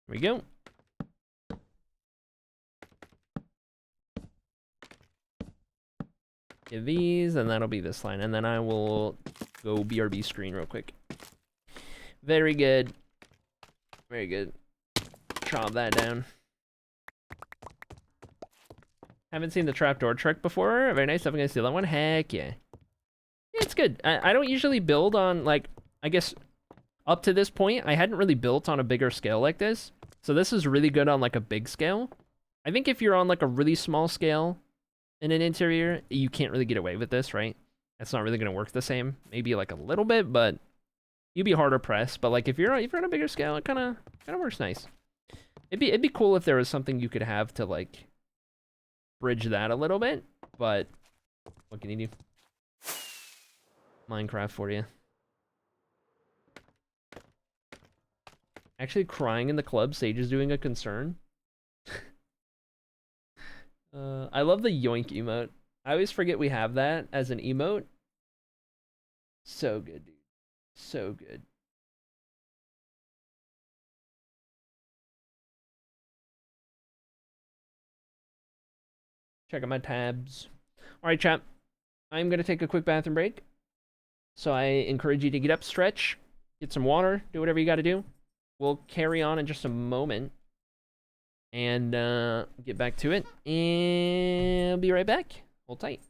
There we go. Get these, and that'll be this line. And then I will go BRB screen real quick. Very good. Very good. Chop that down. Haven't seen the trapdoor trick before. Very nice. I'm gonna steal that one. Heck yeah. It's good. I don't usually build on, like, I guess up to this point, I hadn't really built on a bigger scale like this. So this is really good on like a big scale. I think if you're on like a really small scale in an interior, you can't really get away with this, right? It's not really gonna work the same. Maybe like a little bit, but you'd be harder pressed. But like if you're on a bigger scale, it kind of works nice. It'd be cool if there was something you could have to like bridge that a little bit. But what can you do? Minecraft for you. Actually crying in the club, Sage is doing a concern. I love the yoink emote. I always forget we have that as an emote. So good, dude. So good. Check out my tabs. Alright, chat. I'm gonna take a quick bathroom break. So I encourage you to get up, stretch, get some water, do whatever you gotta do. We'll carry on in just a moment. And get back to it. And I'll be right back. Hold tight.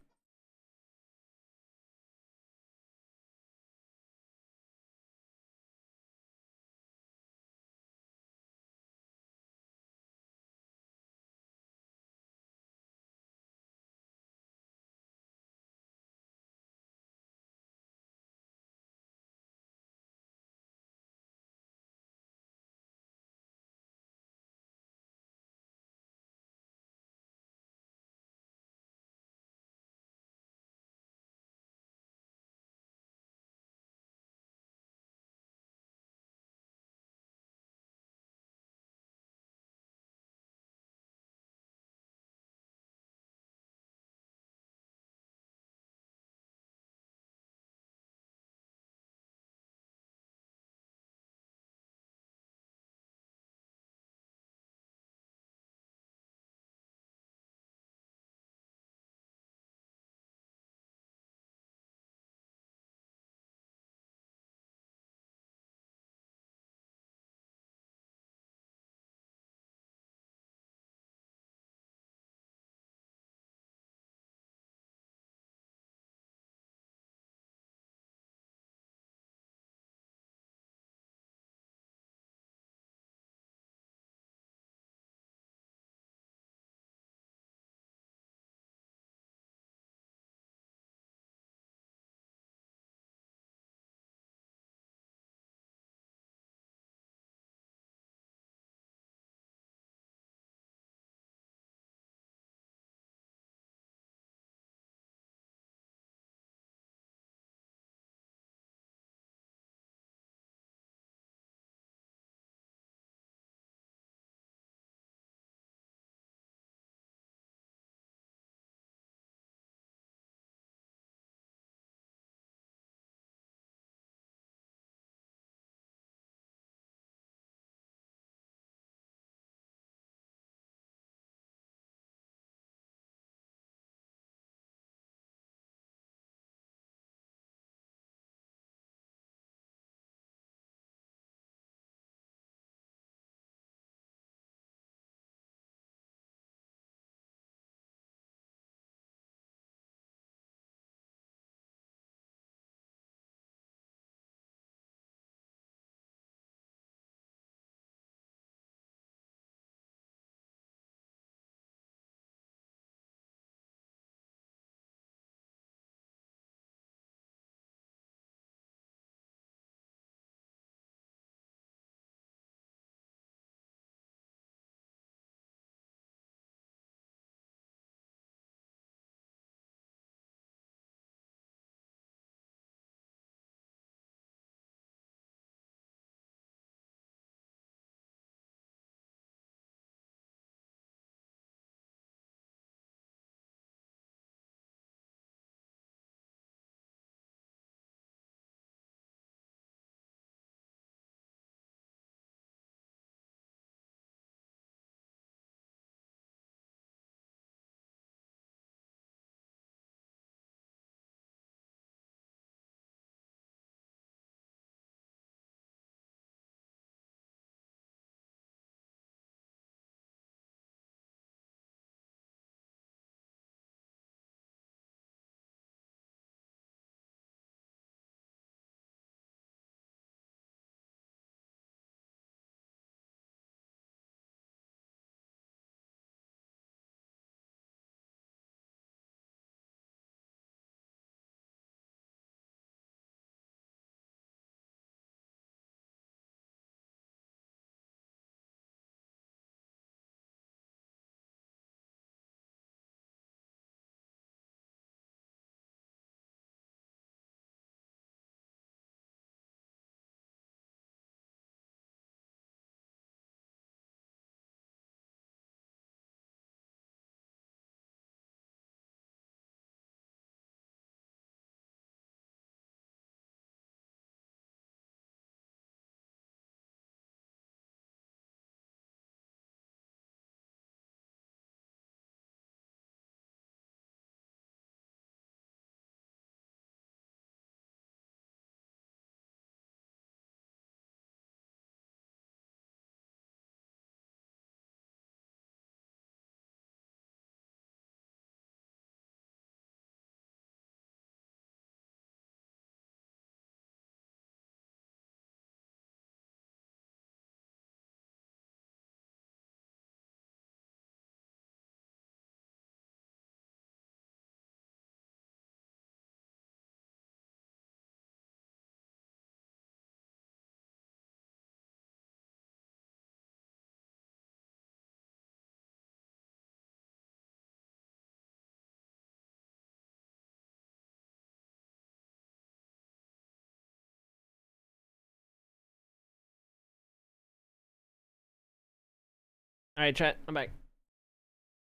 Alright, chat, I'm back.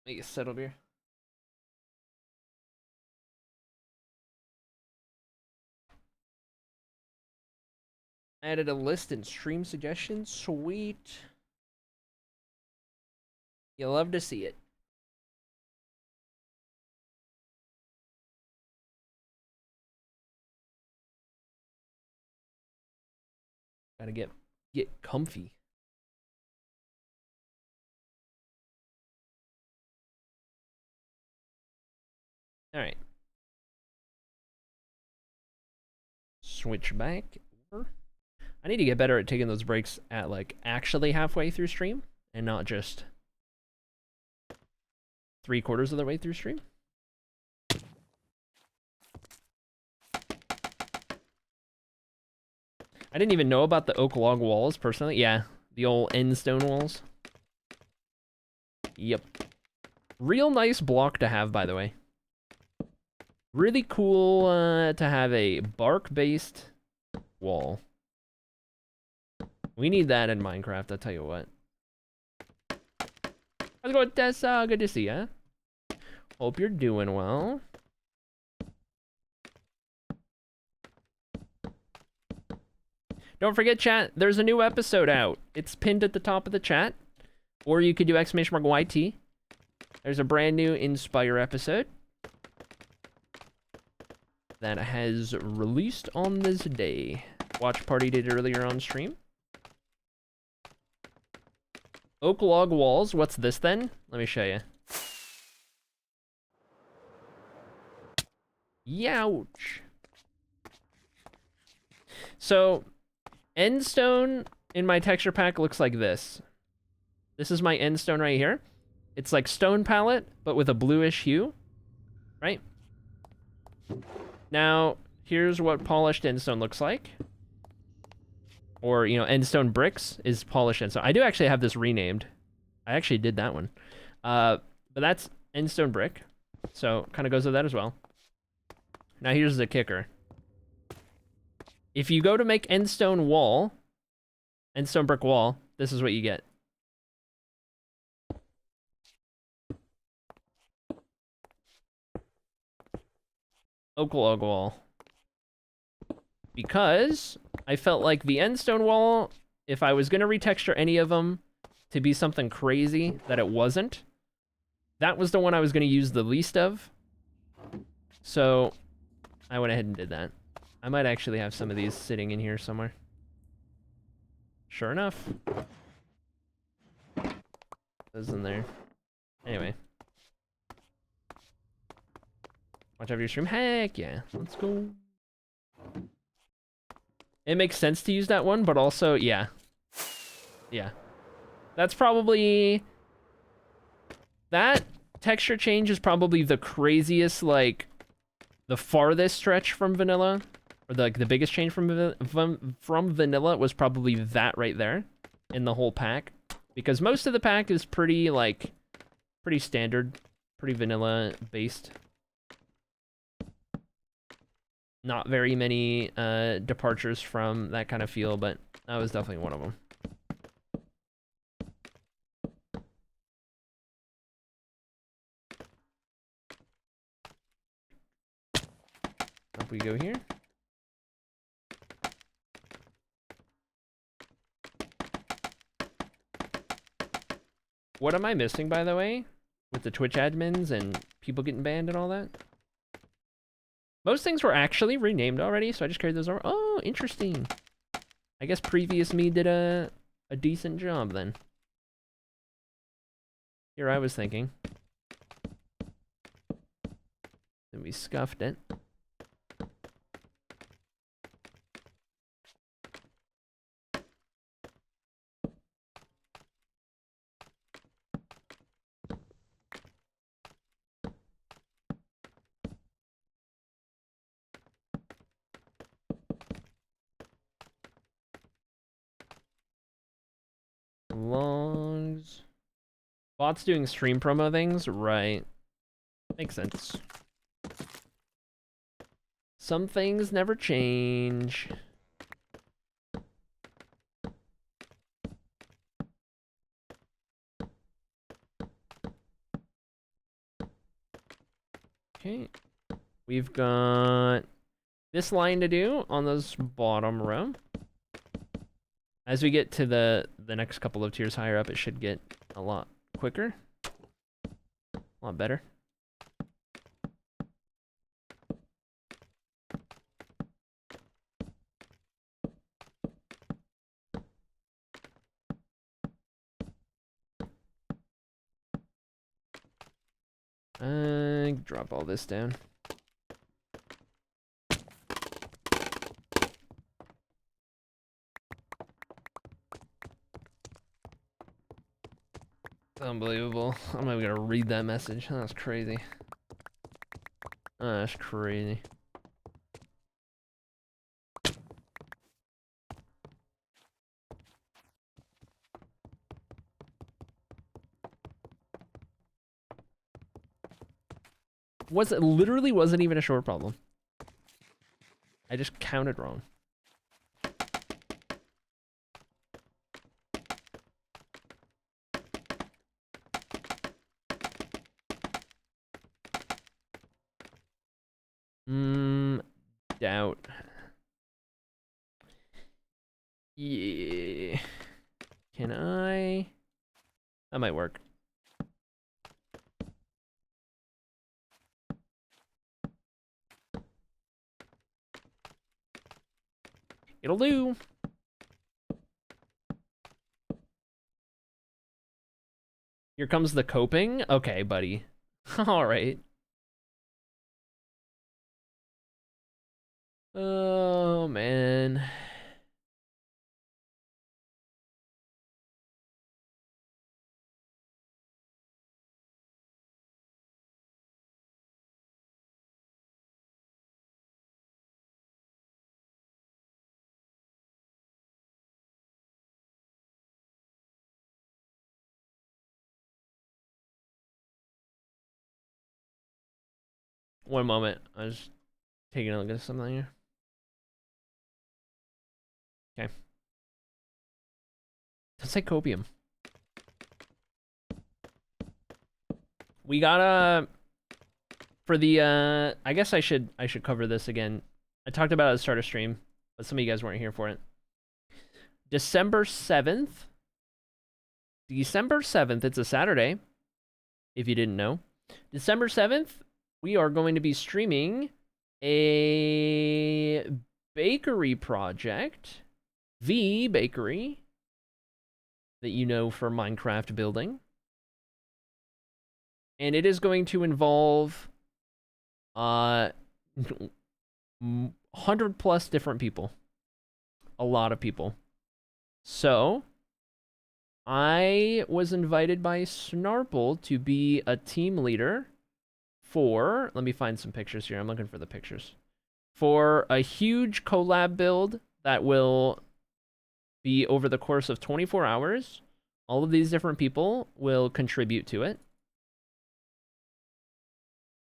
Let me get settled here. Added a list and stream suggestions. Sweet. You'll love to see it. Gotta get comfy. Alright. Switch back. I need to get better at taking those breaks at like actually halfway through stream and not just 3/4 of the way through stream. I didn't even know about the oak log walls personally. Yeah, the old end stone walls. Yep. Real nice block to have, by the way. Really cool to have a bark-based wall. We need that in Minecraft, I'll tell you what. How's it going, Tessa? Good to see ya. Hope you're doing well. Don't forget, chat, there's a new episode out. It's pinned at the top of the chat. Or you could do !YT. There's a brand new Inspire episode that has released on this day. Watch Party did earlier on stream. Oak log walls, what's this then? Let me show you. Youch. So, end stone in my texture pack looks like this. This is my end stone right here. It's like stone palette, but with a bluish hue, right? Now, here's what polished end stone looks like. Or, you know, end stone bricks is polished end stone. I do actually have this renamed. I actually did that one. But that's end stone brick. So, kind of goes with that as well. Now, here's the kicker. If you go to make end stone wall, end stone brick wall, this is what you get. Oak log wall. Because I felt like the end stone wall, if I was going to retexture any of them to be something crazy that it wasn't, that was the one I was going to use the least of. So I went ahead and did that. I might actually have some of these sitting in here somewhere. Sure enough. Those in there. Anyway. Watch over your stream. Heck yeah. Let's go. It makes sense to use that one, but also, yeah. Yeah. That's probably... That texture change is probably the craziest, like, the farthest stretch from vanilla. Or the biggest change from vanilla was probably that right there in the whole pack. Because most of the pack is pretty, like, pretty standard, pretty vanilla based. Not very many departures from that kind of feel, but that was definitely one of them. Up we go here. What am I missing, by the way, with the Twitch admins and people getting banned and all that? Most things were actually renamed already, so I just carried those over. Oh, interesting. I guess previous me did a decent job then. Here I was thinking. Then we scuffed it. Logs. Bots doing stream promo things? Right. Makes sense. Some things never change. Okay. We've got this line to do on this bottom row. As we get to the next couple of tiers higher up, it should get a lot quicker. A lot better. Drop all this down. Unbelievable. I'm not even gonna read that message. That's crazy. That's crazy. Literally wasn't even a short problem. I just counted wrong. Doubt. Yeah. Can I? That might work. It'll do. Here comes the coping. Okay, buddy. All right. Oh, man. One moment. I was taking a look at something here. Okay. Let's say copium. We gotta for the I guess I should cover this again. I talked about it at the start of stream, but some of you guys weren't here for it. December 7th. December 7th, it's a Saturday, if you didn't know. December 7th, we are going to be streaming a bakery project. The bakery that you know for Minecraft building. And it is going to involve 100 plus different people. A lot of people. So, I was invited by Snarple to be a team leader for, let me find some pictures here. I'm looking for the pictures. For a huge collab build that will be over the course of 24 hours. All of these different people will contribute to it.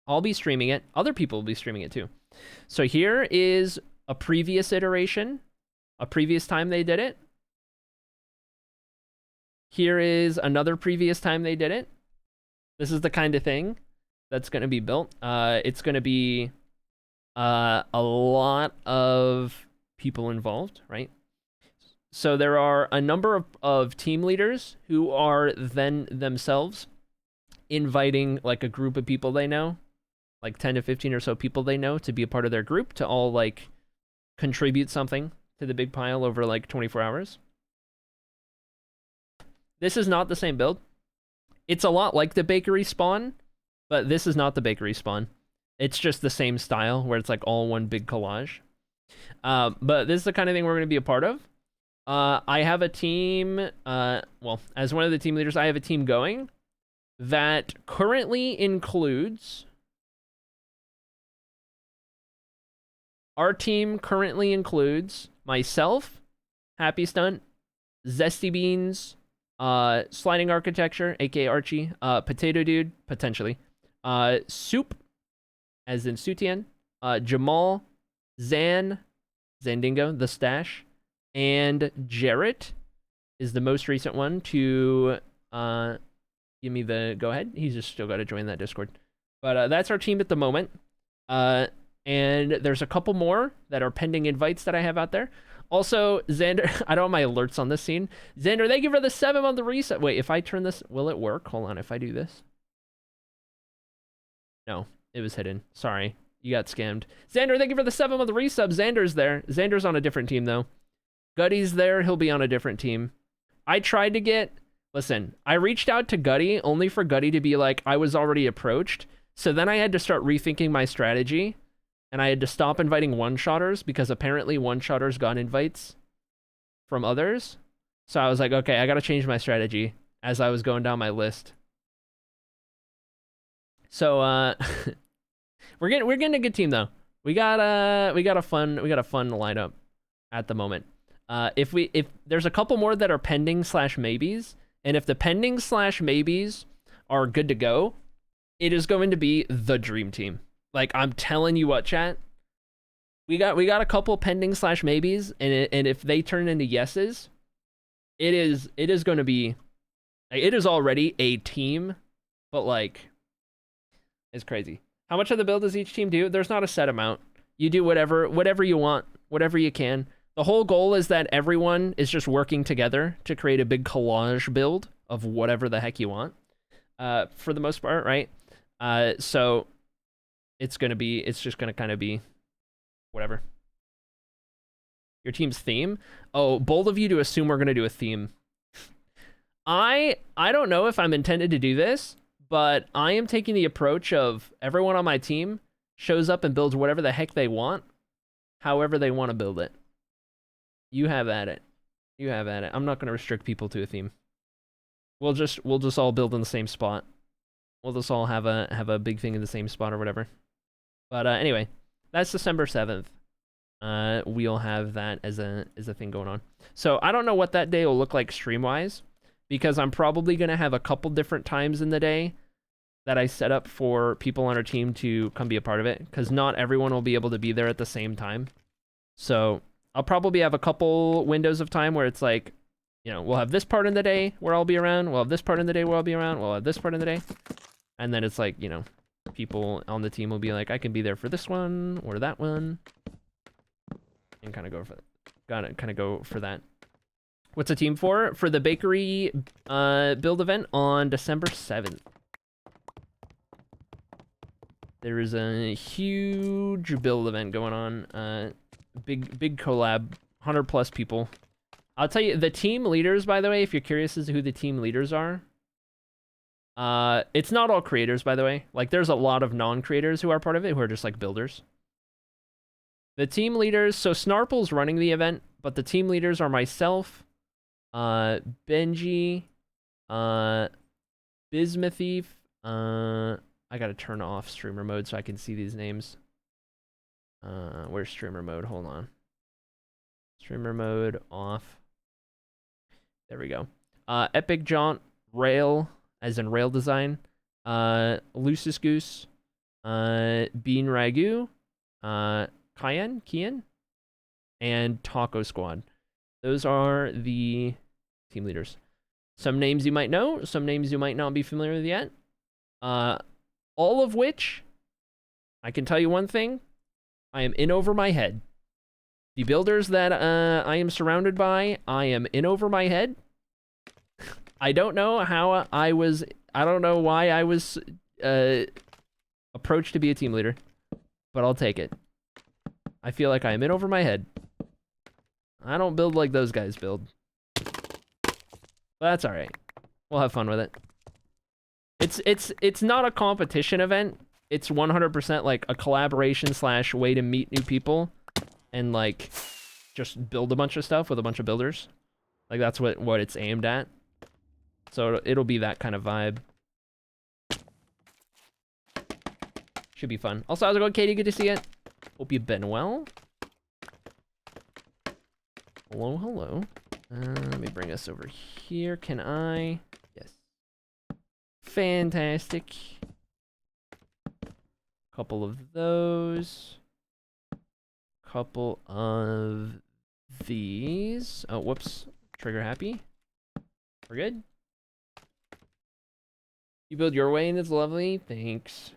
I'll be streaming it. Other people will be streaming it too. So here is a previous iteration, a previous time they did it. Here is another previous time they did it. This is the kind of thing that's going to be built. It's going to be a lot of people involved, right? So there are a number of team leaders who are then themselves inviting like a group of people they know, like 10 to 15 or so people they know to be a part of their group to all like contribute something to the big pile over like 24 hours. This is not the same build. It's a lot like the bakery spawn, but this is not the bakery spawn. It's just the same style where it's like all one big collage. But this is the kind of thing we're going to be a part of. I have a team, well, as one of the team leaders, I have a team going that currently includes, our team currently includes myself, Happy Stunt, Zesty Beans, Sliding Architecture, aka Archie, Potato Dude, potentially, Soup, as in Sutian, Jamal, Zandingo, The Stash, and Jarrett is the most recent one to give me the go-ahead. He's just still got to join that Discord. But that's our team at the moment. And there's a couple more that are pending invites that I have out there. Also, Xander, I don't have my alerts on this scene. Xander, thank you for the 7-month reset. Wait, if I turn this, will it work? Hold on, if I do this. No, it was hidden. Sorry, you got scammed. Xander, thank you for the 7-month resub. Xander's there. Xander's on a different team, though. Gutty's there. He'll be on a different team. I tried to get... Listen, I reached out to Gutty only for Gutty to be like, I was already approached. So then I had to start rethinking my strategy. And I had to stop inviting one-shotters because apparently one-shotters got invites from others. So I was like, okay, I got to change my strategy as I was going down my list. So we're getting a good team though. We got a fun lineup at the moment. If there's a couple more that are pending / maybes, and if the pending / maybes are good to go, it is going to be the dream team. Like, I'm telling you what, chat. We got a couple pending / maybes, and if they turn into yeses, it is going to be, like, it is already a team, but like, it's crazy. How much of the build does each team do? There's not a set amount. You do whatever you want, whatever you can. The whole goal is that everyone is just working together to create a big collage build of whatever the heck you want. For the most part, right? So it's just gonna kind of be whatever. Your team's theme? Oh, bold of you to assume we're gonna do a theme. I don't know if I'm intended to do this, but I am taking the approach of everyone on my team shows up and builds whatever the heck they want, however they want to build it. You have at it. You have at it. I'm not going to restrict people to a theme. We'll just all build in the same spot. We'll just all have a big thing in the same spot or whatever. But anyway, that's December 7th. We'll have that as a thing going on. So I don't know what that day will look like stream-wise, because I'm probably going to have a couple different times in the day that I set up for people on our team to come be a part of it, because not everyone will be able to be there at the same time. So I'll probably have a couple windows of time where it's like, you know, we'll have this part in the day where I'll be around, we'll have this part in the day where I'll be around, we'll have this part in the day. And then it's like, you know, people on the team will be like, I can be there for this one or that one. And kind of go for that. Gotta kind of go for that. What's a team for? For the bakery build event on December 7th. There is a huge build event going on. Big collab, 100+ people. I'll tell you, the team leaders, by the way, if you're curious as to who the team leaders are, it's not all creators, by the way. Like, there's a lot of non-creators who are part of it, who are just, like, builders. The team leaders, so Snarple's running the event, but the team leaders are myself, Benji, Bismathief, I gotta turn off streamer mode so I can see these names. Where's streamer mode? Hold on. Streamer mode off. There we go. Epic Jaunt, Rail, as in rail design. Lucis Goose, Bean Ragu, Kian, and Taco Squad. Those are the team leaders. Some names you might know, some names you might not be familiar with yet. All of which, I can tell you one thing, I am in over my head. The builders that I am surrounded by, I am in over my head. I don't know how I don't know why I was approached to be a team leader, but I'll take it. I feel like I am in over my head. I don't build like those guys build. But that's alright. We'll have fun with it. It's not a competition event. It's 100% like a collaboration / way to meet new people and like just build a bunch of stuff with a bunch of builders. Like, that's what it's aimed at. So it'll be that kind of vibe. Should be fun. Also, how's it going, Katie? Good to see you. Hope you've been well. Hello, hello. Let me bring us over here. Can I? Yes. Fantastic. Couple of those. Couple of these. Oh, whoops. Trigger happy. We're good. You build your way and it's lovely. Thanks.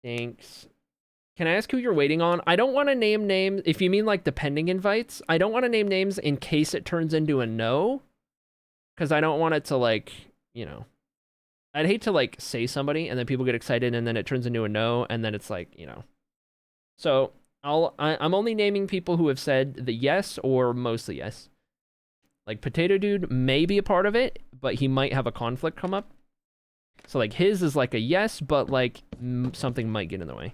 Thanks. Can I ask who you're waiting on? I don't want to name names. If you mean like the pending invites, I don't want to name names in case it turns into a no. Because I don't want it to like, you know. I'd hate to like say somebody and then people get excited and then it turns into a no and then it's like, you know. So I'm only naming people who have said the yes or mostly yes. Like Potato Dude may be a part of it, but he might have a conflict come up. So like his is like a yes, but like something might get in the way.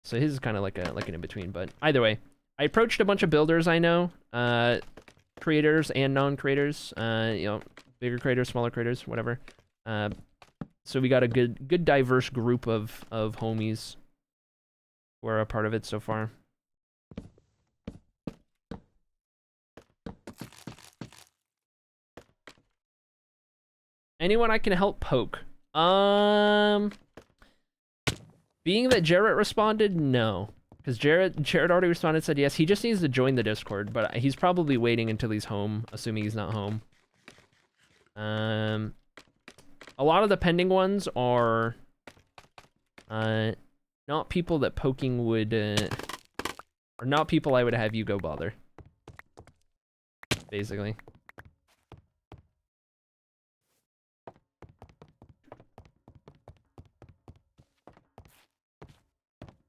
So his is kind of like an in-between, but either way. I approached a bunch of builders I know, creators and non-creators, you know, bigger creators, smaller creators, whatever. So we got a good diverse group of homies who are a part of it so far. Anyone I can help poke? Being that Jarrett responded, no. Because Jarrett already responded, said yes. He just needs to join the Discord, but he's probably waiting until he's home, assuming he's not home. A lot of the pending ones are not people that poking would, or not people I would have you go bother. Basically.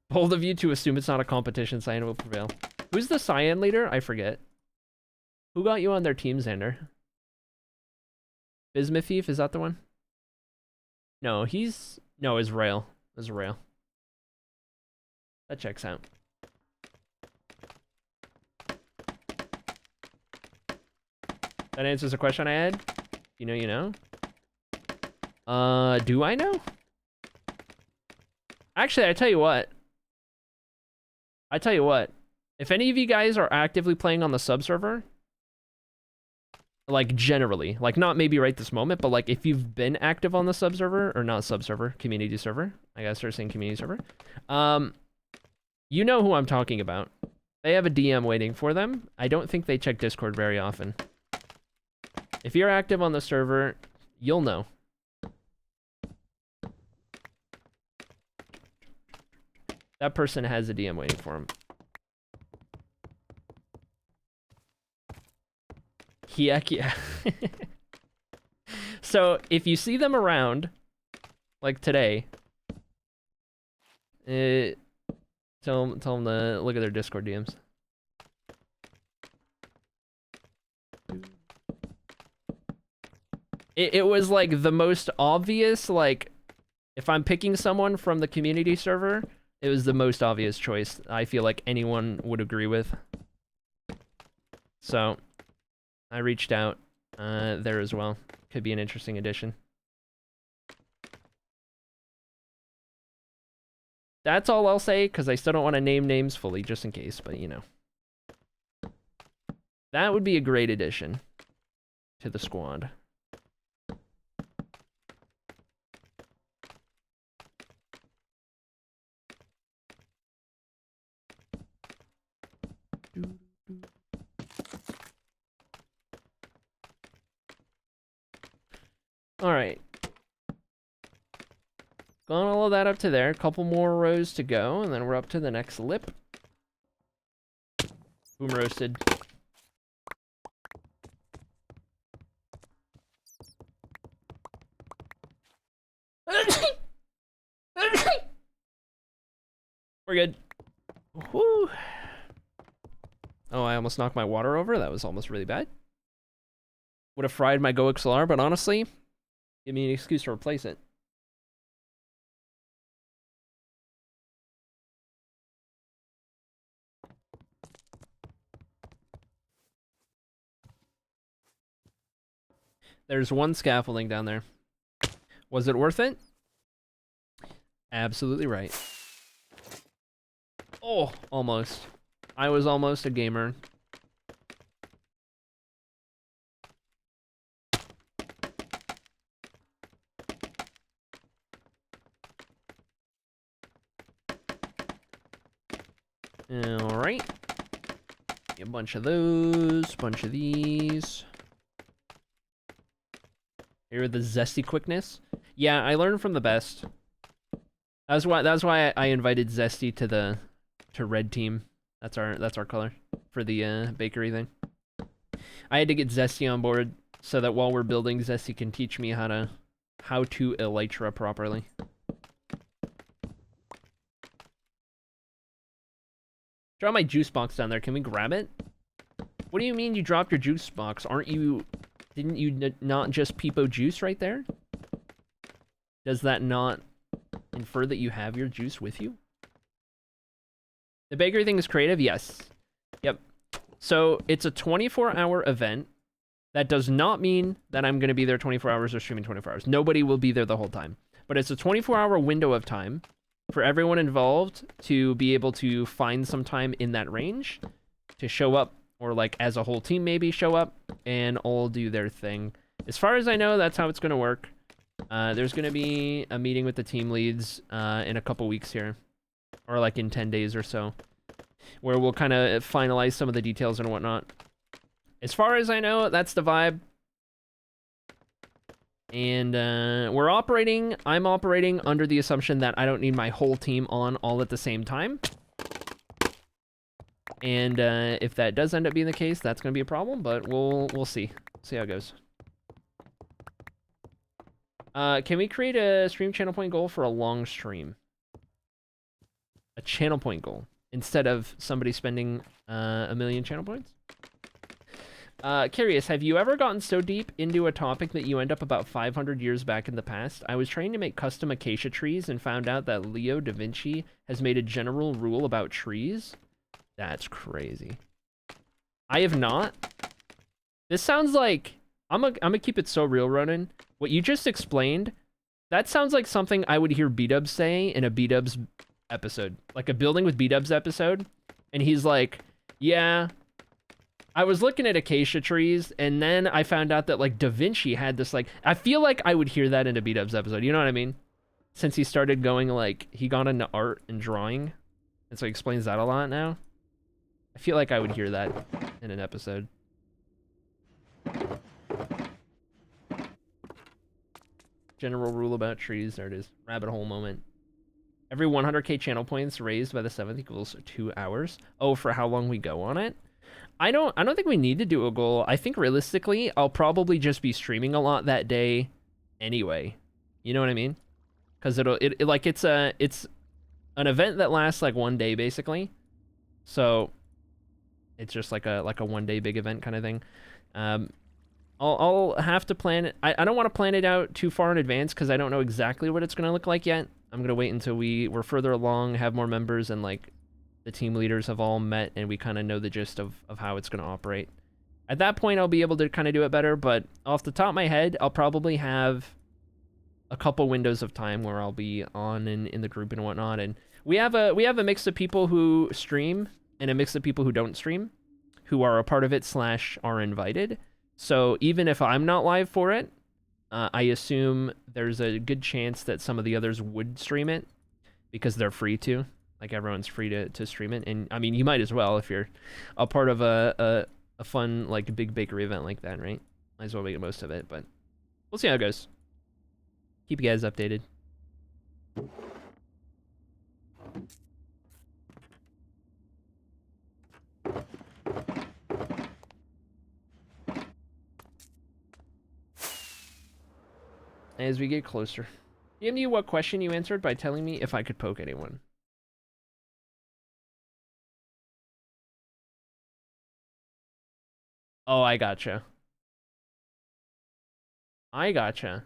Bold of you to assume it's not a competition, Cyan will prevail. Who's the Cyan leader? I forget. Who got you on their team, Xander? Bismuth, is that the one? No, no, Israel. Israel. That checks out. That answers a question I had. You know, you know. Do I know? Actually, I tell you what. If any of you guys are actively playing on the subserver, like generally, like not maybe right this moment, but like if you've been active on the subserver, or not subserver, community server, I gotta start saying community server, you know who I'm talking about. They have a DM waiting for them. I don't think they check Discord very often. If you're active on the server, you'll know. That person has a DM waiting for him. Heck yeah. So, if you see them around, like today, tell them to look at their Discord DMs. It was like the most obvious, like, if I'm picking someone from the community server, it was the most obvious choice I feel like anyone would agree with. So, I reached out there as well. Could be an interesting addition. That's all I'll say, because I still don't want to name names fully, just in case, but you know. That would be a great addition to the squad. Alright. Gone all of that up to there. A couple more rows to go, and then we're up to the next lip. Boom roasted. We're good. Whew. Oh, I almost knocked my water over. That was almost really bad. Would have fried my Go XLR, but honestly, give me an excuse to replace it. There's one scaffolding down there. Was it worth it? Absolutely right. Oh, almost. I was almost a gamer. Alright. A bunch of those, bunch of these. Here with the zesty quickness. Yeah, I learned from the best. That's why I invited Zesty to red team. That's our color for the bakery thing. I had to get Zesty on board so that while we're building, Zesty can teach me how to elytra properly. Drop my juice box down there. Can we grab it? What do you mean you dropped your juice box? Didn't you not just peepo juice right there? Does that not infer that you have your juice with you? The bakery thing is creative? Yes. Yep. So it's a 24-hour event. That does not mean that I'm going to be there 24 hours or streaming 24 hours. Nobody will be there the whole time. But it's a 24-hour window of time for everyone involved to be able to find some time in that range to show up, or like as a whole team maybe show up and all do their thing. As far as I know, that's how it's going to work. There's going to be a meeting with the team leads in a couple weeks here, or like in 10 days or so, where we'll kind of finalize some of the details and whatnot. As far as I know, that's the vibe. And I'm operating under the assumption that I don't need my whole team on all at the same time. And if that does end up being the case, that's going to be a problem, but we'll see. See how it goes. Can we create a stream channel point goal for a long stream? A channel point goal instead of somebody spending 1,000,000 channel points? Curious, have you ever gotten so deep into a topic that you end up about 500 years back in the past? I was trying to make custom acacia trees and found out that Leo da Vinci has made a general rule about trees. That's crazy. I have not. This sounds like... I'm gonna keep it so real, Ronan. What you just explained, that sounds like something I would hear B-Dubs say in a B-Dubs episode. Like a Building with B-Dubs episode. And he's like, yeah... I was looking at acacia trees, and then I found out that, like, Da Vinci had this, like... I feel like I would hear that in a B-Dubs episode, you know what I mean? Since he started going, like, he got into art and drawing, and so he explains that a lot now. I feel like I would hear that in an episode. General rule about trees, there it is. Rabbit hole moment. Every 100k channel points raised by the 7th equals 2 hours. Oh, for how long we go on it? I don't think we need to do a goal. I think realistically, I'll probably just be streaming a lot that day anyway. You know what I mean? Because it's an event that lasts like 1 day basically. So it's just like a 1 day big event kind of thing. I'll have to plan it. I don't want to plan it out too far in advance because I don't know exactly what it's gonna look like yet. I'm gonna wait until we're further along, have more members, and like the team leaders have all met and we kind of know the gist of how it's going to operate. At that point, I'll be able to kind of do it better, but off the top of my head, I'll probably have a couple windows of time where I'll be on in the group and whatnot. And we have a mix of people who stream and a mix of people who don't stream, who are a part of it / are invited. So even if I'm not live for it, I assume there's a good chance that some of the others would stream it because they're free to. Like, everyone's free to stream it. And, I mean, you might as well if you're a part of a fun, like, big bakery event like that, right? Might as well make the most of it, but we'll see how it goes. Keep you guys updated. As we get closer. DM you what question you answered by telling me if I could poke anyone. Oh, I gotcha. I gotcha.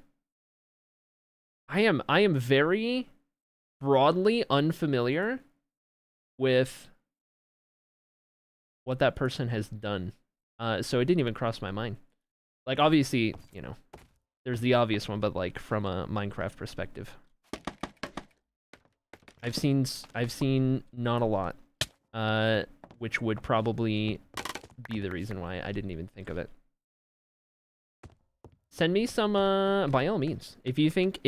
I am very broadly unfamiliar with what that person has done. So it didn't even cross my mind. Like, obviously, you know, there's the obvious one, but like from a Minecraft perspective. I've seen not a lot, which would probably be the reason why I didn't even think of it. Send me some, by all means. If you think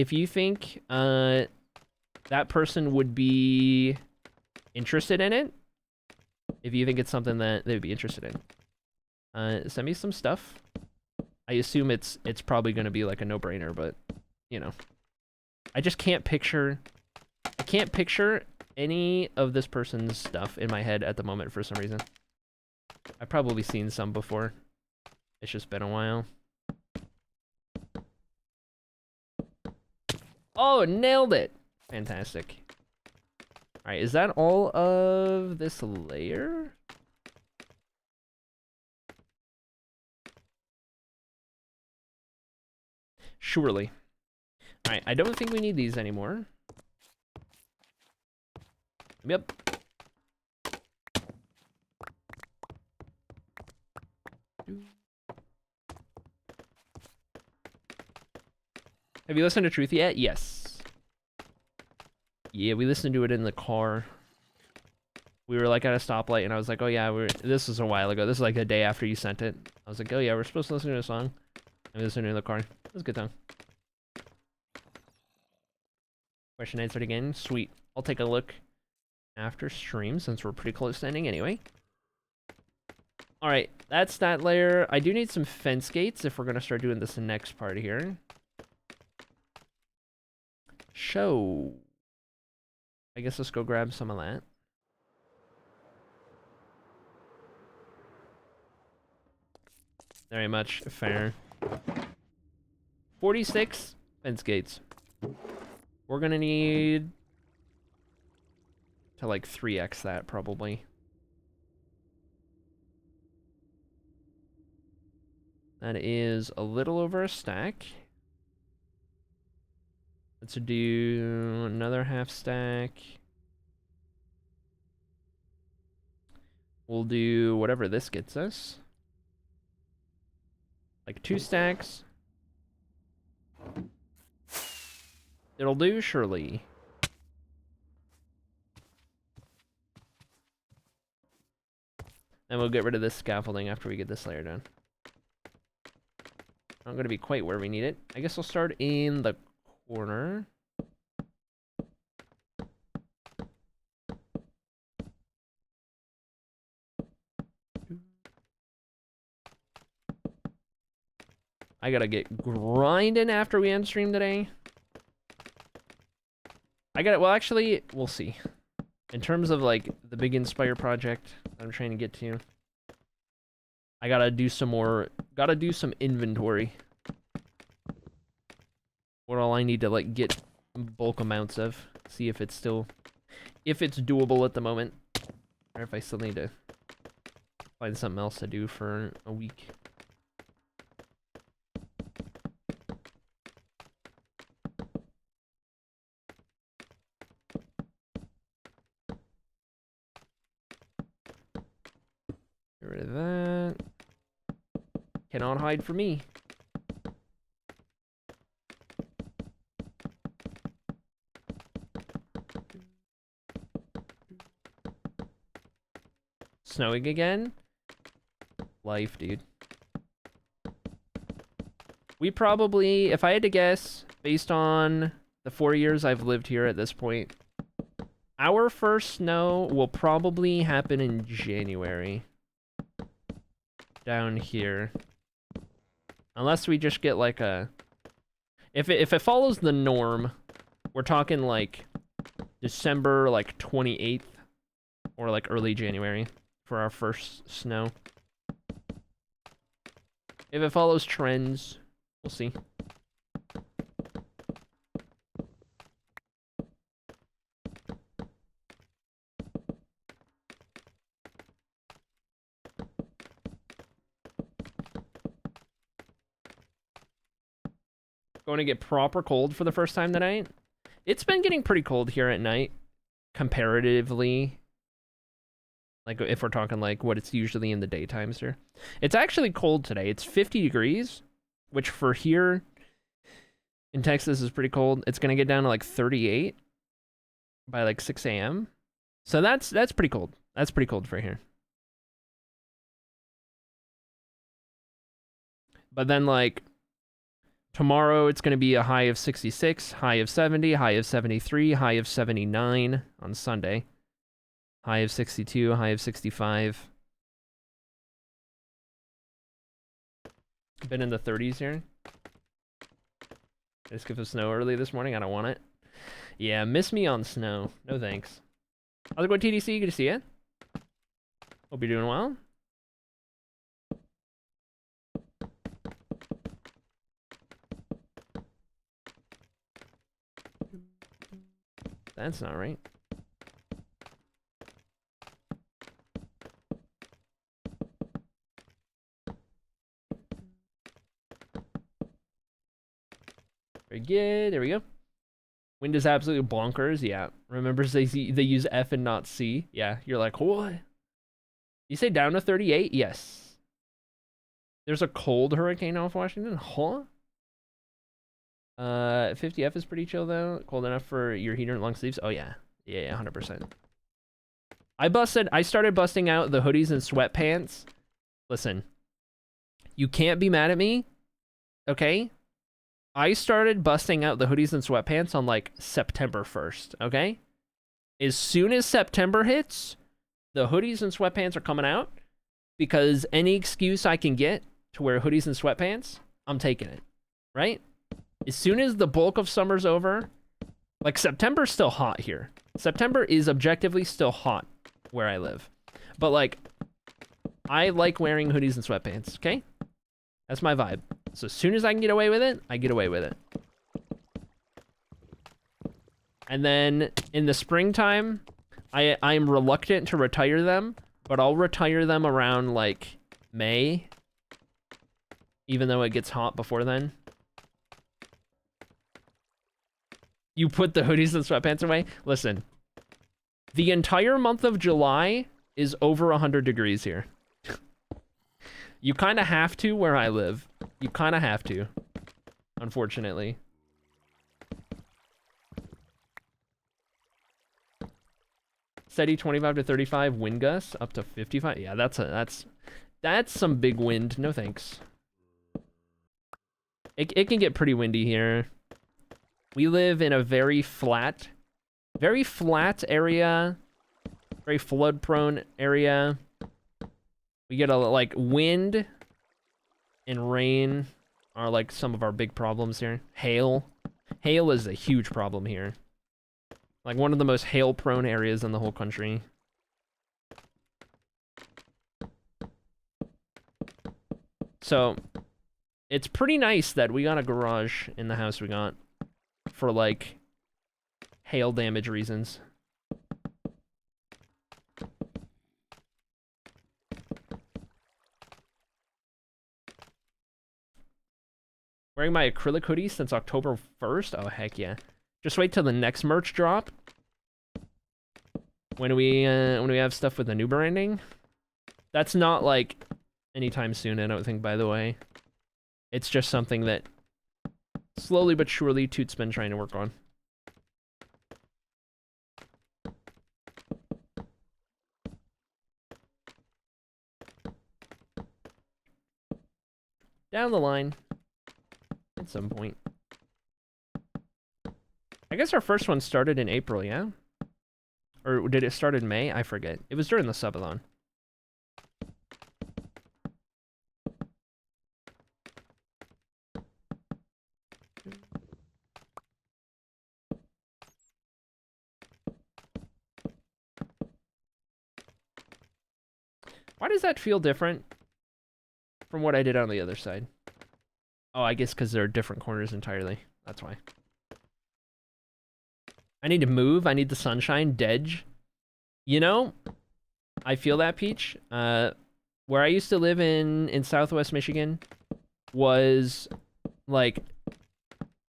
that person would be interested in it, if you think it's something that they would be interested in, send me some stuff. I assume it's probably going to be like a no-brainer, but, you know. I just can't picture can't picture any of this person's stuff in my head at the moment for some reason. I've probably seen some before. It's just been a while. Oh, nailed it! Fantastic. Alright, is that all of this layer? Surely. Alright, I don't think we need these anymore. Yep. Have you listened to Truth yet? Yes. Yeah, we listened to it in the car. We were like at a stoplight and I was like, oh yeah, this was a while ago. This is like the day after you sent it. I was like, oh yeah, we're supposed to listen to a song. And we listened to it in the car. It was a good time. Question answered again. Sweet. I'll take a look after stream since we're pretty close to ending anyway. Alright, that's that layer. I do need some fence gates if we're going to start doing this next part here. Show. I guess let's go grab some of that. Very much fair. 46 fence gates. We're gonna need to like 3x that probably. That is a little over a stack. Let's do another half stack. We'll do whatever this gets us. Like 2 stacks. It'll do, surely. And we'll get rid of this scaffolding after we get this layer done. Not gonna be quite where we need it. I guess we'll start in the corner. I gotta get grinding after we end stream today. Well, actually, we'll see. In terms of, like, the big Inspire project I'm trying to get to, I gotta do some inventory. What all I need to, like, get bulk amounts of. See if it's doable at the moment. Or if I still need to find something else to do for a week. Get rid of that. Cannot hide from me. Snowing again? Life, dude. We probably, if I had to guess, based on the 4 years I've lived here at this point, our first snow will probably happen in January. Down here. Unless we just get like a... If it follows the norm, we're talking like December like 28th or like early January for our first snow. If it follows trends, we'll see. Going to get proper cold for the first time tonight. It's been getting pretty cold here at night, comparatively. Like, if we're talking like what it's usually in the daytimes here. It's actually cold today. It's 50 degrees, which for here in Texas is pretty cold. It's going to get down to like 38 by like 6 a.m. So that's pretty cold. That's pretty cold for here. But then like tomorrow it's going to be a high of 66, high of 70, high of 73, high of 79 on Sunday. High of 62, high of 65. Been in the 30s here. I just skipped the snow early this morning. I don't want it. Yeah, miss me on snow. No thanks. How's it going, TDC? Good to see you. Hope you're doing well. That's not right. Very good. There we go. Wind is absolutely bonkers. Yeah. Remember they use F and not C. Yeah. You're like, what? You say down to 38? Yes. There's a cold hurricane off Washington? Huh? 50F is pretty chill though. Cold enough for your heater and long sleeves. Oh yeah. Yeah, 100%. I started busting out the hoodies and sweatpants. Listen. You can't be mad at me. Okay? I started busting out the hoodies and sweatpants on like September 1st, okay? As soon as September hits, the hoodies and sweatpants are coming out because any excuse I can get to wear hoodies and sweatpants, I'm taking it, right? As soon as the bulk of summer's over, like September's still hot here. September is objectively still hot where I live. But like, I like wearing hoodies and sweatpants, okay? That's my vibe. So as soon as I can get away with it, I get away with it. And then in the springtime, I'm reluctant to retire them, but I'll retire them around like May, even though it gets hot before then. You put the hoodies and sweatpants away? Listen, the entire month of July is over 100 degrees here. You kind of have to where I live. You kind of have to, unfortunately. Steady 25 to 35 wind gusts up to 55. Yeah, that's some big wind. No thanks. It can get pretty windy here. We live in a very flat area, very flood-prone area. We get a like wind and rain are like some of our big problems here. Hail is a huge problem here. Like one of the most hail-prone areas in the whole country. So it's pretty nice that we got a garage in the house we got for like hail damage reasons. Wearing my acrylic hoodie since October 1st? Oh, heck yeah. Just wait till the next merch drop. When we have stuff with the new branding. That's not like anytime soon, I don't think, by the way. It's just something that slowly but surely Toot's been trying to work on. Down the line. At some point. I guess our first one started in April, yeah? Or did it start in May? I forget. It was during the subathon. Why does that feel different from what I did on the other side? Oh, I guess because they're different corners entirely. That's why. I need to move. I need the sunshine. Dedge. You know, I feel that, Peach. Where I used to live in Southwest Michigan was like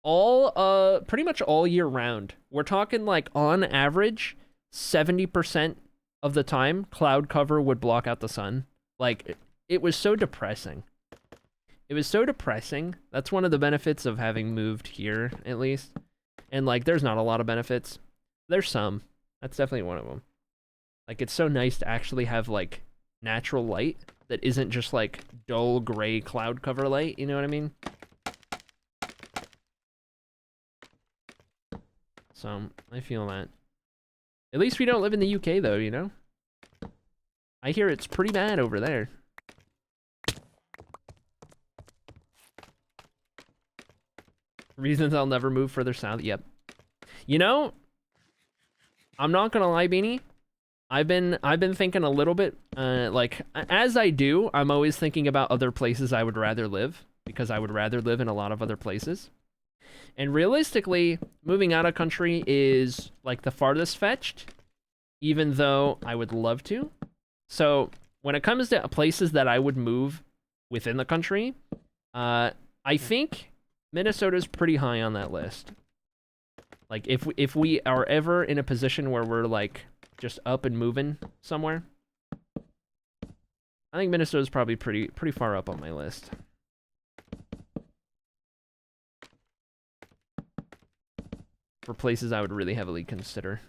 pretty much all year round. We're talking like on average 70% of the time cloud cover would block out the sun. Like it was so depressing. It was so depressing. That's one of the benefits of having moved here, at least. And, like, there's not a lot of benefits. There's some. That's definitely one of them. Like, it's so nice to actually have, like, natural light that isn't just, like, dull gray cloud cover light. You know what I mean? So, I feel that. At least we don't live in the UK, though, you know? I hear it's pretty bad over there. Reasons I'll never move further south. Yep. You know, I'm not gonna lie, Beanie. I've been thinking a little bit, like, as I do, I'm always thinking about other places I would rather live, because I would rather live in a lot of other places. And realistically, moving out of country is, like, the farthest fetched, even though I would love to. So, when it comes to places that I would move within the country, I think Minnesota's pretty high on that list. Like, if we are ever in a position where we're, like, just up and moving somewhere, I think Minnesota's probably pretty far up on my list. For places I would really heavily consider.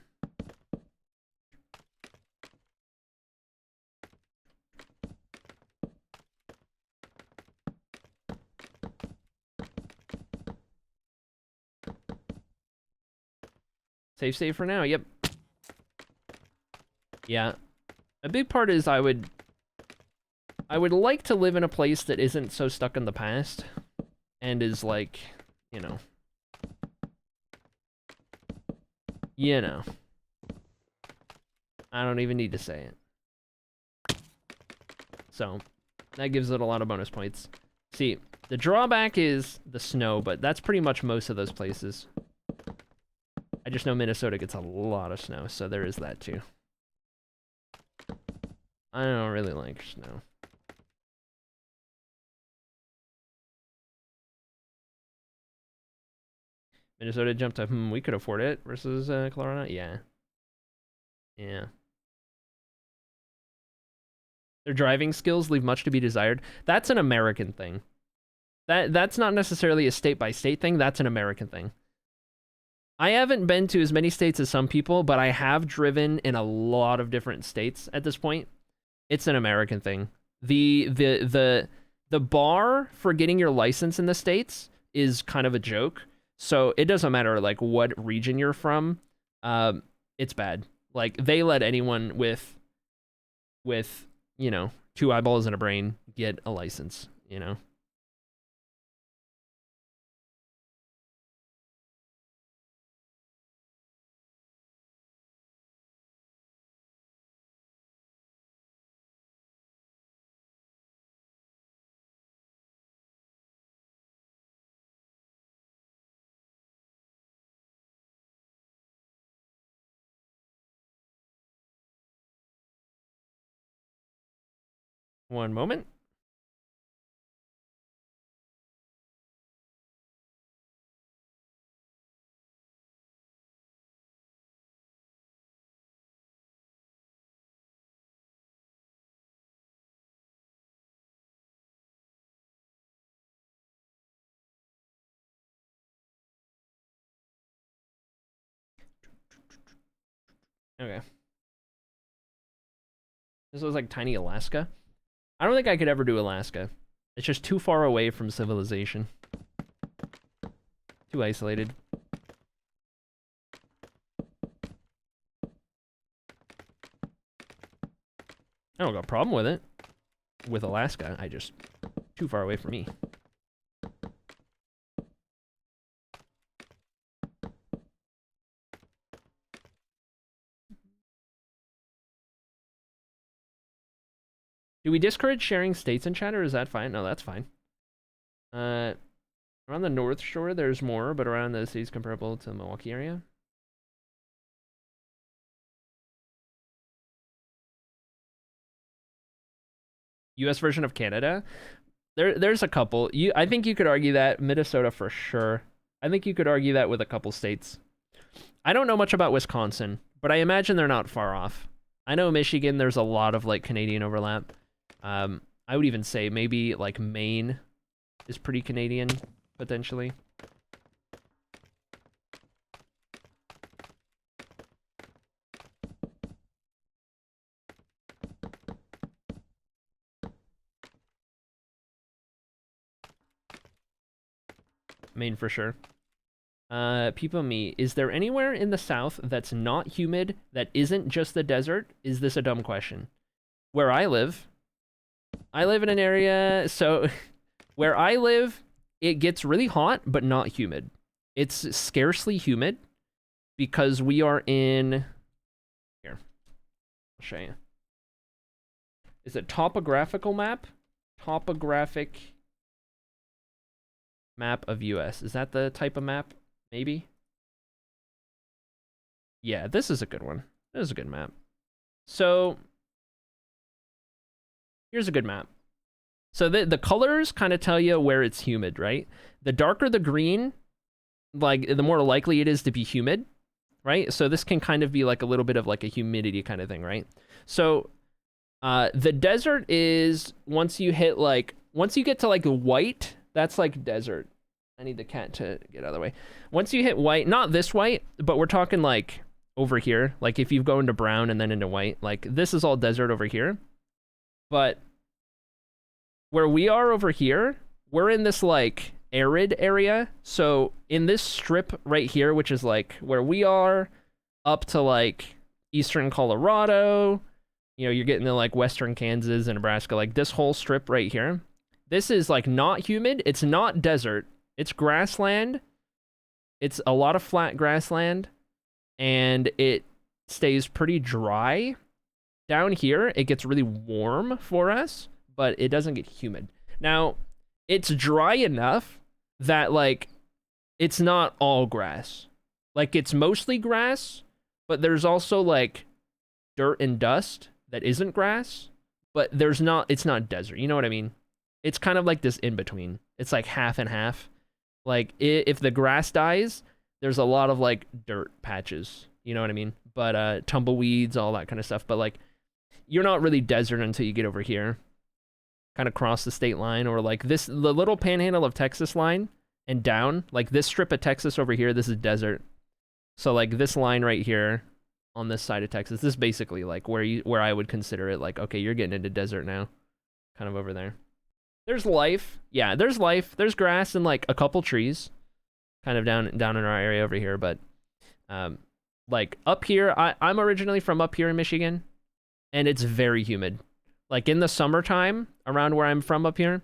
Save for now, yep. Yeah. A big part is I would like to live in a place that isn't so stuck in the past and is like, you know. I don't even need to say it. So, that gives it a lot of bonus points. See, the drawback is the snow, but that's pretty much most of those places. I just know Minnesota gets a lot of snow, so there is that too. I don't really like snow. Minnesota jumped up, we could afford it versus Colorado? Yeah. Yeah. Their driving skills leave much to be desired. That's an American thing. That's not necessarily a state-by-state thing, that's an American thing. I haven't been to as many states as some people, but I have driven in a lot of different states at this point. It's an American thing. The bar for getting your license in the States is kind of a joke. So it doesn't matter like what region you're from. It's bad. Like they let anyone with, you know, 2 eyeballs and a brain get a license, you know. One moment. Okay. This was like tiny Alaska. I don't think I could ever do Alaska. It's just too far away from civilization. Too isolated. I don't got a problem with it. With Alaska, I just... too far away from me. Do we discourage sharing states in chat, or is that fine? No, that's fine. Around the North Shore, there's more, but around the cities comparable to the Milwaukee area. U.S. version of Canada? There's a couple. I think you could argue that. Minnesota for sure. I think you could argue that with a couple states. I don't know much about Wisconsin, but I imagine they're not far off. I know Michigan, there's a lot of like Canadian overlap. I would even say maybe like Maine is pretty Canadian, potentially. Maine for sure. People me, is there anywhere in the South that's not humid that isn't just the desert? Is this a dumb question? Where I live in an area, so where I live, it gets really hot, but not humid. It's scarcely humid. because we are in... Here, I'll show you. Is it topographical map? Topographic map of US. Is that the type of map? Maybe? Yeah, this is a good one. This is a good map. So, here's a good map. So the colors kind of tell you where it's humid, right? The darker the green, like, the more likely it is to be humid, right? So this can kind of be like a little bit of like a humidity kind of thing, right? So the desert is once you get to like white, that's like desert. I need the cat to get out of the way. Once you hit white, not this white, but we're talking like over here. Like if you go into brown and then into white, like this is all desert over here. But where we are over here, we're in this like arid area. So in this strip right here, which is like where we are up to like eastern Colorado, you know, you're getting to like western Kansas and Nebraska, like this whole strip right here. This is like not humid. It's not desert. It's grassland. It's a lot of flat grassland, and it stays pretty dry. Down here, it gets really warm for us, but it doesn't get humid. Now, it's dry enough that, like, it's not all grass. Like, it's mostly grass, but there's also, like, dirt and dust that isn't grass, but it's not desert. You know what I mean? It's kind of like this in-between. It's like half and half. Like, if the grass dies, there's a lot of, like, dirt patches. You know what I mean? But tumbleweeds, all that kind of stuff. But, like, you're not really desert until you get over here. Kind of cross the state line, or, like, the little panhandle of Texas line and down. Like, this strip of Texas over here, this is desert. So, like, this line right here on this side of Texas, this is basically, like, where I would consider it, like, okay, you're getting into desert now. Kind of over there. There's life. Yeah, there's life. There's grass and, like, a couple trees. Kind of down in our area over here. But, like, up here, I'm originally from up here in Michigan. And it's very humid. Like, in the summertime, around where I'm from up here,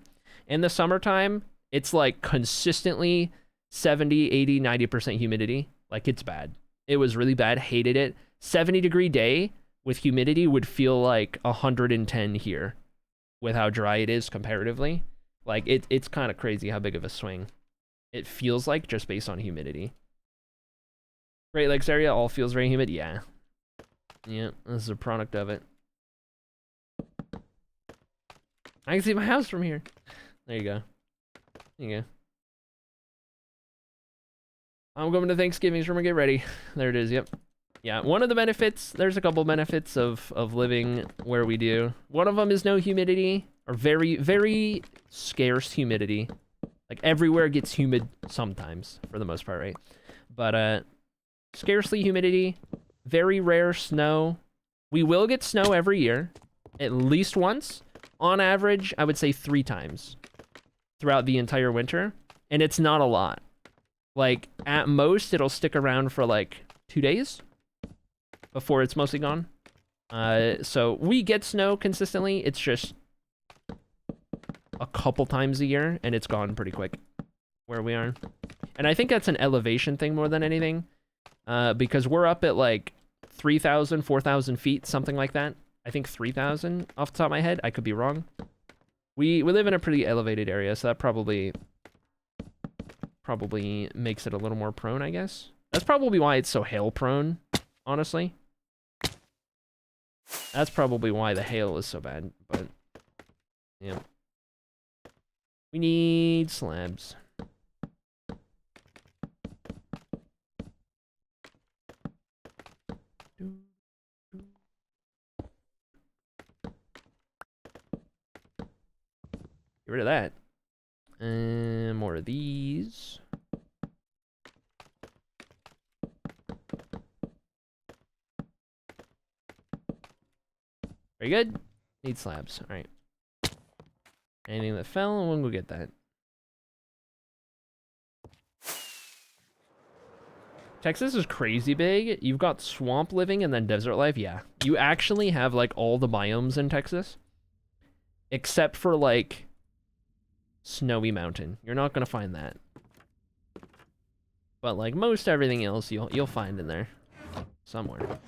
in the summertime, it's, like, consistently 70, 80, 90% humidity. Like, it's bad. It was really bad. Hated it. 70-degree day with humidity would feel like 110 here. With how dry it is comparatively. Like, it's kind of crazy how big of a swing it feels like just based on humidity. Great Lakes area all feels very humid. Yeah. Yeah, this is a product of it. I can see my house from here. There you go. There you go. I'm going to Thanksgiving. So we're gonna get ready. There it is. Yep. Yeah, one of the benefits, there's a couple benefits of living where we do. One of them is no humidity, or very, very scarce humidity. Like, everywhere gets humid sometimes, for the most part, right? But, scarcely humidity, very rare snow. We will get snow every year, at least once. On average, I would say 3 times throughout the entire winter, and it's not a lot. Like, at most, it'll stick around for, like, 2 days. Before it's mostly gone. So we get snow consistently. It's just a couple times a year, and it's gone pretty quick where we are. And I think that's an elevation thing more than anything, because we're up at like 3,000, 4,000 feet, something like that. I think 3,000 off the top of my head. I could be wrong. We live in a pretty elevated area, so that probably makes it a little more prone, I guess. That's probably why it's so hail prone, honestly. That's probably why the hail is so bad, but yeah. We need slabs. Get rid of that. And more of these. Very good. Need slabs. All right. Anything that fell, we'll go get that. Texas is crazy big. You've got swamp living and then desert life. Yeah. You actually have, like, all the biomes in Texas. Except for, like, Snowy Mountain. You're not going to find that. But like most everything else, you'll find in there somewhere.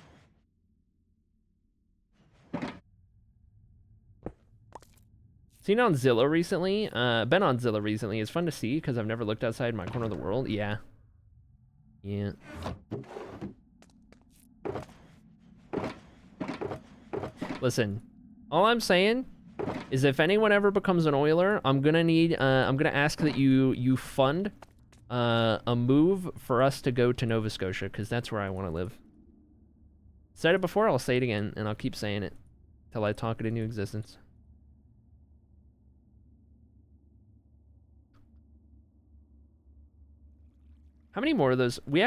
Seen on Zillow recently. Been on Zillow recently. It's fun to see because I've never looked outside my corner of the world. Yeah. Yeah. Listen, all I'm saying is if anyone ever becomes an oiler, I'm gonna ask that you fund a move for us to go to Nova Scotia because that's where I want to live. Said it before, I'll say it again, and I'll keep saying it till I talk it into existence. How many more of those? We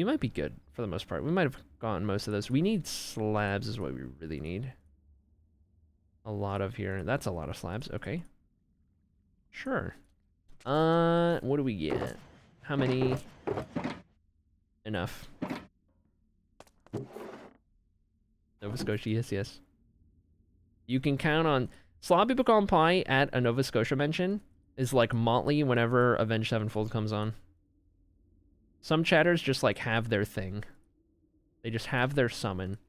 might be good for the most part. We might have gotten most of those. We need slabs is what we really need. A lot of here. That's a lot of slabs. Okay. Sure. What do we get? How many? Enough. Nova Scotia, yes. You can count on Slobby Pecan Pie at a Nova Scotia mention is like Motley whenever Avenged Sevenfold comes on. Some chatters just like have their thing. They just have their summon.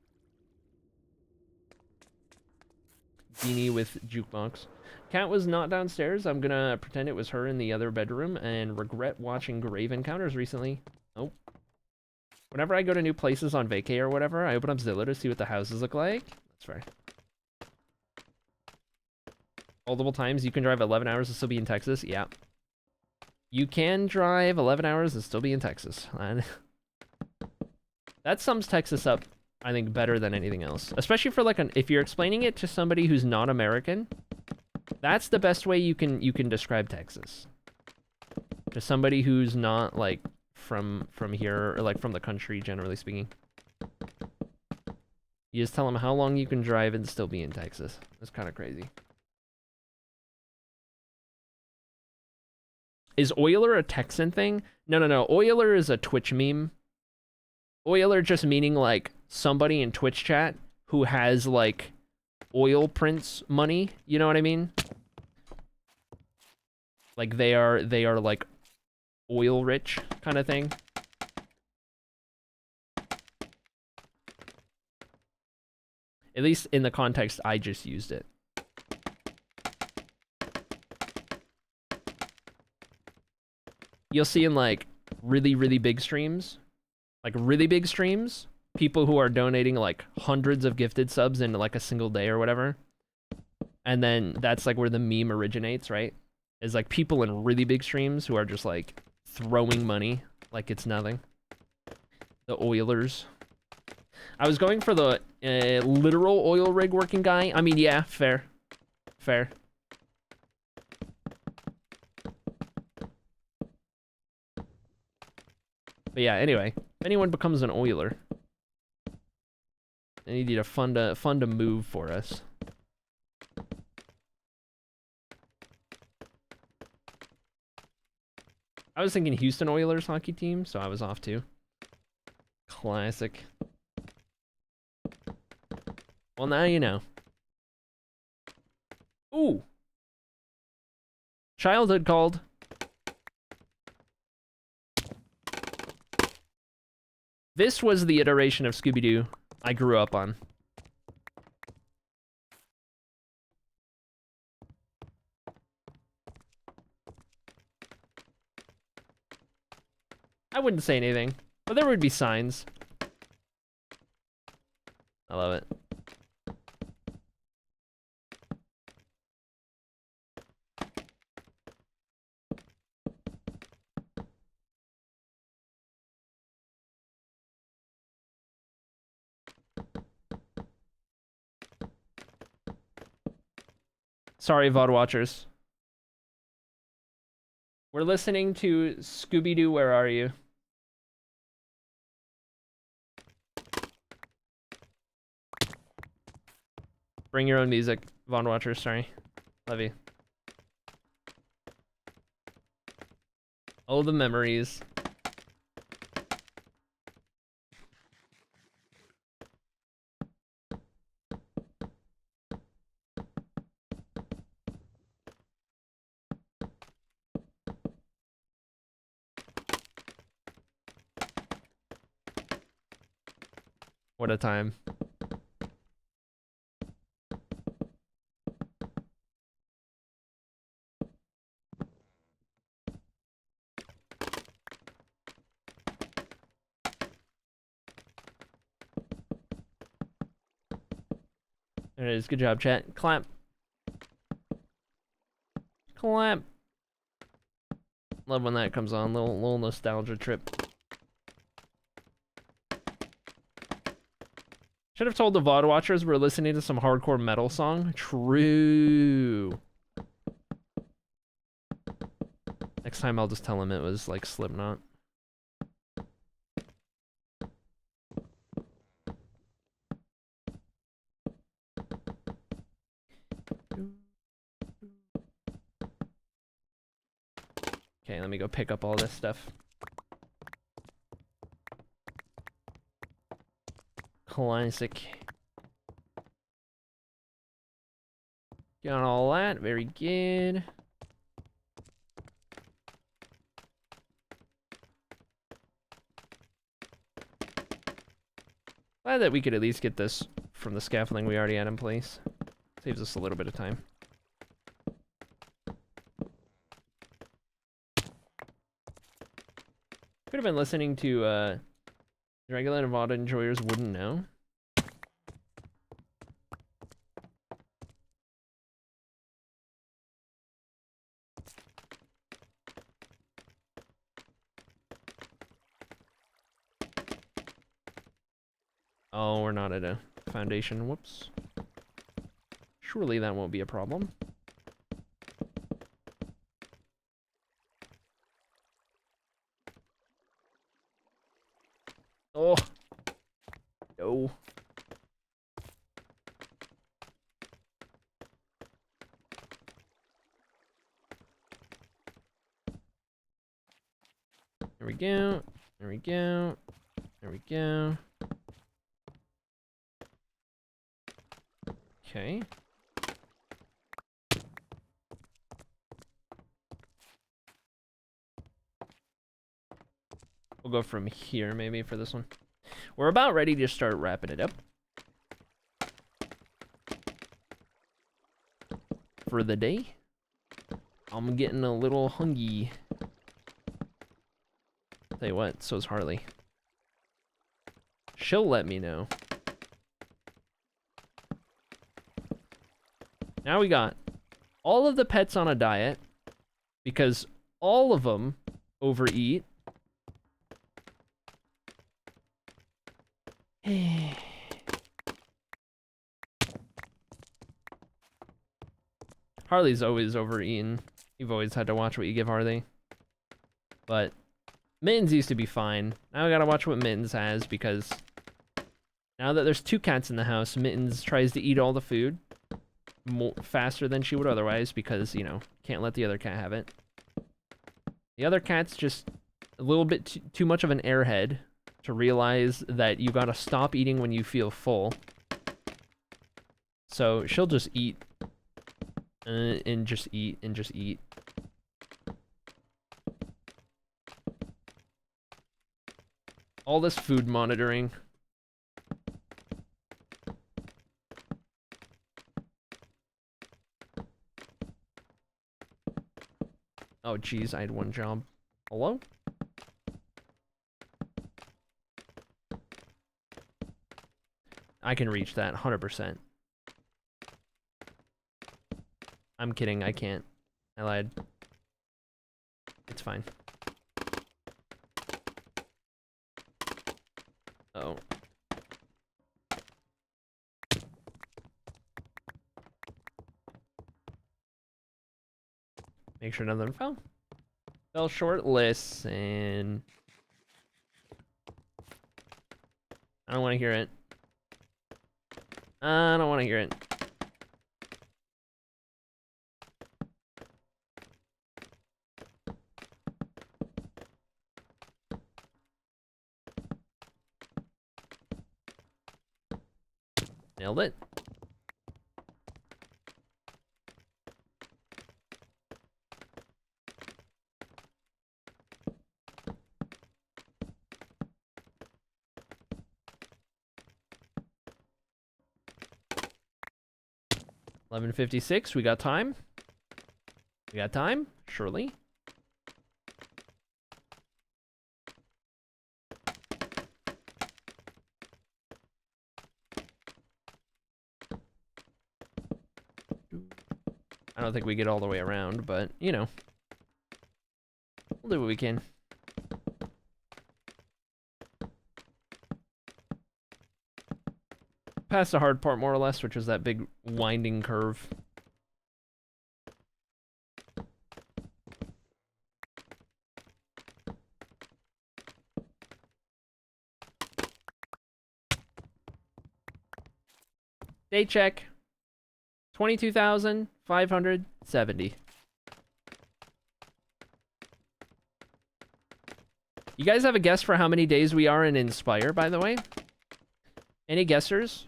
Beanie with jukebox. Cat was not downstairs. I'm gonna pretend it was her in the other bedroom and regret watching Grave Encounters recently. Nope. Whenever I go to new places on vacay or whatever, I open up Zillow to see what the houses look like. That's fair. Multiple times, you can drive 11 hours and still be in Texas. Yeah. You can drive 11 hours and still be in Texas. That sums Texas up, I think, better than anything else. Especially for like if you're explaining it to somebody who's not American, that's the best way you can describe Texas. To somebody who's not like from here or like from the country, generally speaking. You just tell them how long you can drive and still be in Texas. That's kind of crazy. Is Oiler a Texan thing? No. Oiler is a Twitch meme. Oiler just meaning like somebody in Twitch chat who has like oil prints money. You know what I mean? Like they are like oil rich kind of thing. At least in the context I just used it. You'll see in like really big streams, people who are donating like hundreds of gifted subs in like a single day or whatever. And then that's like where the meme originates, right? Is like people in really big streams who are just like throwing money like it's nothing. The Oilers. I was going for the literal oil rig working guy. I mean, yeah, fair. But yeah, anyway, if anyone becomes an oiler, they need to fund a move for us. I was thinking Houston Oilers hockey team, so I was off too. Classic. Well, now you know. Ooh. Childhood called. This was the iteration of Scooby-Doo I grew up on. I wouldn't say anything, but there would be signs. I love it. Sorry, VOD watchers. We're listening to Scooby-Doo, Where Are You? Bring your own music, VOD watchers, sorry. Love you. Oh, the memories. What a time. There it is. Good job, chat. Clap. Clap. Love when that comes on. Little nostalgia trip. Should have told the VOD watchers we're listening to some hardcore metal song. True. Next time I'll just tell him it was like Slipknot. Okay, let me go pick up all this stuff. Classic. Got all that. Very good. Glad that we could at least get this from the scaffolding we already had in place. Saves us a little bit of time. Could have been listening to regular Nevada enjoyers wouldn't know. Oh, we're not at a foundation. Whoops. Surely that won't be a problem. Oh. No. There we go. There we go. There we go. Okay. We'll go from here maybe for this one. We're about ready to start wrapping it up. For the day. I'm getting a little hungry. Tell you what, so's Harley. She'll let me know. Now we got all of the pets on a diet because all of them overeat. Harley's always overeaten. You've always had to watch what you give Harley. But Mittens used to be fine. Now I gotta watch what Mittens has because now that there's 2 cats in the house, Mittens tries to eat all the food faster than she would otherwise because, you know, can't let the other cat have it. The other cat's just a little bit too much of an airhead to realize that you gotta stop eating when you feel full. So she'll just eat and just eat and just eat. All this food monitoring. Oh geez, I had one job. Hello? I can reach that 100%. I'm kidding, I can't. I lied. It's fine. Oh. Make sure nothing fell. Fell short, listen. I don't want to hear it. I don't want to hear it. Nailed it. 11:56. We got time. We got time, surely. I don't think we get all the way around, but, you know. We'll do what we can. Past the hard part, more or less, which is that big winding curve. Day check. 22,570. You guys have a guess for how many days we are in Inspire, by the way? Any guessers?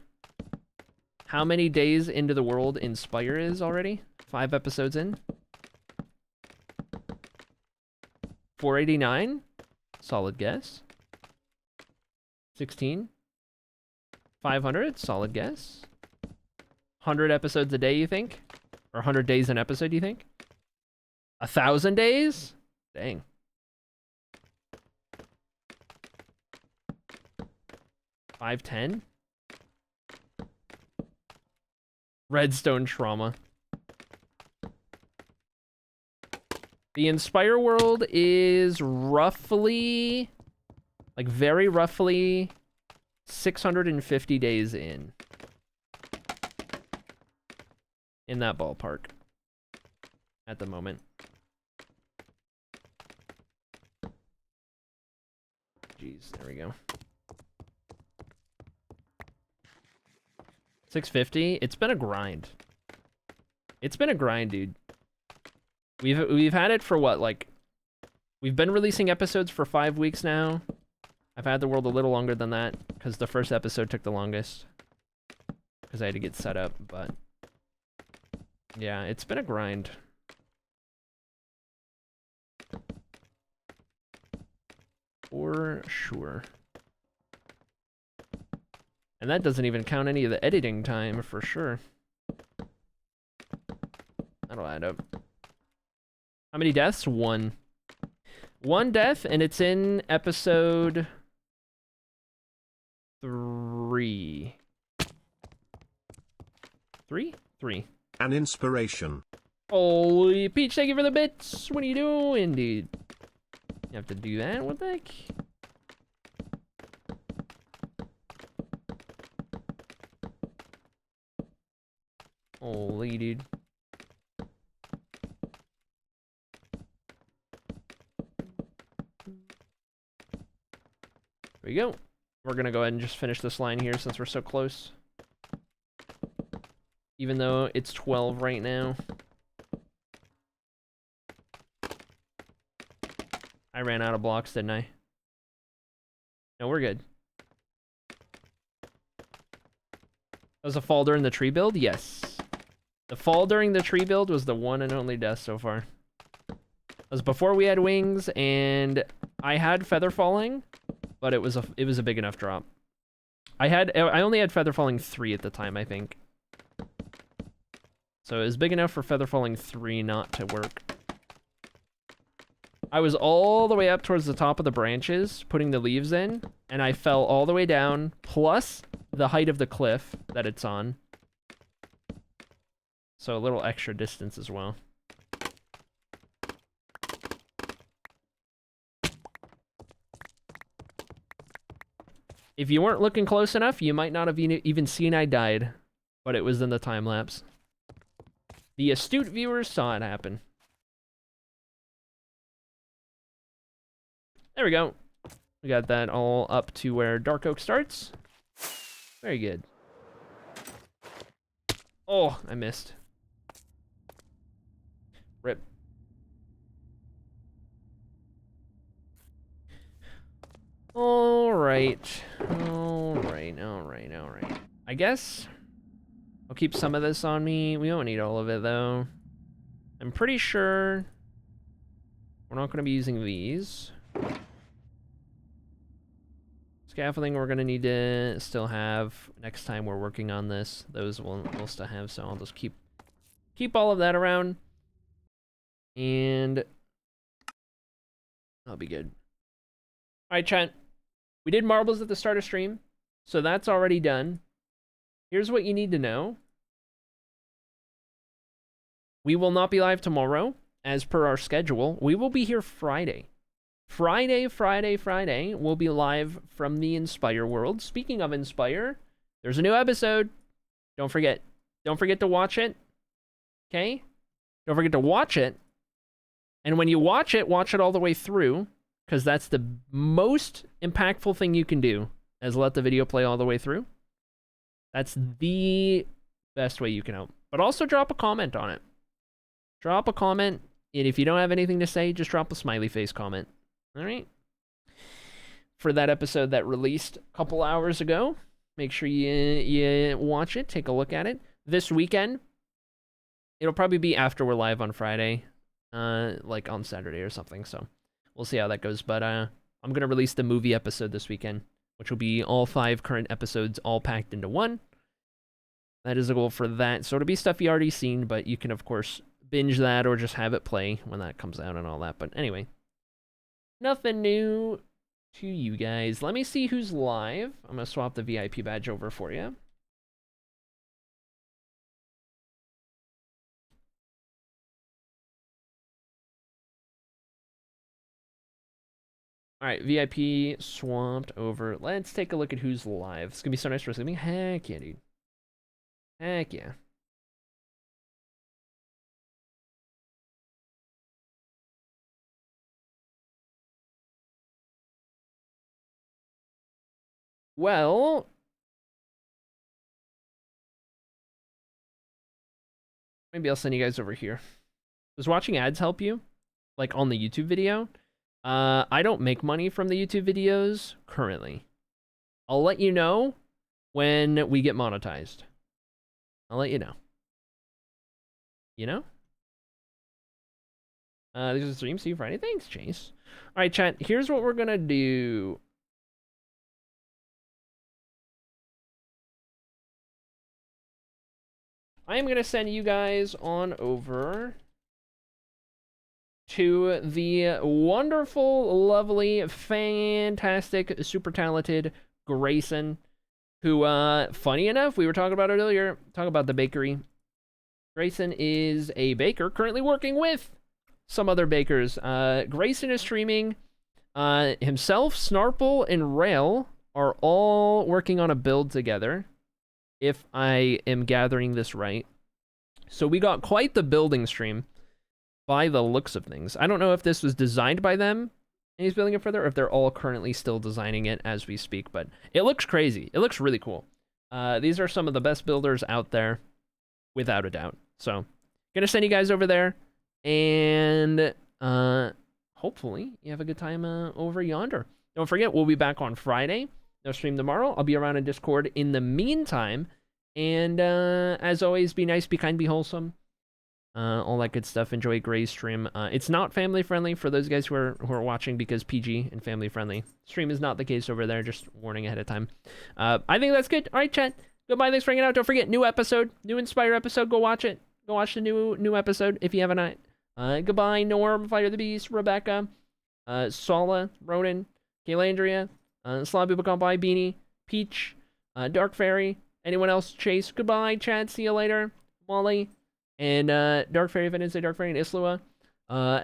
How many days into the world Inspire is already? 5 episodes in? 489? Solid guess. 16? 500? Solid guess. 100 episodes a day, you think? Or 100 days an episode, you think? 1,000 days? Dang. $510? Redstone trauma. The Inspire world is roughly, like very roughly, 650 days in. In that ballpark. At the moment. Jeez, there we go. 650. It's been a grind. It's been a grind, dude. We've had it for what, like, we've been releasing episodes for 5 weeks now. I've had the world a little longer than that because the first episode took the longest because I had to get set up, but yeah, it's been a grind. For sure. And that doesn't even count any of the editing time, for sure. That'll add up. How many deaths? 1. 1 death, and it's in episode 3. 3? 3. An inspiration. Holy Peach, thank you for the bits. What are you doing, dude? You have to do that? What the heck? Holy dude. There we go. We're gonna go ahead and just finish this line here since we're so close. Even though it's 12 right now. I ran out of blocks, didn't I? No, we're good. Was a fall during the tree build? Yes. The fall during the tree build was the one and only death so far. It was before we had wings, and I had feather falling, but it was a big enough drop. I only had feather falling 3 at the time, I think. So it was big enough for feather falling 3 not to work. I was all the way up towards the top of the branches, putting the leaves in, and I fell all the way down, plus the height of the cliff that it's on. So a little extra distance as well. If you weren't looking close enough, you might not have even seen I died, but it was in the time lapse. The astute viewers saw it happen. There we go. We got that all up to where Dark Oak starts. Very good. Oh, I missed. Rip. Alright. Alright. I guess I'll keep some of this on me. We don't need all of it, though. I'm pretty sure we're not going to be using these. Scaffolding we're going to need to still have next time we're working on this. Those we'll still have, so I'll just keep keep all of that around, and I'll be good. All right, chat. We did marbles at the start of stream, so that's already done. Here's what you need to know. We will not be live tomorrow, as per our schedule. We will be here Friday. Friday, we'll be live from the Inspire world. Speaking of Inspire, there's a new episode. Don't forget. Don't forget to watch it. Okay? Don't forget to watch it. And when you watch it all the way through, because that's the most impactful thing you can do, is let the video play all the way through. That's the best way you can help. But also drop a comment on it. Drop a comment, and if you don't have anything to say, just drop a smiley face comment. All right? For that episode that released a couple hours ago, make sure you watch it, take a look at it. This weekend, it'll probably be after we're live on Friday, like on Saturday or something, so we'll see how that goes. But I'm going to release the movie episode this weekend, which will be all 5 current episodes all packed into one. That is the goal for that. So it'll be stuff you already seen, but you can, of course, binge that or just have it play when that comes out and all that. But anyway, nothing new to you guys. Let me see who's live. I'm going to swap the VIP badge over for you. All right, VIP swapped over. Let's take a look at who's live. It's going to be so nice for us. Heck yeah, dude. Heck yeah. Well, maybe I'll send you guys over here. Does watching ads help you? Like on the YouTube video? I don't make money from the YouTube videos currently. I'll let you know when we get monetized. I'll let you know. You know? There's a stream. See you Friday. Thanks, Chase. All right, chat. Here's what we're gonna do. I am gonna send you guys on over to the wonderful, lovely, fantastic, super talented Grayson, who, funny enough, we were talking about it earlier, talking about the bakery. Grayson is a baker currently working with some other bakers. Grayson is streaming. Himself, Snarple, and Rail are all working on a build together, if I am gathering this right. So we got quite the building stream by the looks of things. I don't know if this was designed by them and he's building it further, or if they're all currently still designing it as we speak, but it looks crazy. It looks really cool. These are some of the best builders out there, without a doubt. So, gonna send you guys over there, and hopefully you have a good time over yonder. Don't forget, we'll be back on Friday. No stream tomorrow. I'll be around in Discord in the meantime, and as always, be nice, be kind, be wholesome. All that good stuff. Enjoy Gray's stream. It's not family friendly for those guys who are watching, because PG and family friendly. Stream is not the case over there. Just warning ahead of time. I think that's good. All right, chat. Goodbye. Thanks for hanging out. Don't forget, new episode, new Inspire episode. Go watch it. Go watch the new episode if you haven't. Goodbye, Norm, Fire the Beast, Rebecca, Sala, Ronan, Kaylandria, Slab People Come By, Beanie, Peach, Dark Fairy. Anyone else? Chase. Goodbye, chat. See you later. Molly. And Dark Fairy, if I didn't say Dark Fairy, and Islua.